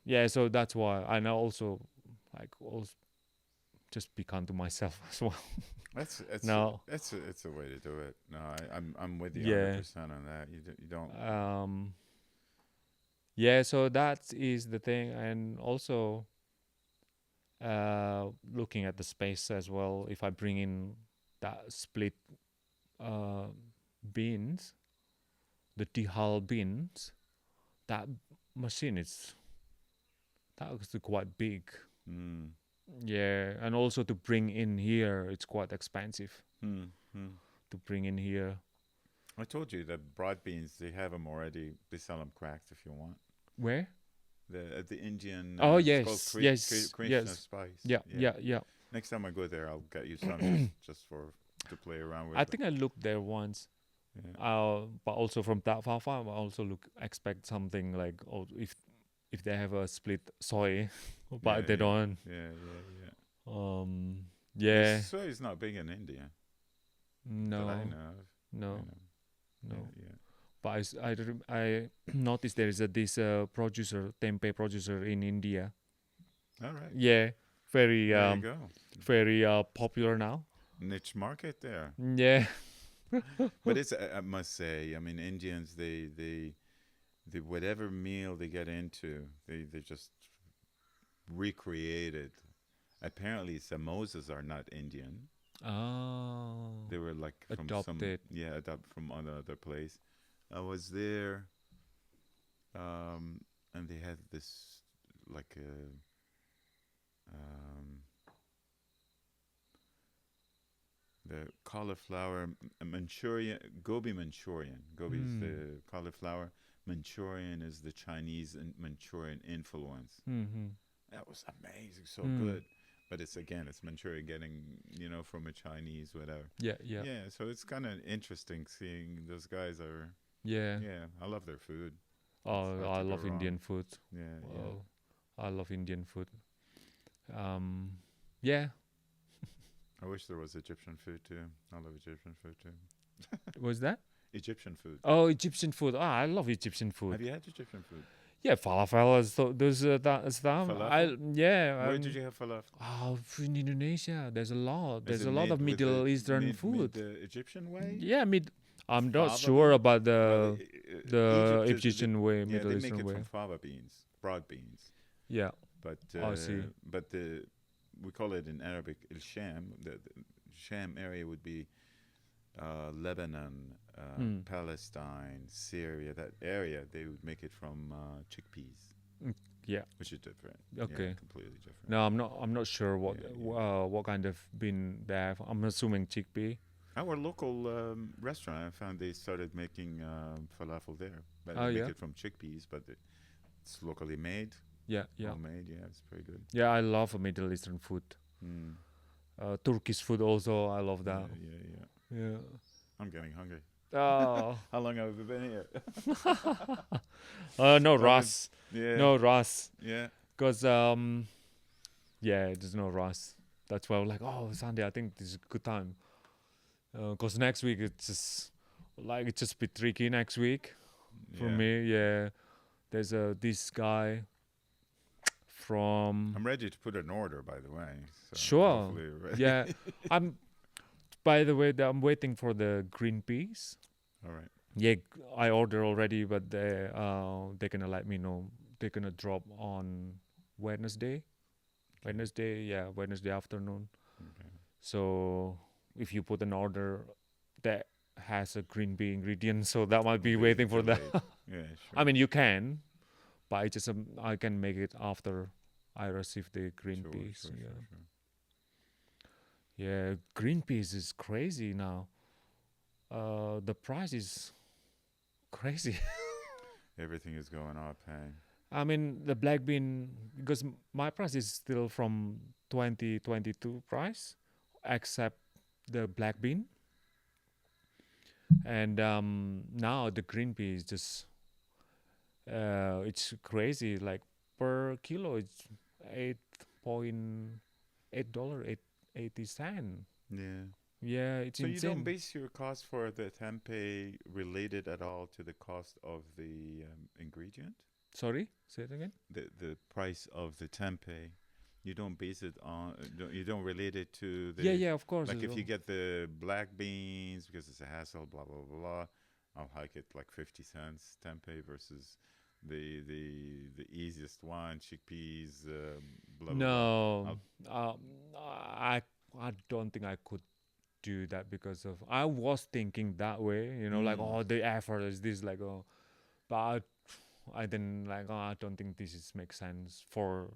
[SPEAKER 1] Yeah, so that's why. And I also like also just be kind to myself as well.
[SPEAKER 2] That's
[SPEAKER 1] No,
[SPEAKER 2] it's a way to do it. No, I'm with you
[SPEAKER 1] yeah,
[SPEAKER 2] 100% on that. You don't.
[SPEAKER 1] yeah. So that is the thing, and also looking at the space as well. If I bring in that split uh, beans, the Tihal beans, that machine is that was quite big.
[SPEAKER 2] Mm.
[SPEAKER 1] Yeah, and also to bring in here, it's quite expensive
[SPEAKER 2] Mm. Mm.
[SPEAKER 1] to bring in here.
[SPEAKER 2] I told you that broad beans they have them already. They sell them cracked if you want.
[SPEAKER 1] Where?
[SPEAKER 2] The Indian.
[SPEAKER 1] Oh
[SPEAKER 2] It's called
[SPEAKER 1] yes, yes,
[SPEAKER 2] Krishna
[SPEAKER 1] yes.
[SPEAKER 2] spice.
[SPEAKER 1] Yeah,
[SPEAKER 2] Yeah.
[SPEAKER 1] yeah, yeah.
[SPEAKER 2] Next time I go there, I'll get you some just for to play around with.
[SPEAKER 1] I think I looked there once.
[SPEAKER 2] Yeah.
[SPEAKER 1] But also from that far, I also expect something like, oh, if they have a split soy, but
[SPEAKER 2] Yeah.
[SPEAKER 1] they
[SPEAKER 2] Yeah.
[SPEAKER 1] don't.
[SPEAKER 2] Yeah. Yeah. Yeah.
[SPEAKER 1] Yeah,
[SPEAKER 2] Soy is not big in India that I
[SPEAKER 1] no,
[SPEAKER 2] know of.
[SPEAKER 1] no,
[SPEAKER 2] You know.
[SPEAKER 1] no.
[SPEAKER 2] Yeah.
[SPEAKER 1] But I noticed there is this producer, tempeh producer in India.
[SPEAKER 2] Yeah. All right.
[SPEAKER 1] Yeah, very
[SPEAKER 2] There you go.
[SPEAKER 1] very popular now.
[SPEAKER 2] Niche market there.
[SPEAKER 1] Yeah,
[SPEAKER 2] But it's I must say, I mean, Indians they whatever meal they get into, they just recreate it. Apparently, samosas are not Indian.
[SPEAKER 1] oh,
[SPEAKER 2] They were like from some
[SPEAKER 1] adopted.
[SPEAKER 2] adopt from another place. I was there, and they had this like um, the cauliflower Manchurian, gobi Manchurian. Gobi is
[SPEAKER 1] Mm.
[SPEAKER 2] the cauliflower. Manchurian is the Chinese and Manchurian influence.
[SPEAKER 1] Mm-hmm.
[SPEAKER 2] That was amazing, so
[SPEAKER 1] Mm.
[SPEAKER 2] good. But it's again, it's Manchuria getting from a Chinese whatever.
[SPEAKER 1] Yeah, yeah,
[SPEAKER 2] Yeah, so it's kind of interesting seeing those guys are.
[SPEAKER 1] yeah.
[SPEAKER 2] Yeah, I love their food. It's
[SPEAKER 1] Oh,
[SPEAKER 2] hard
[SPEAKER 1] I
[SPEAKER 2] to go
[SPEAKER 1] love
[SPEAKER 2] wrong.
[SPEAKER 1] Indian food.
[SPEAKER 2] Yeah, yeah.
[SPEAKER 1] Oh, I love Indian food. Um, yeah.
[SPEAKER 2] I wish there was Egyptian food too. I love Egyptian food too.
[SPEAKER 1] Was that?
[SPEAKER 2] Egyptian food.
[SPEAKER 1] Oh, Egyptian food. Ah, I love Egyptian food.
[SPEAKER 2] Have you had Egyptian food?
[SPEAKER 1] Yeah, falafel is those that stuff.
[SPEAKER 2] Falafel?
[SPEAKER 1] Yeah.
[SPEAKER 2] Where did you have falafel?
[SPEAKER 1] Oh, in Indonesia, there's a lot.
[SPEAKER 2] Is
[SPEAKER 1] There's
[SPEAKER 2] it
[SPEAKER 1] a lot of
[SPEAKER 2] made with
[SPEAKER 1] Middle Eastern food.
[SPEAKER 2] the Egyptian way?
[SPEAKER 1] Yeah, I'm not
[SPEAKER 2] Fava
[SPEAKER 1] sure
[SPEAKER 2] bean?
[SPEAKER 1] about
[SPEAKER 2] Well,
[SPEAKER 1] the
[SPEAKER 2] Egypt is
[SPEAKER 1] Egyptian way,
[SPEAKER 2] yeah,
[SPEAKER 1] Middle
[SPEAKER 2] they make
[SPEAKER 1] Eastern
[SPEAKER 2] it
[SPEAKER 1] way.
[SPEAKER 2] from fava beans, broad beans.
[SPEAKER 1] Yeah.
[SPEAKER 2] But
[SPEAKER 1] I see.
[SPEAKER 2] but we call it in Arabic el Sham. The Sham area would be Lebanon,
[SPEAKER 1] Mm.
[SPEAKER 2] Palestine, Syria. That area they would make it from chickpeas,
[SPEAKER 1] Yeah.
[SPEAKER 2] which is different.
[SPEAKER 1] Okay.
[SPEAKER 2] Yeah, completely different.
[SPEAKER 1] No, I'm not sure what
[SPEAKER 2] Yeah,
[SPEAKER 1] what kind of bean they have. I'm assuming chickpea.
[SPEAKER 2] Our local restaurant, I found they started making falafel there, but
[SPEAKER 1] Oh
[SPEAKER 2] they make
[SPEAKER 1] yeah.
[SPEAKER 2] it from chickpeas, but it's locally made,
[SPEAKER 1] Yeah, yeah.
[SPEAKER 2] homemade. Yeah, it's pretty good.
[SPEAKER 1] Yeah, I love Middle Eastern food.
[SPEAKER 2] Mm.
[SPEAKER 1] Turkish food also, I love
[SPEAKER 2] Yeah,
[SPEAKER 1] that.
[SPEAKER 2] yeah, yeah.
[SPEAKER 1] Yeah.
[SPEAKER 2] I'm getting hungry.
[SPEAKER 1] Oh.
[SPEAKER 2] How long have we been here?
[SPEAKER 1] No
[SPEAKER 2] Started-
[SPEAKER 1] Russ.
[SPEAKER 2] Yeah.
[SPEAKER 1] No Russ.
[SPEAKER 2] Yeah.
[SPEAKER 1] Because yeah, there's no Russ. That's why I'm like, oh, Sunday, I think this is a good time. Because next week it's just a bit tricky next week for
[SPEAKER 2] Yeah.
[SPEAKER 1] me. Yeah, there's this guy from
[SPEAKER 2] I'm ready to put an order, by the way. So
[SPEAKER 1] Sure.
[SPEAKER 2] hopefully you're ready.
[SPEAKER 1] yeah. I'm by the way, I'm waiting for the green peas.
[SPEAKER 2] All right.
[SPEAKER 1] Yeah, I ordered already, but they're gonna let me know. They're gonna drop on Wednesday. Wednesday afternoon.
[SPEAKER 2] Okay.
[SPEAKER 1] So if you put an order that has a green pea ingredient, so that might be
[SPEAKER 2] It'll
[SPEAKER 1] waiting for that.
[SPEAKER 2] delayed. Yeah, sure.
[SPEAKER 1] I mean, you can, but I can make it after I receive the green
[SPEAKER 2] Sure,
[SPEAKER 1] peas.
[SPEAKER 2] sure,
[SPEAKER 1] yeah.
[SPEAKER 2] sure, sure.
[SPEAKER 1] Yeah, green peas is crazy now. The price is crazy.
[SPEAKER 2] Everything is going up, hey.
[SPEAKER 1] I mean, the black bean, because my price is still from 2022 price, except the black bean. And now the green pea is just, it's crazy. Like per kilo, it's $8.8, 80 cents.
[SPEAKER 2] Yeah.
[SPEAKER 1] Yeah, it's
[SPEAKER 2] So you
[SPEAKER 1] insane.
[SPEAKER 2] don't base your cost for the tempeh related at all to the cost of the ingredient?
[SPEAKER 1] Sorry, say it again.
[SPEAKER 2] The price of the tempeh, you don't base it on, you don't relate it to the.
[SPEAKER 1] Yeah, yeah, of course.
[SPEAKER 2] Like
[SPEAKER 1] as
[SPEAKER 2] if
[SPEAKER 1] well.
[SPEAKER 2] you get the black beans because it's a hassle, blah blah blah blah. I'll hike it like 50 cents tempeh versus the easiest one, chickpeas, blah blah blah.
[SPEAKER 1] No, I don't think I could do that because of I was thinking that way, like
[SPEAKER 2] Mm.
[SPEAKER 1] oh the effort is this like oh, but I didn't like oh I don't think this is makes sense for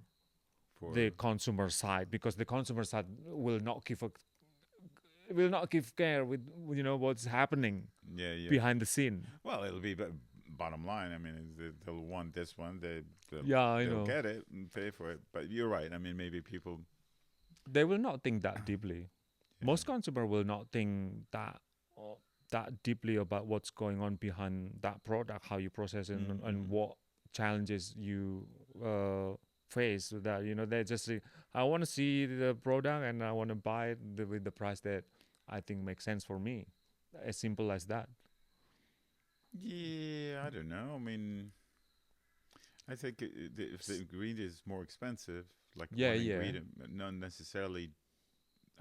[SPEAKER 2] For
[SPEAKER 1] the consumer side because the consumer side will not give care with what's happening
[SPEAKER 2] yeah.
[SPEAKER 1] behind the scene.
[SPEAKER 2] Well, it'll be bottom line. I mean, they'll want this one. They'll,
[SPEAKER 1] Yeah, I
[SPEAKER 2] they'll
[SPEAKER 1] know.
[SPEAKER 2] get it and pay for it. But you're right. I mean, maybe people.
[SPEAKER 1] They will not think that deeply.
[SPEAKER 2] Yeah.
[SPEAKER 1] Most consumer will not think that deeply about what's going on behind that product, how you process it, and
[SPEAKER 2] Mhm.
[SPEAKER 1] what challenges you face. With that they just say, I want to see the product and I want to buy it with the price that I think makes sense for me. As simple as that.
[SPEAKER 2] Yeah, I don't know. I mean, I think if the ingredient is more expensive, like
[SPEAKER 1] Yeah,
[SPEAKER 2] one
[SPEAKER 1] yeah.
[SPEAKER 2] ingredient, not necessarily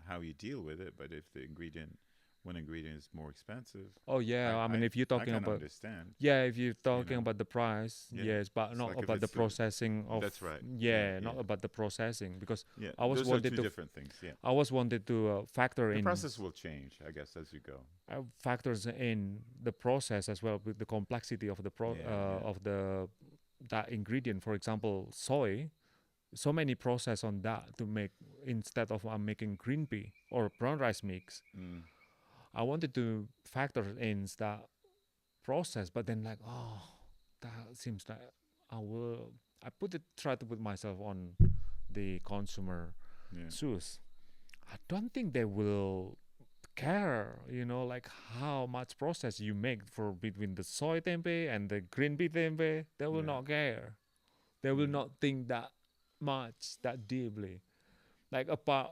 [SPEAKER 2] how you deal with it, but if the ingredient one ingredient is more expensive.
[SPEAKER 1] Oh yeah, I mean if you're
[SPEAKER 2] I
[SPEAKER 1] talking
[SPEAKER 2] can
[SPEAKER 1] about
[SPEAKER 2] understand.
[SPEAKER 1] yeah, if you're talking
[SPEAKER 2] know.
[SPEAKER 1] about the price,
[SPEAKER 2] Yeah.
[SPEAKER 1] yes, but
[SPEAKER 2] It's
[SPEAKER 1] not
[SPEAKER 2] like if
[SPEAKER 1] about the
[SPEAKER 2] it's
[SPEAKER 1] processing of
[SPEAKER 2] that's right.
[SPEAKER 1] yeah,
[SPEAKER 2] Yeah.
[SPEAKER 1] not about the processing because
[SPEAKER 2] Yeah.
[SPEAKER 1] I was
[SPEAKER 2] Those are
[SPEAKER 1] wanted
[SPEAKER 2] two
[SPEAKER 1] to
[SPEAKER 2] different things. Yeah.
[SPEAKER 1] I was wanted to factor
[SPEAKER 2] The
[SPEAKER 1] in
[SPEAKER 2] process will change, I guess, as you go.
[SPEAKER 1] factors in the process as well with the complexity of the
[SPEAKER 2] Yeah.
[SPEAKER 1] of the that ingredient. For example, soy. So many process on that to make instead of I'm making green pea or brown rice mix.
[SPEAKER 2] Mm.
[SPEAKER 1] I wanted to factor in that process, but then like that seems like I will. I try to put myself on the consumer
[SPEAKER 2] Yeah.
[SPEAKER 1] shoes. I don't think they will care, like how much process you make for between the soy tempeh and the green pea tempeh. They will
[SPEAKER 2] Yeah.
[SPEAKER 1] not care. They will
[SPEAKER 2] Yeah.
[SPEAKER 1] not think that much, that deeply. Like apart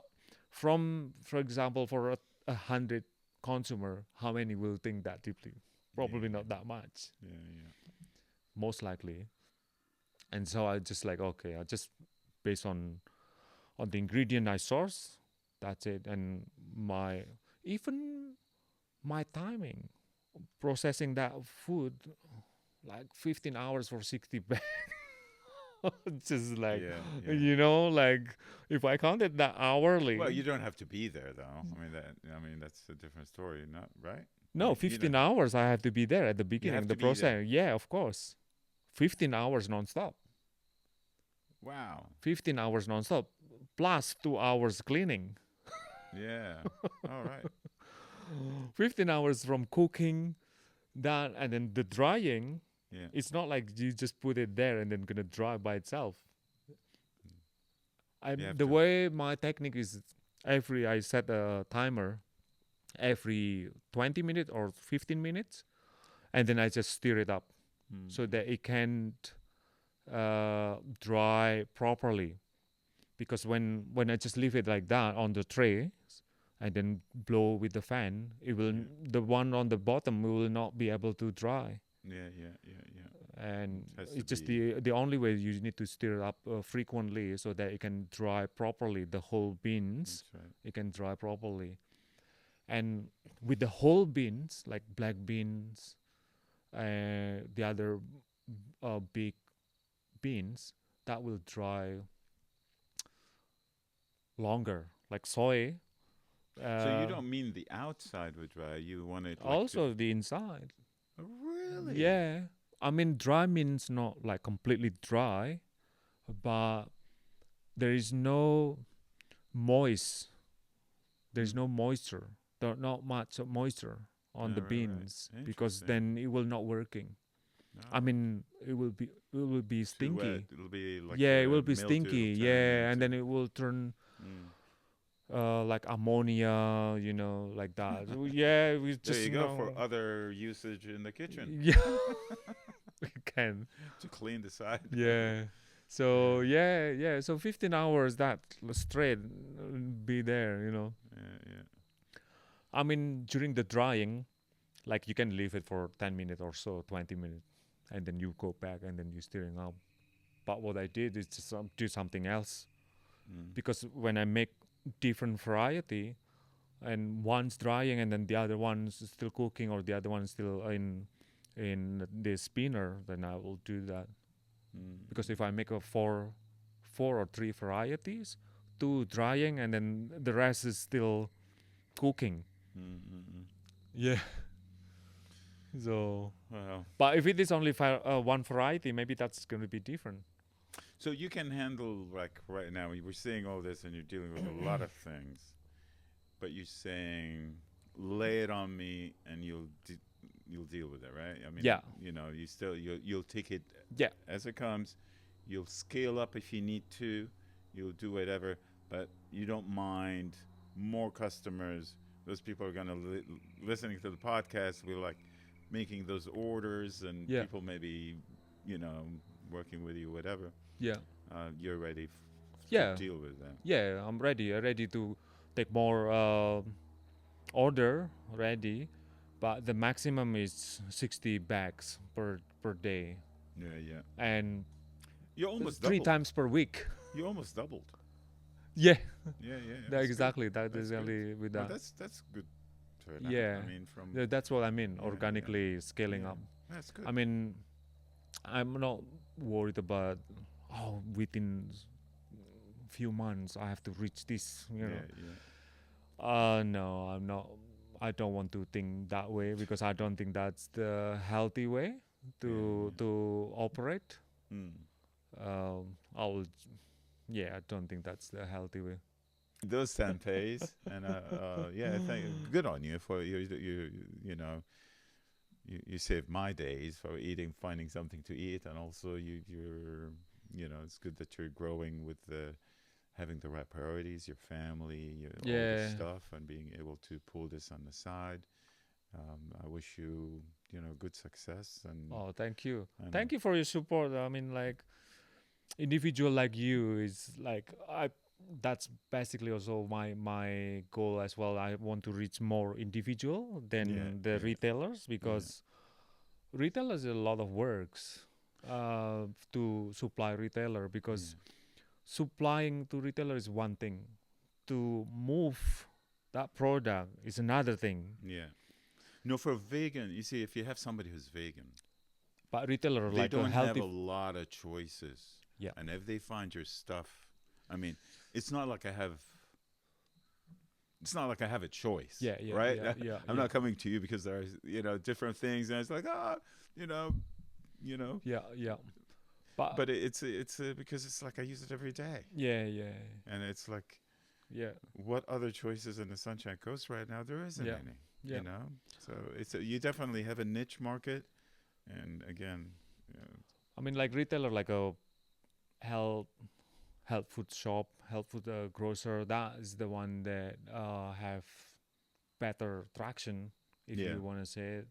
[SPEAKER 1] from, for example, for 100 consumer, how many will think that deeply? Probably
[SPEAKER 2] Yeah.
[SPEAKER 1] not that much,
[SPEAKER 2] Yeah. Yeah.
[SPEAKER 1] most likely. And so I just like okay, I just based on the ingredient I source, that's it. And my even my timing processing that food like 15 hours for 60 bags. Just like
[SPEAKER 2] Yeah. Yeah.
[SPEAKER 1] like if I counted that
[SPEAKER 2] Well,
[SPEAKER 1] hourly,
[SPEAKER 2] you don't have to be there though. I mean that's a different story, not right?
[SPEAKER 1] no,
[SPEAKER 2] You
[SPEAKER 1] 15
[SPEAKER 2] don't.
[SPEAKER 1] hours I have to be there at the
[SPEAKER 2] You
[SPEAKER 1] beginning
[SPEAKER 2] have
[SPEAKER 1] the
[SPEAKER 2] to be there.
[SPEAKER 1] process. Yeah, of course. 15 hours non-stop.
[SPEAKER 2] Wow.
[SPEAKER 1] 15 hours non-stop plus 2 hours cleaning.
[SPEAKER 2] Yeah. All right.
[SPEAKER 1] 15 hours from cooking that and then the drying.
[SPEAKER 2] Yeah.
[SPEAKER 1] It's not like you just put it there and then gonna dry by itself.
[SPEAKER 2] You have
[SPEAKER 1] The
[SPEAKER 2] to.
[SPEAKER 1] way my technique is I set a timer every 20 minutes or 15 minutes and then I just stir it up
[SPEAKER 2] Mm.
[SPEAKER 1] so that it can dry properly. Because when I just leave it like that on the tray and then blow with the fan, it will
[SPEAKER 2] Yeah.
[SPEAKER 1] the one on the bottom will not be able to dry.
[SPEAKER 2] Yeah. Yeah. Yeah. Yeah.
[SPEAKER 1] And
[SPEAKER 2] It has to
[SPEAKER 1] it's just
[SPEAKER 2] be.
[SPEAKER 1] the only way you need to stir it up frequently so that it can dry properly. The whole beans,
[SPEAKER 2] That's right.
[SPEAKER 1] it can dry properly. And with the whole beans, like black beans, the other big beans, that will dry longer. Like soy,
[SPEAKER 2] So you don't mean the outside would dry. You want it like to.
[SPEAKER 1] also the inside.
[SPEAKER 2] Really?
[SPEAKER 1] Yeah, I mean dry means not like completely dry, but there is no moist. There's
[SPEAKER 2] Mm.
[SPEAKER 1] no moisture. There not much moisture on
[SPEAKER 2] Oh,
[SPEAKER 1] the
[SPEAKER 2] right.
[SPEAKER 1] beans because
[SPEAKER 2] Interesting.
[SPEAKER 1] then it will not working. I
[SPEAKER 2] Oh,
[SPEAKER 1] mean, it will be
[SPEAKER 2] too wet.
[SPEAKER 1] stinky.
[SPEAKER 2] It'll be like
[SPEAKER 1] Yeah, it will be
[SPEAKER 2] mildew.
[SPEAKER 1] stinky.
[SPEAKER 2] It'll turn
[SPEAKER 1] Yeah, and
[SPEAKER 2] into.
[SPEAKER 1] then it will turn
[SPEAKER 2] Mm.
[SPEAKER 1] like ammonia, like that. So, yeah, we
[SPEAKER 2] There
[SPEAKER 1] just
[SPEAKER 2] you go for
[SPEAKER 1] know.
[SPEAKER 2] other usage in the kitchen
[SPEAKER 1] Yeah, we can.
[SPEAKER 2] to clean the side.
[SPEAKER 1] Yeah. So yeah. So 15 hours that straight be there.
[SPEAKER 2] Yeah.
[SPEAKER 1] I mean during the drying, like you can leave it for 10 minutes or so, 20 minutes, and then you go back and then you stirring up. But what I did is just do something else
[SPEAKER 2] Mm.
[SPEAKER 1] because when I make different variety and one's drying and then the other one's still cooking or the other one's still in the spinner, then I will do that.
[SPEAKER 2] Mm.
[SPEAKER 1] Because if I make a four or three varieties, two drying and then the rest is still cooking.
[SPEAKER 2] Mm.
[SPEAKER 1] Yeah. So,
[SPEAKER 2] Well,
[SPEAKER 1] but if it is only one variety, maybe that's going to be different.
[SPEAKER 2] so you can handle like right now. You were saying all this, and you're dealing with a lot of things, but you're saying lay it on me, and you'll deal with it, right? I mean,
[SPEAKER 1] Yeah.
[SPEAKER 2] you still you'll take it
[SPEAKER 1] Yeah.
[SPEAKER 2] as it comes. You'll scale up if you need to. You'll do whatever, but you don't mind more customers. Those people are gonna listening to the podcast. We're like making those orders, and
[SPEAKER 1] Yeah.
[SPEAKER 2] people maybe working with you, whatever.
[SPEAKER 1] Yeah.
[SPEAKER 2] You're ready
[SPEAKER 1] Yeah.
[SPEAKER 2] to deal with that.
[SPEAKER 1] Yeah. I'm ready. I'm ready to take more order ready, but the maximum is 60 bags per day
[SPEAKER 2] Yeah.
[SPEAKER 1] and
[SPEAKER 2] You almost
[SPEAKER 1] three
[SPEAKER 2] doubled.
[SPEAKER 1] times per week.
[SPEAKER 2] You almost doubled.
[SPEAKER 1] Yeah.
[SPEAKER 2] Yeah.
[SPEAKER 1] That
[SPEAKER 2] That's
[SPEAKER 1] exactly.
[SPEAKER 2] good.
[SPEAKER 1] That
[SPEAKER 2] That's
[SPEAKER 1] is
[SPEAKER 2] good.
[SPEAKER 1] exactly with
[SPEAKER 2] Well,
[SPEAKER 1] that.
[SPEAKER 2] that's good to it.
[SPEAKER 1] Yeah.
[SPEAKER 2] I mean, from
[SPEAKER 1] That's what I mean.
[SPEAKER 2] yeah,
[SPEAKER 1] Organically scaling up.
[SPEAKER 2] that's good.
[SPEAKER 1] I mean, I'm not worried about within few months I have to reach this. You know. No, I'm not. I don't want to think that way because I don't think that's the healthy way to operate.
[SPEAKER 2] Mm.
[SPEAKER 1] I'll. Yeah, I don't think that's the healthy way.
[SPEAKER 2] Those tempehs, and yeah, I think good on you for you know you saved my days for eating, finding something to eat, and also you're you know it's good that you're growing with the having the right priorities, your family, all this stuff, and being able to pull this on the side. I wish you good success and
[SPEAKER 1] Thank you. Thank you for your support. I mean, like individual like you is like that's basically also my goal as well. I want to reach more individual than the retailers because retailers is a lot of works to supply retailer because supplying to retailer is one thing, to move that product is another thing.
[SPEAKER 2] No, for vegan, you see, if you have somebody who's vegan,
[SPEAKER 1] but retailer
[SPEAKER 2] they
[SPEAKER 1] like
[SPEAKER 2] don't
[SPEAKER 1] a healthy
[SPEAKER 2] have a lot of choices. And if they find your stuff, I mean, it's not like I have a choice. Right? I'm not coming to you because there's different things, and it's like But it's because it's like I use it every day. And it's like what other choices in the Sunshine Coast right now? There isn't any. So it's you definitely have a niche market, and again,
[SPEAKER 1] I mean, like retailer, like a health food shop, health food grocer. That is the one that have better traction, if you want to say it,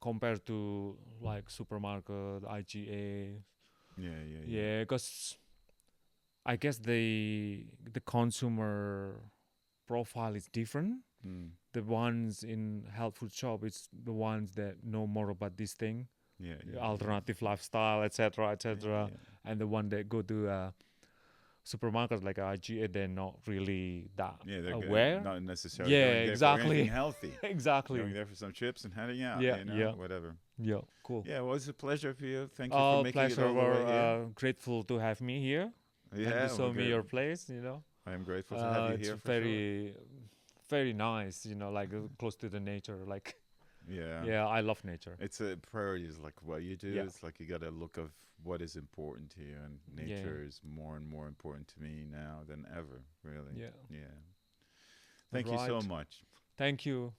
[SPEAKER 1] compared to like supermarket, IGA. Because I guess the consumer profile is different. The ones in health food shop, it's the ones that know more about this thing, alternative lifestyle, etc., and the one that go to supermarkets like IGA, they're not really that aware.
[SPEAKER 2] Not necessarily going there for anything healthy.
[SPEAKER 1] Exactly.
[SPEAKER 2] Going there for some chips and heading out. Whatever.
[SPEAKER 1] Cool.
[SPEAKER 2] Yeah, well, it's a pleasure for you. Thank you for making
[SPEAKER 1] pleasure.
[SPEAKER 2] it all the way here.
[SPEAKER 1] Grateful to have me here. And to show me your place.
[SPEAKER 2] I am grateful to have you here.
[SPEAKER 1] It's very, very nice. Like close to the nature. Like. I love nature.
[SPEAKER 2] It's a priority is like what you do. It's like you got to look of what is important to you, and nature is more and more important to me now than ever. Really. Thank you so much.
[SPEAKER 1] Thank you.